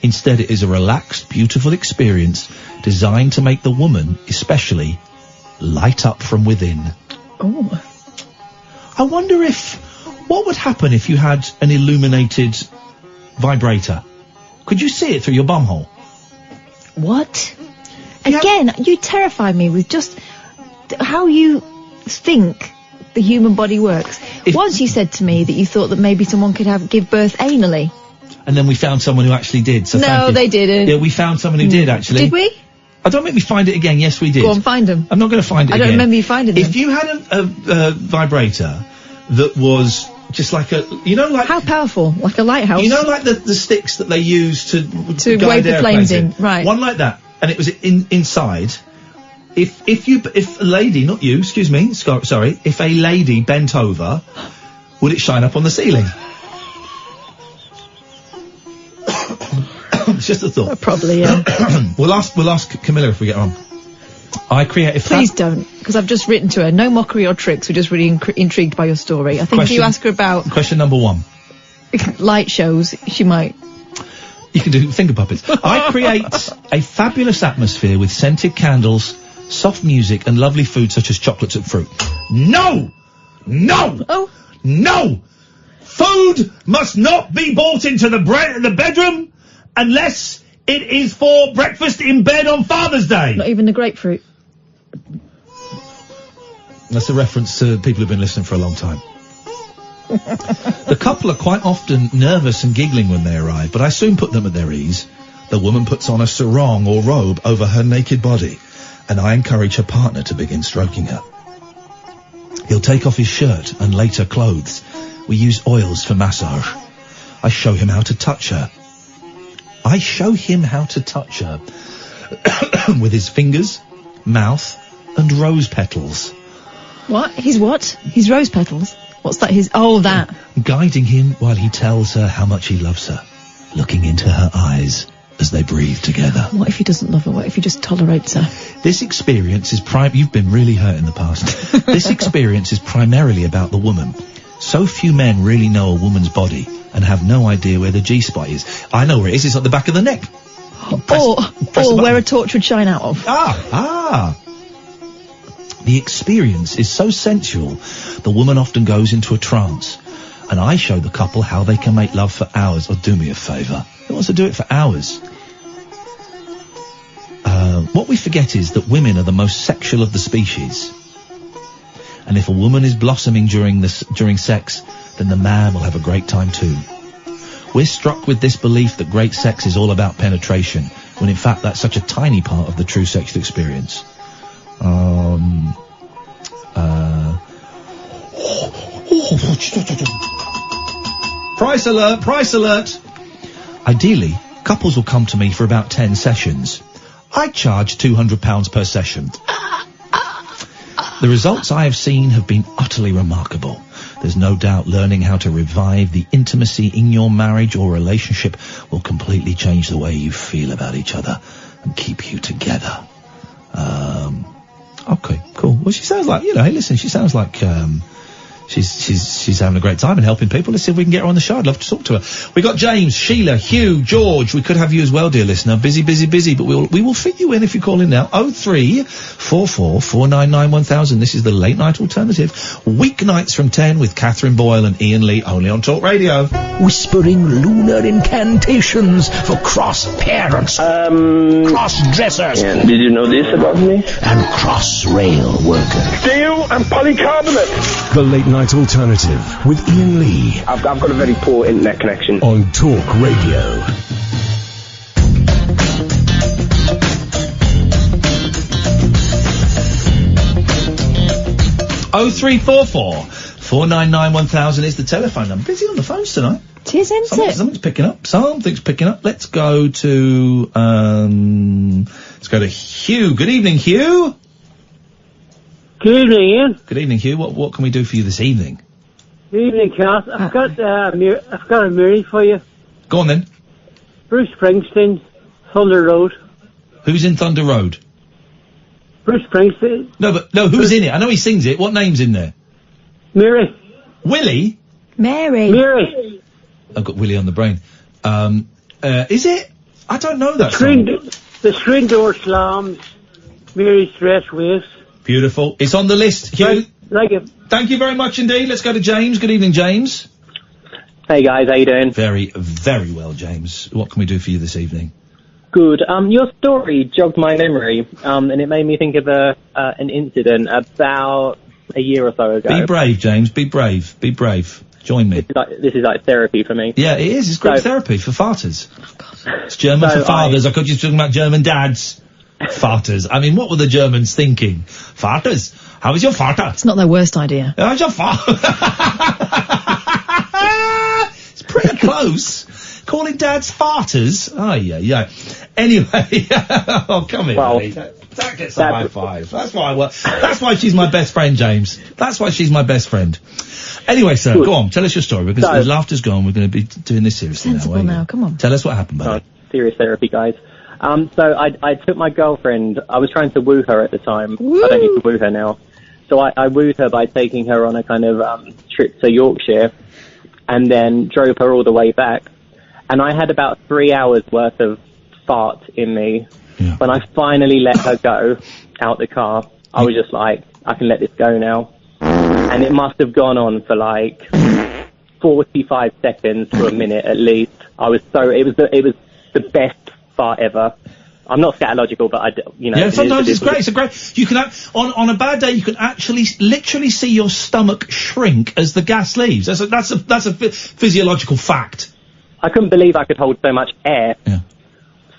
Instead, it is a relaxed, beautiful experience designed to make the woman, especially, light up from within. Oh. I wonder what would happen if you had an illuminated vibrator? Could you see it through your bumhole? What? Again, you terrify me with just how you think the human body works. Once you said to me that you thought that maybe someone could give birth anally. And then we found someone who actually did, so thank No, you. they didn't. Yeah, we found someone who did, actually. Did we? Don't make me find it again. Yes, we did. Go on, find them. I'm not going to find it I again. don't remember you finding them. If you had a vibrator that was just like a, like... How powerful? Like a lighthouse? You know, like the sticks that they use to guide wave the airplanes planes in, right. One like that, and it was inside. If a lady, not you, excuse me, sorry, if a lady bent over, would it shine up on the ceiling? It's just a thought. Probably, yeah. We'll ask Camilla if we get on. I create Please don't, because I've just written to her. No mockery or tricks. We're just really intrigued by your story. I think if you ask her about question number 1. light shows, she might. You can do finger puppets. I create a fabulous atmosphere with scented candles, soft music, and lovely food such as chocolates and fruit. No! No! Oh. No! Food must not be brought into the bedroom unless it is for breakfast in bed on Father's Day. Not even the grapefruit. That's a reference to people who've been listening for a long time. The couple are quite often nervous and giggling when they arrive, but I soon put them at their ease. The woman puts on a sarong or robe over her naked body, and I encourage her partner to begin stroking her. He'll take off his shirt and later clothes. We use oils for massage. I show him how to touch her. with his fingers, mouth, and rose petals. What? His what? His rose petals? What's that? That. Guiding him while he tells her how much he loves her, looking into her eyes as they breathe together. What if he doesn't love her? What if he just tolerates her? This experience is you've been really hurt in the past. This experience is primarily about the woman. So few men really know a woman's body and have no idea where the G-spot is. I know where it is. It's at the back of the neck. Or where a torch would shine out of. The experience is so sensual, the woman often goes into a trance, and I show the couple how they can make love for hours. Or do me a favour. Who wants to do it for hours? What we forget is that women are the most sexual of the species. And if a woman is blossoming during sex, then the man will have a great time too. We're struck with this belief that great sex is all about penetration, when in fact that's such a tiny part of the true sexual experience. Price alert, price alert! Ideally, couples will come to me for about 10 sessions. I charge £200 per session. The results I have seen have been utterly remarkable. There's no doubt learning how to revive the intimacy in your marriage or relationship will completely change the way you feel about each other and keep you together. Okay, cool. Well, she sounds like, hey, listen, she sounds like, she's having a great time and helping people. Let's see if we can get her on the show. I'd love to talk to her. We got James, Sheila, Hugh, George. We could have you as well, dear listener. Busy, but we will fit you in if you call in now. 0344 499 1000. This is the Late Night Alternative. Weeknights from 10 with Catherine Boyle and Iain Lee, only on Talk Radio. Whispering lunar incantations for cross-parents, cross-dressers. Yeah. Did you know this about me? And cross-rail workers. Steel and polycarbonate. The Late Night Alternative with Iain Lee. I've got a very poor internet connection. On Talk Radio. Oh 0344 499 1000 is the telephone number. Busy on the phones tonight. It is, isn't it? Something's picking up. Something's picking up. Let's go to Hugh. Good evening, Hugh. Good evening, Ian. Good evening, Hugh. What can we do for you this evening? Good evening, Kath. I've got a Mary for you. Go on then. Bruce Springsteen, Thunder Road. Who's in Thunder Road? Bruce Springsteen. No, who's in it? I know he sings it. What name's in there? Mary. Willie? Mary. I've got Willie on the brain. Is it? I don't know that The screen door slams. Mary's dress waves. Beautiful. It's on the list, Hugh. Like it. Thank you very much indeed. Let's go to James. Good evening, James. Hey guys, how you doing? Very, very well, James. What can we do for you this evening? Good. Your story jogged my memory, and it made me think of an incident about a year or so ago. Be brave, James. Be brave. Be brave. Join me. This is like therapy for me. Yeah, it is. It's great therapy for farters. It's German for fathers. I could just talking about German dads. Farters. I mean, what were the Germans thinking? Farters. How is your farter? It's not their worst idea. How's your farter? It's pretty close. Calling dads farters. Oh, yeah. Anyway. Oh, come here, mate. That gets a high five. That's why she's my best friend, James. That's why she's my best friend. Anyway, sir, go on. Tell us your story, because the laughter's gone. We're going to be doing this seriously Sensible now. Come on. Tell us what happened, buddy. Serious therapy, guys. So I took my girlfriend. I was trying to woo her at the time. Woo! I don't need to woo her now. So I wooed her by taking her on a kind of trip to Yorkshire, and then drove her all the way back. And I had about 3 hours worth of fart in me. Yeah. When I finally let her go out the car, I was just like, I can let this go now. And it must have gone on for like 45 seconds to a minute at least. It was the best fart ever. I'm not scatological, but Yeah, sometimes it's great. It's a great. You can on a bad day, you can actually literally see your stomach shrink as the gas leaves. That's a physiological fact. I couldn't believe I could hold so much air. Yeah.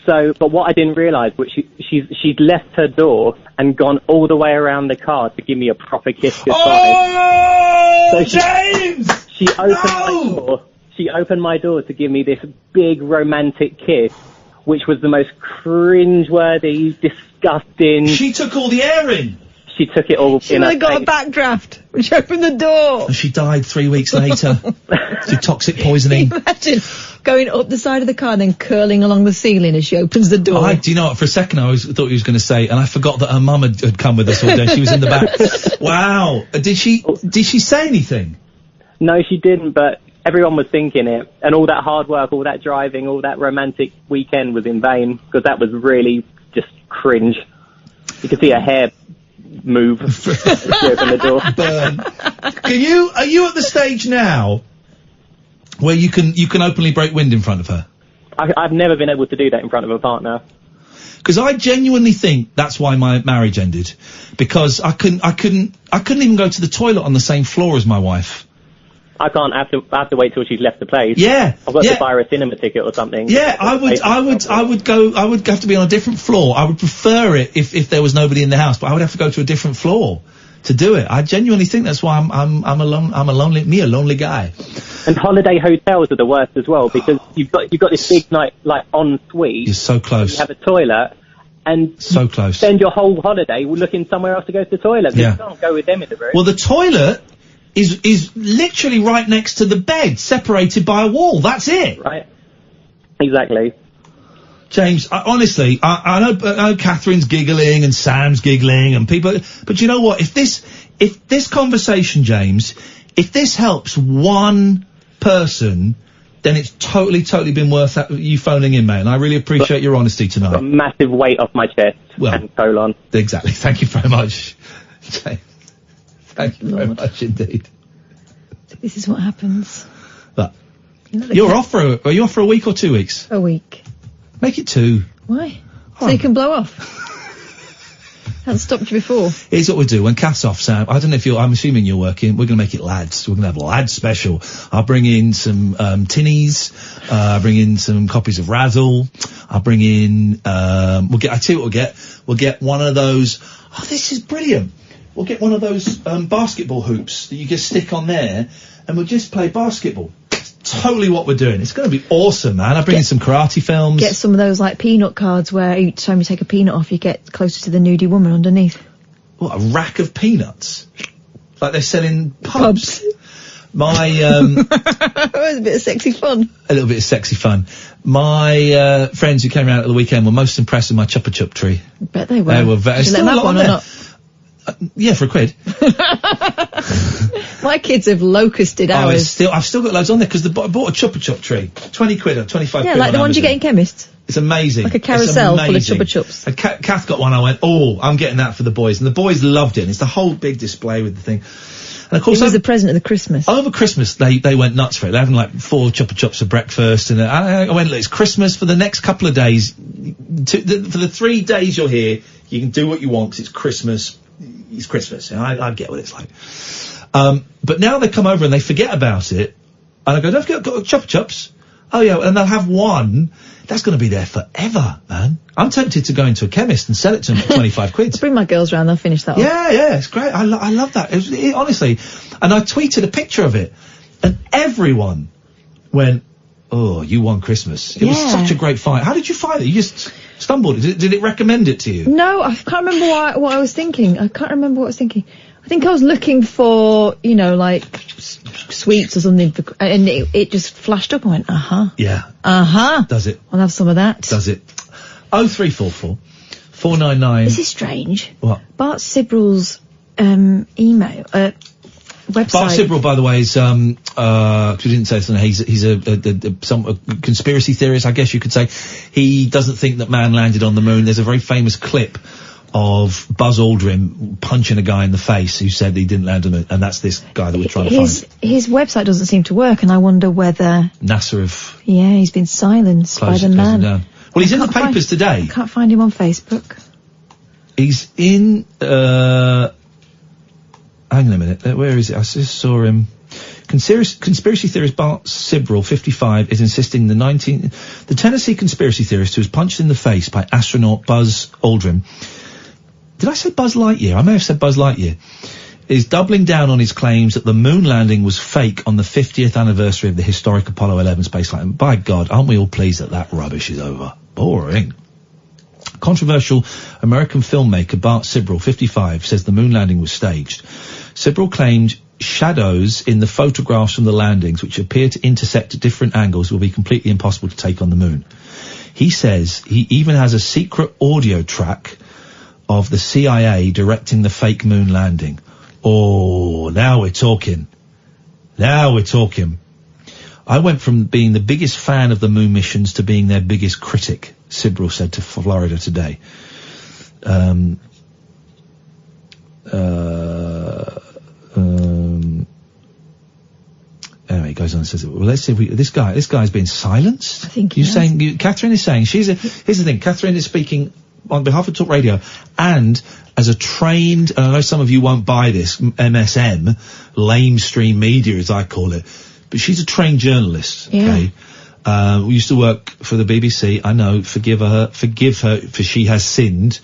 So, but what I didn't realise was she'd left her door and gone all the way around the car to give me a proper kiss goodbye. Oh, so James! She opened my door. She opened my door to give me this big romantic kiss, which was the most cringe-worthy, disgusting. She took all the air in. She took it all. She would have got a backdraft when she opened the door. And she died 3 weeks later to toxic poisoning. Can you imagine going up the side of the car and then curling along the ceiling as she opens the door? Do you know what? For a second I thought he was going to say, and I forgot that her mum had come with us all day. She was in the back. Wow. Did she say anything? No, she didn't, but everyone was thinking it. And all that hard work, all that driving, all that romantic weekend was in vain, because that was really just cringe. You could see her hair move as she opened the door. Burn. Are you at the stage now where you can openly break wind in front of her? I've never been able to do that in front of a partner. Because I genuinely think that's why my marriage ended. Because I couldn't even go to the toilet on the same floor as my wife. I can't. I have to wait till she's left the place. Yeah. I've got to buy her a cinema ticket or something. Yeah, I would have to be on a different floor. I would prefer it if there was nobody in the house, but I would have to go to a different floor to do it. I genuinely think that's why I'm a lonely guy. And holiday hotels are the worst as well, because you've got this big night like en suite. You're so close. You have a toilet. And so close. Spend your whole holiday looking somewhere else to go to the toilet. Yeah. You can't go with them in the room. Well, the toilet is literally right next to the bed, separated by a wall. That's it. Right. Exactly. James, honestly, I know Catherine's giggling and Sam's giggling and people, but you know what? If this conversation, James, if this helps one person, then it's totally been worth you phoning in, mate. And I really appreciate your honesty tonight. A massive weight off my chest and colon. Exactly. Thank you very much, James. Thank you very much indeed. This is what happens. But you're off for a week or 2 weeks? A week. Make it 2. Why? So you can blow off. Hasn't stopped you before. Here's what we'll do. When Kath's off, Sam, I don't know if I'm assuming you're working, we're going to make it lads. We're going to have a lads special. I'll bring in some tinnies, bring in some copies of Razzle, I'll bring in, I tell you what we'll get. We'll get one of those, this is brilliant. We'll get one of those basketball hoops that you just stick on there, and we'll just play basketball. Totally what we're doing. It's going to be awesome, man. I'll bring in some karate films. Get some of those, like, peanut cards where each time you take a peanut off, you get closer to the nudie woman underneath. What, a rack of peanuts? Like they're selling pubs. My, it was a bit of sexy fun. A little bit of sexy fun. My friends who came around at the weekend were most impressed with my chupa chup tree. I bet they were. They were very... Did you let them have one or not? Yeah, for £1. My kids have locusted ours. I've still got loads on there because I bought a chupa chup tree. 20 quid or 25 quid. Yeah, like the ones you get in chemists. It's amazing. Like a carousel full of chupa chups. And Kath got one. I went, I'm getting that for the boys, and the boys loved it. And it's the whole big display with the thing. And of course, it was the present of the Christmas. Over Christmas, they went nuts for it. They're having like 4 chupa chups for breakfast, and I went, look, it's Christmas for the next couple of days. For the 3 days you're here, you can do what you want because it's Christmas. it's Christmas. I get what it's like. But now they come over and they forget about it, and I go, don't forget, got Chupa Chups. Oh yeah, and they'll have one. That's going to be there forever, man. I'm tempted to go into a chemist and sell it to them for 25 quid. Bring my girls round, they'll finish that off. Yeah, it's great. I love that. Honestly, and I tweeted a picture of it, and everyone went, "Oh, you won Christmas." It was such a great find. How did you find it? You just stumbled. Did it recommend it to you? No, I can't remember what I was thinking. I think I was looking for, like, sweets or something, and it just flashed up. I went, Yeah. Does it? I'll have some of that. Does it? 0344 499. This is strange. What? Bart Sibrel's email website. Bart Sibrel, by the way, is we didn't say something. He's a conspiracy theorist, I guess you could say. He doesn't think that man landed on the moon. There's a very famous clip of Buzz Aldrin punching a guy in the face who said he didn't land on it, and that's this guy that we're trying to find. His website doesn't seem to work, and I wonder whether NASA have he's been silenced by the man. Well, he's in the papers today. I can't find him on Facebook. He's in. Hang on a minute. Where is it? I just saw him. Conspiracy theorist Bart Sibrel, 55, is insisting the Tennessee conspiracy theorist who was punched in the face by astronaut Buzz Aldrin. Did I say Buzz Lightyear? I may have said Buzz Lightyear. Is doubling down on his claims that the moon landing was fake on the 50th anniversary of the historic Apollo 11 space flight. And by God, aren't we all pleased that rubbish is over? Boring. Controversial American filmmaker Bart Sibrel, 55, says the moon landing was staged. Sibrel claimed shadows in the photographs from the landings, which appear to intersect at different angles, will be completely impossible to take on the moon. He says he even has a secret audio track of the CIA directing the fake moon landing. Oh, now we're talking. I went from being the biggest fan of the moon missions to being their biggest critic, Sibrel said to Florida Today. Anyway, he goes on and says, well, let's see if this guy's been silenced. I think Catherine is saying, here's the thing, Catherine is speaking on behalf of Talk Radio, and as a trained, and I know some of you won't buy this, MSM, lamestream media as I call it, but she's a trained journalist, okay? We used to work for the BBC, I know, forgive her, for she has sinned.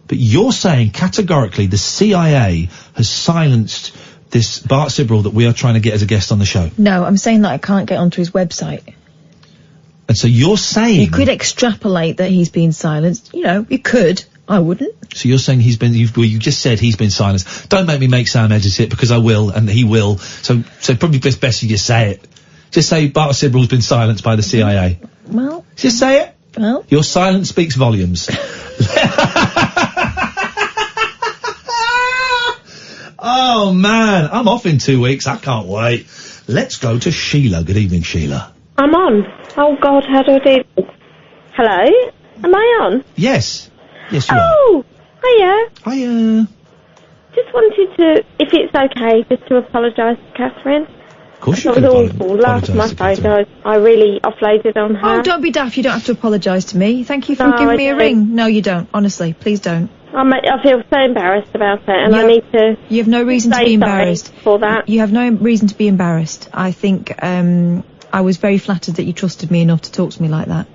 But you're saying categorically the CIA has silenced this Bart Sibrel that we are trying to get as a guest on the show. No, I'm saying that I can't get onto his website. And so you're saying... You could extrapolate that he's been silenced. You could. I wouldn't. So you're saying you just said he's been silenced. Don't make me make Sam edit it, because I will, and he will. So probably best you just say it. Just say Bart Sibrel's been silenced by the CIA. Well... Just say it. Well... Your silence speaks volumes. Oh, man. I'm off in 2 weeks. I can't wait. Let's go to Sheila. Good evening, Sheila. I'm on. Oh, God, how do I do this? Hello? Am I on? Yes. Yes, you are. Oh, hiya. Hiya. Just wanted to, if it's okay, just to apologise to Catherine. Of course you can. It was awful. Last month I really offloaded on her. Oh, don't be daft. You don't have to apologise to me. Thank you for giving me a ring. No, you don't. Honestly, please don't. I feel so embarrassed about it, and I need to... You have no reason to be embarrassed. For that. You have no reason to be embarrassed. I think, I was very flattered that you trusted me enough to talk to me like that.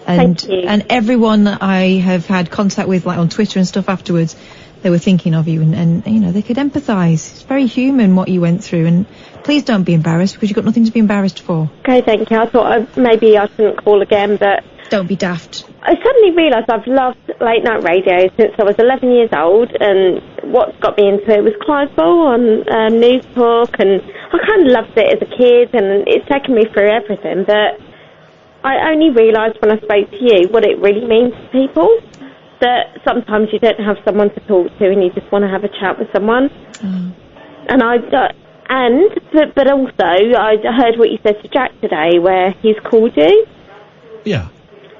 And, Thank you. And everyone that I have had contact with, like on Twitter and stuff afterwards, they were thinking of you and they could empathise. It's very human what you went through, and please don't be embarrassed, because you've got nothing to be embarrassed for. Okay, thank you. I thought maybe I shouldn't call again, but... Don't be daft. I suddenly realised I've loved late night radio since I was 11 years old, and what got me into it was Clive Ball on News Talk, and I kind of loved it as a kid, and it's taken me through everything, but I only realised when I spoke to you what it really means to people, that sometimes you don't have someone to talk to and you just want to have a chat with someone. But also I heard what you said to Jack today, where he's called you. Yeah.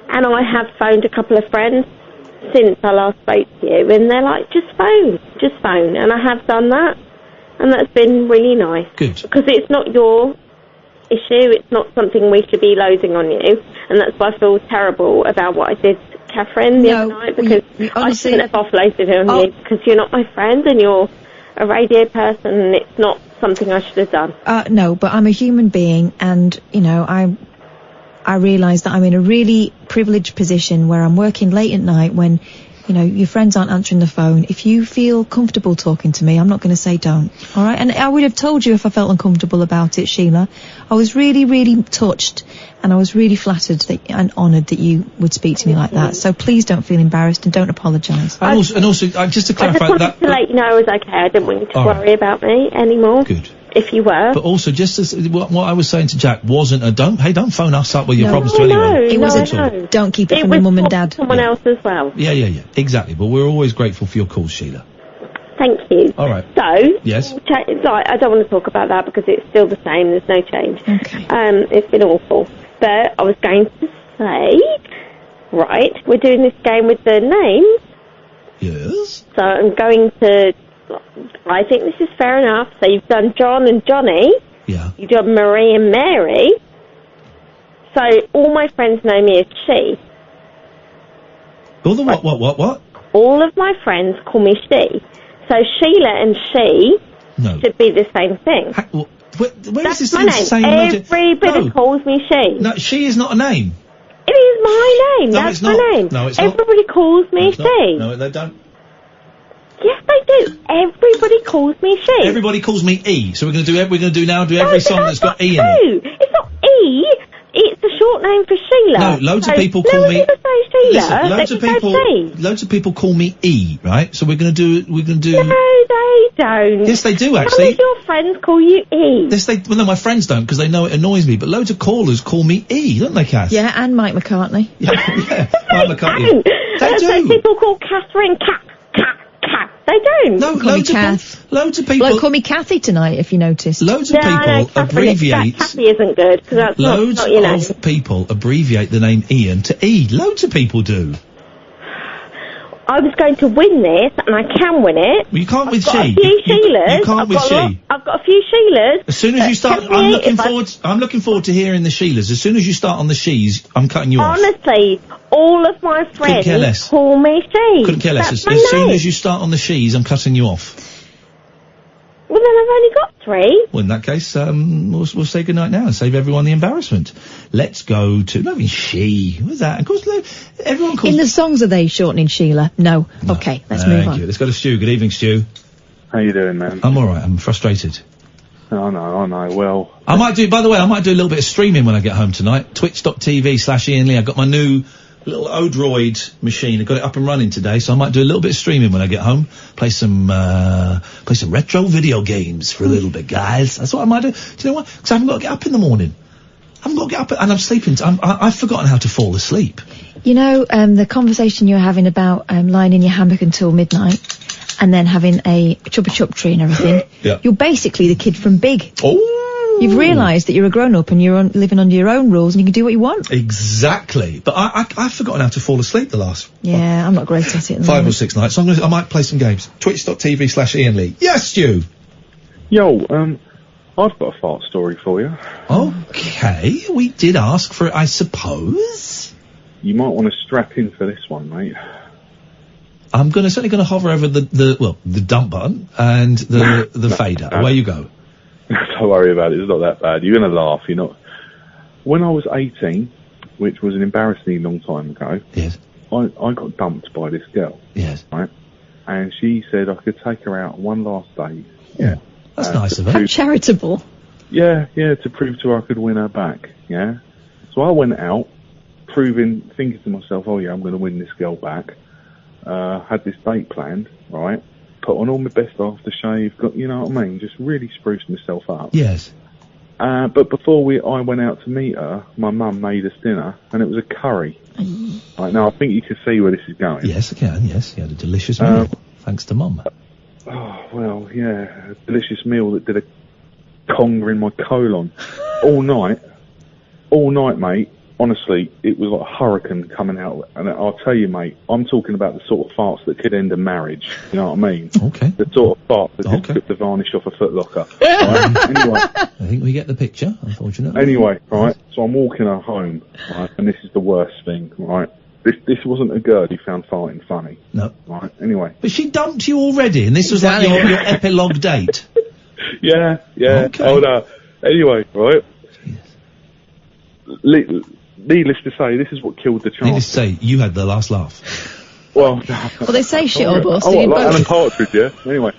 And I have phoned a couple of friends since I last spoke to you, and they're like, just phone. And I have done that, and that's been really nice. Good. Because it's not your issue, it's not something we should be loading on you, and that's why I feel terrible about what I did to Catherine the other night because I shouldn't have offloaded it on you because you're not my friend and you're a radio person and it's not something I should have done. No, but I'm a human being and, you know, I realise that I'm in a really privileged position where I'm working late at night when, you know, your friends aren't answering the phone. If you feel comfortable talking to me, I'm not going to say don't. All right? And I would have told you if I felt uncomfortable about it, Sheila. I was really, really touched and I was really flattered and honoured that you would speak to me like that. So please don't feel embarrassed and don't apologise. And also, just to clarify I just wanted to let you know I was okay. I didn't want you to worry about me anymore. Good. If you were. But also, just as what I was saying to Jack wasn't a don't phone us up with your problems to anyone. It wasn't. Don't keep it from your mum and dad. Someone else as well. Yeah. Exactly. But we're always grateful for your calls, Sheila. Thank you. All right. So, yes. I don't want to talk about that because it's still the same. There's no change. Okay. It's been awful. But I was going to say, right, we're doing this game with the names. Yes. So I'm going to. I think this is fair enough. So you've done John and Johnny. Yeah. You've done Marie and Mary. So all my friends know me as she. All the what? All of my friends call me she. So Sheila and she should be the same thing. Where That's is this my name. Everybody calls me she. No, she is not a name. It is my name. No, That's it's my not. name. No, it's not. Everybody calls me she. No, they don't. Yes, they do. Everybody calls me she. Everybody calls me E. So we're going to do every song that's got E in it. It's not E. It's the short name for Sheila. No, loads of people call me. Sheila. Listen, loads of people call me E. Right. So we're going to do. No, they don't. Yes, they do How actually. many of your friends call you E? Yes, well, no, my friends don't because they know it annoys me. But loads of callers call me E, don't they, Kath? Yeah, and Mike McCartney. Yeah, Mike McCartney. They do. People call Catherine Cat. They don't. No, Call me Kath. Loads of people. Well, call me Kathy tonight if you noticed. Loads of people abbreviate. Kathy isn't good because that's Loads not your name. of people abbreviate the name Ian to E. Loads of people do. I was going to win this, and I can win it. Well, you can't with I've got she. A few Sheilas. You can't with she. I've got a few Sheilas. As soon as you start, I'm looking forward to hearing the Sheilas. As soon as you start on the she's, I'm cutting you off. Honestly, all of my friends call me she. Couldn't care less. That's As soon as you start on the she's, I'm cutting you off. Well, then I've only got 3. Well, in that case, we'll say goodnight now and save everyone the embarrassment. Let's go to, not even she, what's that? Of course, everyone calls... In the songs are they shortening Sheila? No. Okay, let's move on. Thank you. Let's go to Stu. Good evening, Stu. How you doing, man? I'm alright, I'm frustrated. I know, well... I might do a little bit of streaming when I get home tonight. Twitch.tv/Iain Lee. I've got my new little Odroid machine. I got it up and running today, so I might do a little bit of streaming when I get home. Play some retro video games for a little bit, guys. That's what I might do. Do you know what? Because I haven't got to get up in the morning. I haven't got to get up, and I'm sleeping. I've forgotten how to fall asleep. You know, the conversation you're having about lying in your hammock until midnight and then having a Chupa Chup tree and everything. Yeah. You're basically the kid from Big. Oh. You've realised that you're a grown-up and you're living under your own rules and you can do what you want. Exactly. But I've forgotten how to fall asleep the last... Yeah, I'm not great at it. 5 or 6 nights. So I might play some games. Twitch.tv/Iain Lee. Yes, Stu! Yo, I've got a fart story for you. Okay, we did ask for it, I suppose. You might want to strap in for this one, mate. I'm certainly gonna hover over the dump button and the fader. Away you go. Don't worry about it, it's not that bad. You're going to laugh, you're not... When I was 18, which was an embarrassingly long time ago... Yes. I got dumped by this girl. Yes. Right? And she said I could take her out one last day. Yeah. That's nice of her. How charitable. Yeah, to prove to her I could win her back, yeah? So I went out, thinking to myself, oh yeah, I'm going to win this girl back. Had this date planned, right? Put on all my best aftershave, got, you know what I mean? Just really spruced myself up. Yes. But before I went out to meet her, my mum made us dinner, and it was a curry. Right, now, I think you can see where this is going. Yes, I can, yes. You had a delicious meal, thanks to Mum. Oh, well, yeah, a delicious meal that did a conger in my colon. all night, mate. Honestly, it was like a hurricane coming out, and I'll tell you, mate, I'm talking about the sort of farts that could end a marriage, you know what I mean? Okay. The sort of fart that just took the varnish off a footlocker. Right? Anyway. I think we get the picture, unfortunately. Anyway, right, so I'm walking her home, right, and this is the worst thing, right? This wasn't a girl he found farting funny. No. Right, anyway. But she dumped you already, and this was like your epilogue date. Yeah. Okay. Hold on. Anyway, right. Needless to say, this is what killed the child. Needless to say, you had the last laugh. Well, they say shit or bust. like Alan Partridge, yeah? Anyway.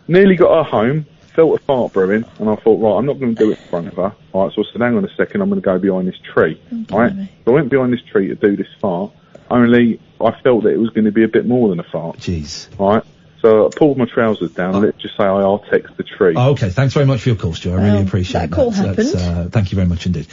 Nearly got her home, felt a fart brewing, and I thought, right, I'm not going to do it in front of her. Right, so I said, hang on a second, I'm going to go behind this tree. Right? So I went behind this tree to do this fart, only I felt that it was going to be a bit more than a fart. Jeez. Right? So I pulled my trousers down, let's just say I artex the tree. Oh, okay, thanks very much for your call, Stu. I really appreciate that. That call happened. Thank you very much indeed.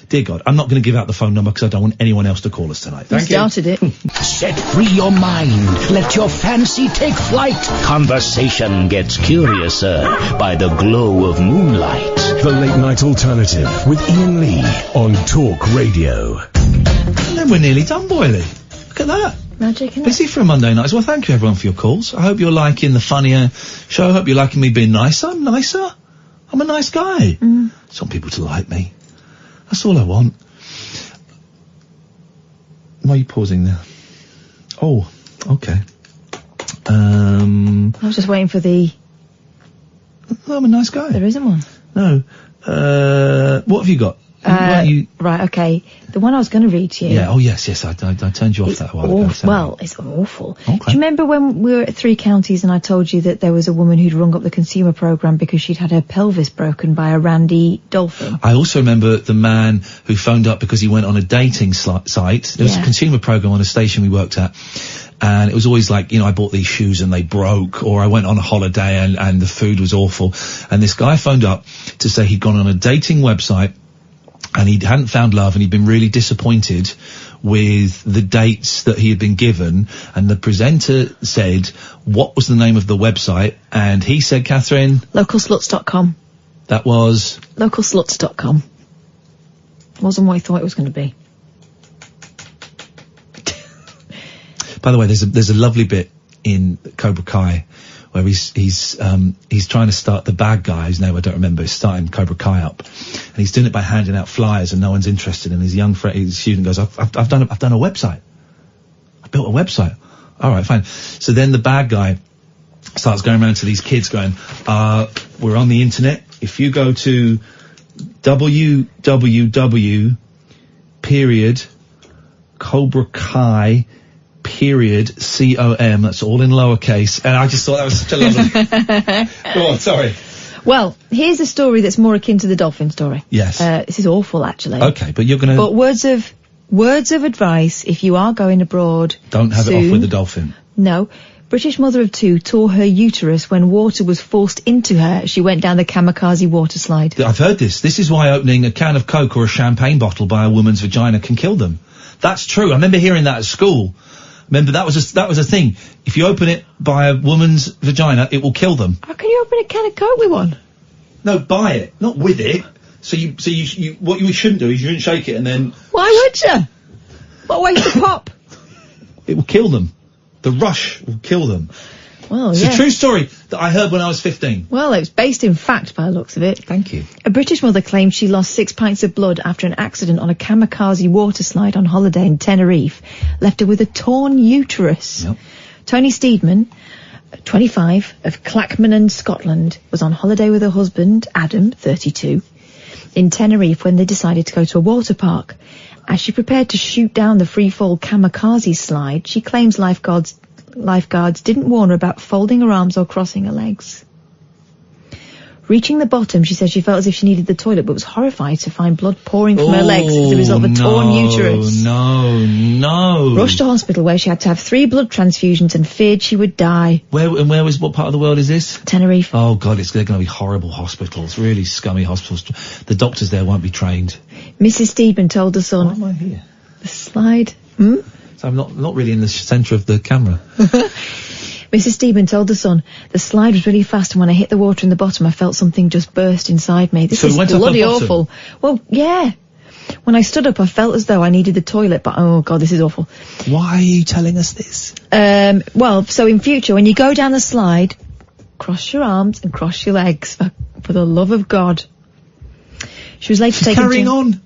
Dear God, I'm not going to give out the phone number because I don't want anyone else to call us tonight. You started it. Set free your mind. Let your fancy take flight. Conversation gets curiouser by the glow of moonlight. The Late Night Alternative with Iain Lee on Talk Radio. And then we're nearly done, Boyley. Look at that. Magic, isn't Busy for a Monday night. Well, thank you everyone for your calls. I hope you're liking the funnier show. I hope you're liking me being nicer. I'm nicer. I'm a nice guy. I just want people to like me. That's all I want. Why are you pausing there? Oh, okay. I was just waiting for the... No, I'm a nice guy. There isn't one. No. What have you got? Right, okay. The one I was going to read to you. Yeah, oh yes, I turned you off that a while ago. Well, it's awful. Okay. Do you remember when we were at 3 Counties and I told you that there was a woman who'd rung up the consumer programme because she'd had her pelvis broken by a randy dolphin? I also remember the man who phoned up because he went on a dating site. There was a consumer programme on a station we worked at. And it was always like, I bought these shoes and they broke, or I went on a holiday and the food was awful. And this guy phoned up to say he'd gone on a dating website and he hadn't found love and he'd been really disappointed with the dates that he had been given. And the presenter said, what was the name of the website? And he said, Catherine? Localsluts.com. That was? Localsluts.com. Wasn't what he thought it was going to be. By the way, there's a lovely bit in Cobra Kai where he's trying to start the bad guy, whose name I don't remember, is starting Cobra Kai up, and he's doing it by handing out flyers and no one's interested. And his young his student goes, I've done a website. I built a website. All right, fine. So then the bad guy starts going around to these kids going, we're on the internet. If you go to www.Cobra Kai .com, that's all in lowercase, and I just thought that was such a lovely... Go on, sorry. Well, here's a story that's more akin to the dolphin story. Yes. This is awful, actually. Okay, but you're gonna... But words of advice, if you are going abroad don't have soon, it off with the dolphin. No. British mother of 2 tore her uterus when water was forced into her as she went down the kamikaze water slide. I've heard this. This is why opening a can of Coke or a champagne bottle by a woman's vagina can kill them. That's true. I remember hearing that at school. Remember, that was a thing. If you open it by a woman's vagina, it will kill them. How can you open a can of Coke with one? No, by it, not with it. So you what you shouldn't do is you shouldn't shake it and then... Why would you? What way to pop? It will kill them. The rush will kill them. Well, it's a true story that I heard when I was 15. Well, it's based in fact by the looks of it. Thank you. A British mother claimed she lost 6 pints of blood after an accident on a kamikaze water slide on holiday in Tenerife left her with a torn uterus. Yep. Tony Steedman, 25, of Clackmannan, Scotland, was on holiday with her husband, Adam, 32, in Tenerife when they decided to go to a water park. As she prepared to shoot down the freefall kamikaze slide, she claims lifeguards didn't warn her about folding her arms or crossing her legs. Reaching the bottom, she said she felt as if she needed the toilet, but was horrified to find blood pouring from her legs as a result of a torn uterus. No. Rushed to hospital where she had to have 3 blood transfusions and feared she would die. What part of the world is this? Tenerife. Oh God, they're going to be horrible hospitals, really scummy hospitals. The doctors there won't be trained. Mrs. Steedman told her son. Why am I here? The slide. So I'm not really in the centre of the camera. Mrs. Steedman told the son, the slide was really fast and when I hit the water in the bottom I felt something just burst inside me. This is bloody awful. Well, yeah. When I stood up I felt as though I needed the toilet, but oh God, this is awful. Why are you telling us this? Well, so in future when you go down the slide, cross your arms and cross your legs, for the love of God. She was later taken carrying on.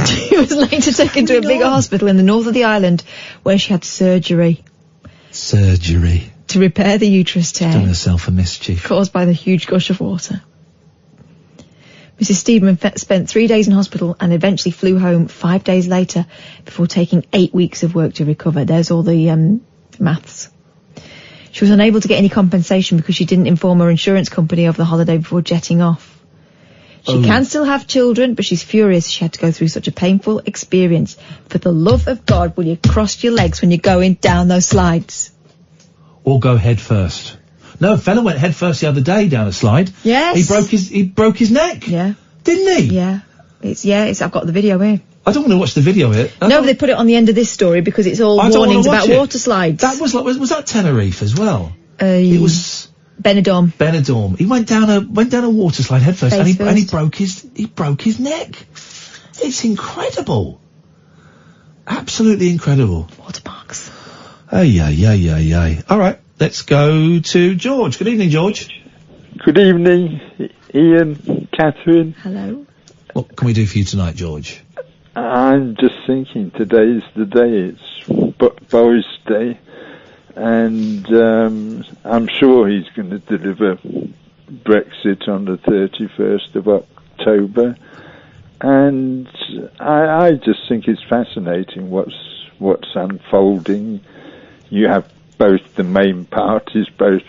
She was later taken to a bigger hospital in the north of the island, where she had surgery. Surgery. To repair the uterus tear. Done herself a mischief. Caused by the huge gush of water. Mrs. Steedman spent 3 days in hospital and eventually flew home 5 days later before taking 8 weeks of work to recover. There's all the maths. She was unable to get any compensation because she didn't inform her insurance company of the holiday before jetting off. She can still have children, but she's furious she had to go through such a painful experience. For the love of God, will you cross your legs when you're going down those slides? Or go head first. No, a fella went head first the other day down a slide. Yes. He broke his neck. Yeah. Didn't he? Yeah. I've got the video here. I don't want to watch the video here. No, they put it on the end of this story because it's all warnings about water slides. That was that Tenerife as well? It was Benidorm. He went down a water slide head first, and he broke his neck. It's incredible. Absolutely incredible. Water parks. Ay. All right, let's go to George. Good evening, George. Good evening, Ian, Catherine. Hello. What can we do for you tonight, George? I'm just thinking today's the day. It's Boris Day, and I'm sure he's going to deliver Brexit on the 31st of October. And I just think it's fascinating what's unfolding. You have both the main parties both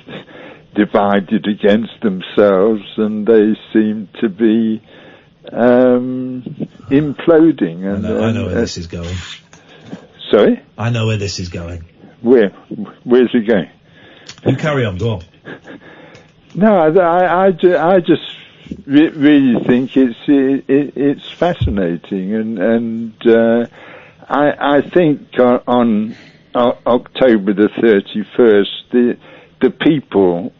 divided against themselves, and they seem to be imploding. And I know where this is going. Sorry? I know where this is going. Where's it going? You carry on, go on. No, I just really think it's fascinating, and I think on October the 31st, the people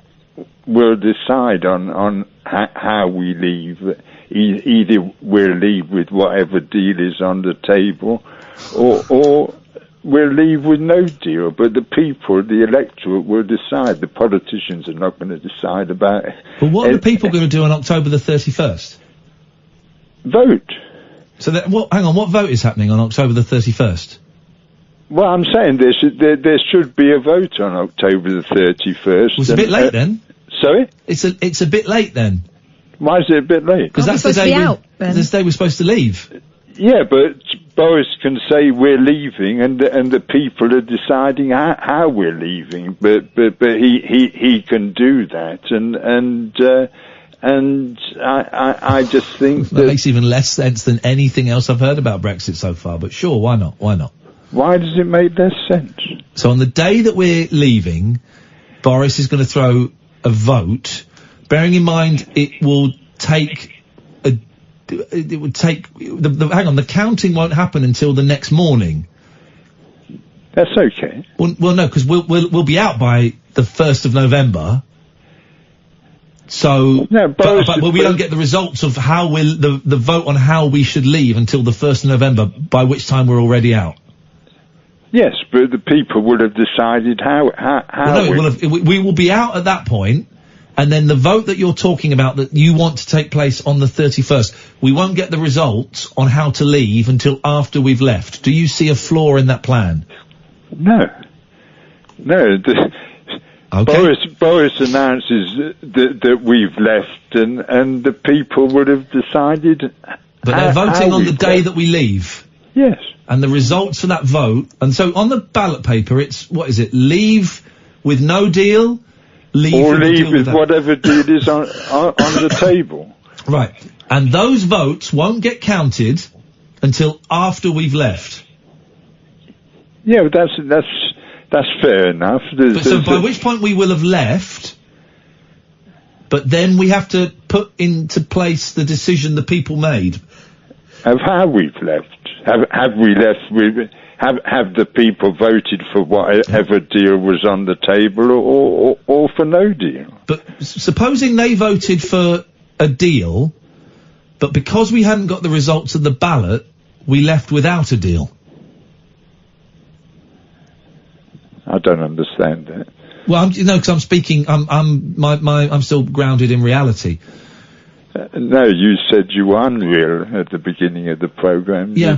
will decide on how we leave. Either we'll leave with whatever deal is on the table, or we'll leave with no deal. But the people, the electorate, will decide. The politicians are not going to decide about it. But what are the people going to do on October the 31st? Vote. So hang on, what vote is happening on October the 31st? Well, I'm saying there should be a vote on October the 31st. Well, it's a bit late then. Sorry? It's a bit late then. Why is it a bit late? Because that's the day we're supposed to leave. Yeah, but Boris can say we're leaving, and the people are deciding how we're leaving. But he can do that, and I just think that makes even less sense than anything else I've heard about Brexit so far. But sure, why not? Why not? Why does it make less sense? So on the day that we're leaving, Boris is going to throw a vote. Bearing in mind, it will take the counting won't happen until the next morning. That's okay. Well, no, because we'll be out by the 1st of November. So, but we don't get the results of how the vote on how we should leave until the 1st of November, by which time we're already out. Yes, but the people would have decided how we will be out at that point. And then the vote that you're talking about that you want to take place on the 31st, we won't get the results on how to leave until after we've left. Do you see a flaw in that plan? No. Okay. Boris announces that we've left, and the people would have decided. But they're voting on the day that we leave. Yes. And the results for that vote, and so on the ballot paper, it's, what is it, leave with no deal? Leave with whatever deal is on the table. Right. And those votes won't get counted until after we've left. Yeah, but that's fair enough. So by which point we will have left, but then we have to put into place the decision the people made. Of how we've left. Have we left with... Have the people voted for whatever deal was on the table, or for no deal? But supposing they voted for a deal, but because we hadn't got the results of the ballot, we left without a deal. I don't understand that. Well, because I'm speaking, I'm still grounded in reality. No, you said you were unreal at the beginning of the programme. You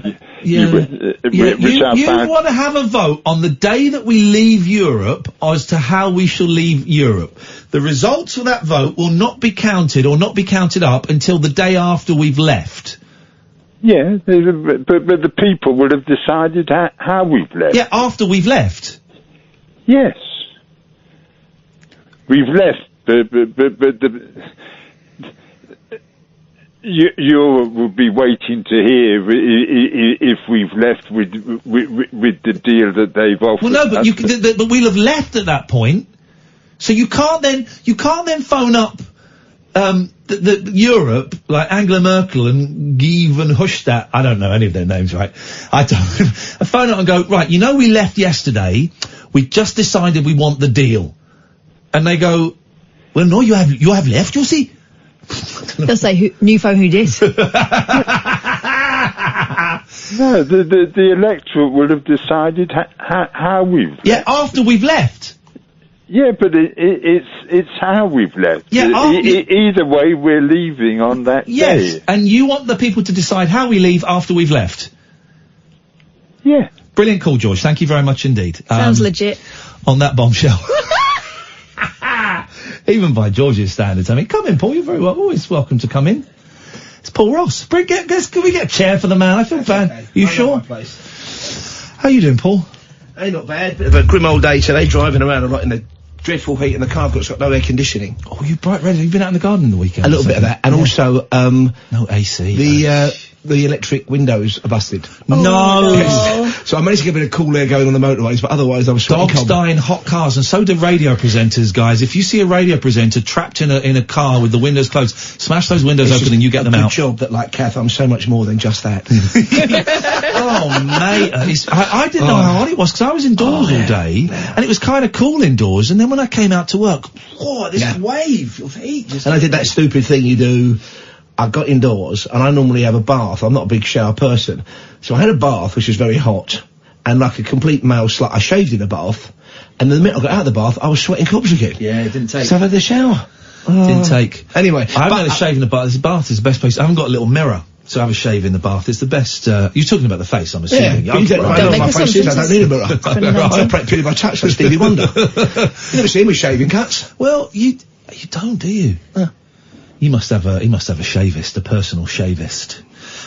want to have a vote on the day that we leave Europe as to how we shall leave Europe. The results of that vote will not be counted or not be counted up until the day after we've left. Yeah, but the people would have decided how we've left. Yeah, after we've left. Yes. We've left, but you will be waiting to hear if we've left with the deal that they've offered. Well, no, but but we'll have left at that point. So you can't then phone up the Europe, like Angela Merkel and Guy Verhofstadt. I don't know any of their names, right? I phone up and go, right, we left yesterday. We just decided we want the deal. And they go, well, no, you have left, you see. They'll say, who did? No, the electorate will have decided how we've left. Yeah, after we've left. Yeah, but it's how we've left. Yeah, either way, we're leaving on that day. Yes, and you want the people to decide how we leave after we've left. Yeah. Brilliant call, George. Thank you very much indeed. Sounds legit. On that bombshell. Even by George's standards. I mean, come in, Paul. You're always welcome to come in. It's Paul Ross. Can we get a chair for the man? I feel bad. Okay. You I sure? know my place. How you doing, Paul? Hey, not bad. Bit of a grim old day today, driving around a lot in the dreadful heat in the car because it's got no air conditioning. Oh, you bright red. You've been out in the garden in the weekend. A little bit of that. And also, no AC. The electric windows are busted. No. Yes. So I managed to get a bit of cool air going on the motorways, but otherwise I was sweating Dogs die in hot cars, and so do radio presenters, guys. If you see a radio presenter trapped in a car with the windows closed, smash those windows open and you get them out. Good job that, like Kath, I'm so much more than just that. Oh, mate. I didn't know how hot it was because I was indoors all day, and it was kind of cool indoors, and then when I came out to work, this wave of heat. And I did that stupid thing you do. I got indoors, and I normally have a bath. I'm not a big shower person. So I had a bath, which was very hot, and like a complete male slut, I shaved in the bath, and the minute I got out of the bath, I was sweating cobs again. Yeah, it didn't take. So I had the shower. Didn't take. Anyway. I haven't had a shave in the bath. The bath is the best place. I haven't got a little mirror, so I have a shave in the bath. It's the best, you're talking about the face, I'm assuming. Yeah, I know my face is, I don't need a mirror. I practically my touch with Stevie Wonder. You never seen me shaving cuts? Well, you don't, do you? He must have a shavist, a personal shavist.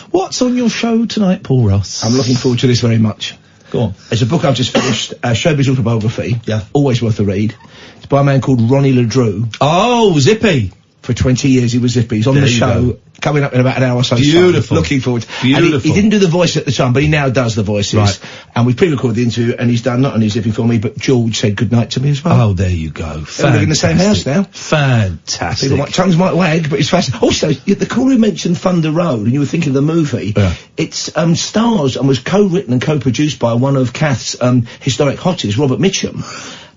What's on your show tonight, Paul Ross? I'm looking forward to this very much. Go on. It's a book I've just finished, Showbiz Autobiography. Yeah. Always worth a read. It's by a man called Ronnie LaDrew. Oh, Zippy. For 20 years he was Zippy. He's on the show, coming up in about an hour or so. Beautiful. Looking forward. Beautiful. And he didn't do the voice at the time, but he now does the voices. Right. And we pre-recorded the interview, and he's done not only Zippy for me, but George said goodnight to me as well. Oh, there you go. They live in the same house now. Fantastic. Tongues might wag, but it's fascinating. Also, the caller who mentioned Thunder Road, and you were thinking of the movie, it's stars and was co-written and co-produced by one of Kath's historic hotties, Robert Mitchum.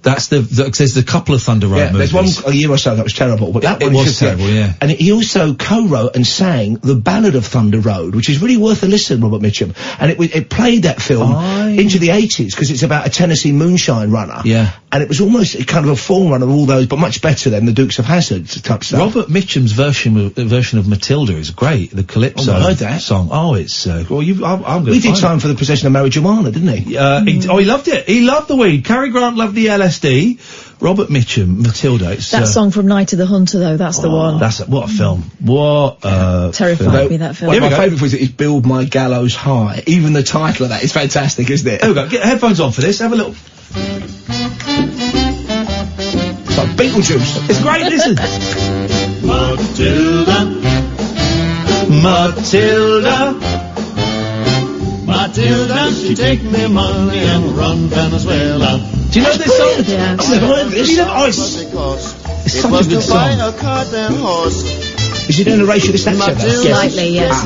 There's a couple of Thunder Road movies. There's one a year or so that was terrible, but that one was terrible, yeah. And he also co-wrote and sang the Ballad of Thunder Road, which is really worth a listen, Robert Mitchum. And it played that film into the 80s, because it's about a Tennessee moonshine runner. Yeah. And it was almost kind of a forerunner of all those, but much better than the Dukes of Hazzard type stuff. Robert Mitchum's version of Matilda is great, the Calypso I heard that. song. Oh, it's, I'm gonna We did time for the possession of marijuana, didn't he? He loved it. He loved the weed. Cary Grant loved the LSD. Robert Mitchum, Matilda. It's, that song from Night of the Hunter, though, that's the one. What a film. What terrified me, that film. One of my favourite things is Build My Gallows High. Even the title of that is fantastic, isn't it? There we go. Get headphones on for this. Have a little. It's like Beetlejuice. It's great, listen. Matilda, she take me money and run Venezuela. Do you know this song? Yeah. It's such a good song. Is he doing a racial snapshot? Slightly, yes.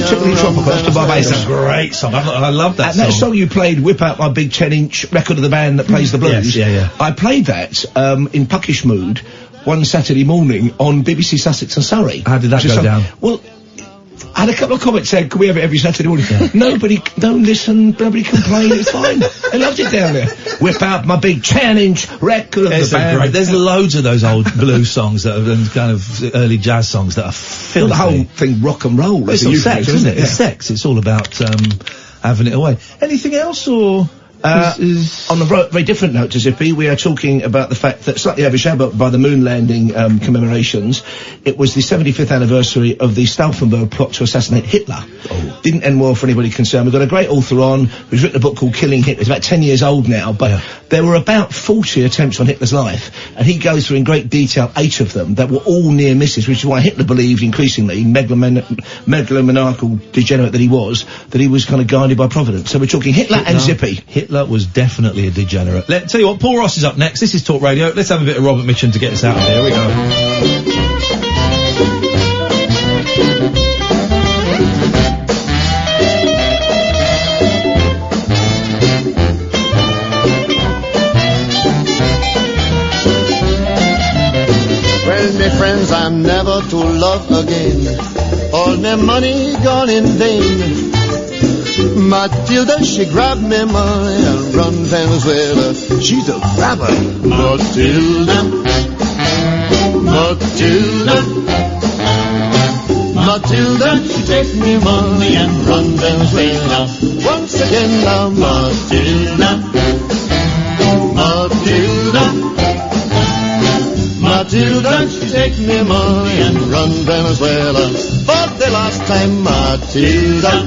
Typically tropical. That's It's a great song. I love that and song. that song you played, Whip Out My Big 10-inch record of the band that plays the blues. Yes, yeah. I played that in puckish mood one Saturday morning on BBC Sussex and Surrey. How did that go down? Well, I had a couple of comments saying, can we have it every Saturday morning? Nobody, don't listen, nobody complain, it's fine. They loved it down there. Whip out my big 10-inch record of the band. There's loads of those old blues songs that are, and kind of early jazz songs that are filthy. The whole thing rock and roll. It's all sex, isn't it? It's sex. It's all about, having it away. Anything else, or? On a very different note to Zippy, we are talking about the fact that, slightly overshadowed by the moon landing commemorations, it was the 75th anniversary of the Stauffenberg plot to assassinate Hitler. Didn't end well for anybody concerned. We've got a great author on who's written a book called Killing Hitler. It's about 10 years old now, but there were about 40 attempts on Hitler's life, and he goes through in great detail 8 of them that were all near misses, which is why Hitler believed increasingly, megalomaniacal degenerate that he was kind of guided by Providence. So we're talking Hitler and Zippy. Hitler was definitely a degenerate. Tell you what, Paul Ross is up next. This is Talk Radio. Let's have a bit of Robert Mitchum to get us out of here. Here we go. Well, me friends, I'm never to love again. All my money gone in vain. Matilda, she grabbed me money and run Venezuela. She's a grabber. Matilda, Matilda, Matilda, she takes me money and run Venezuela. Once again now, Matilda, Matilda, Matilda, she takes me money and run Venezuela. But the last time, Matilda,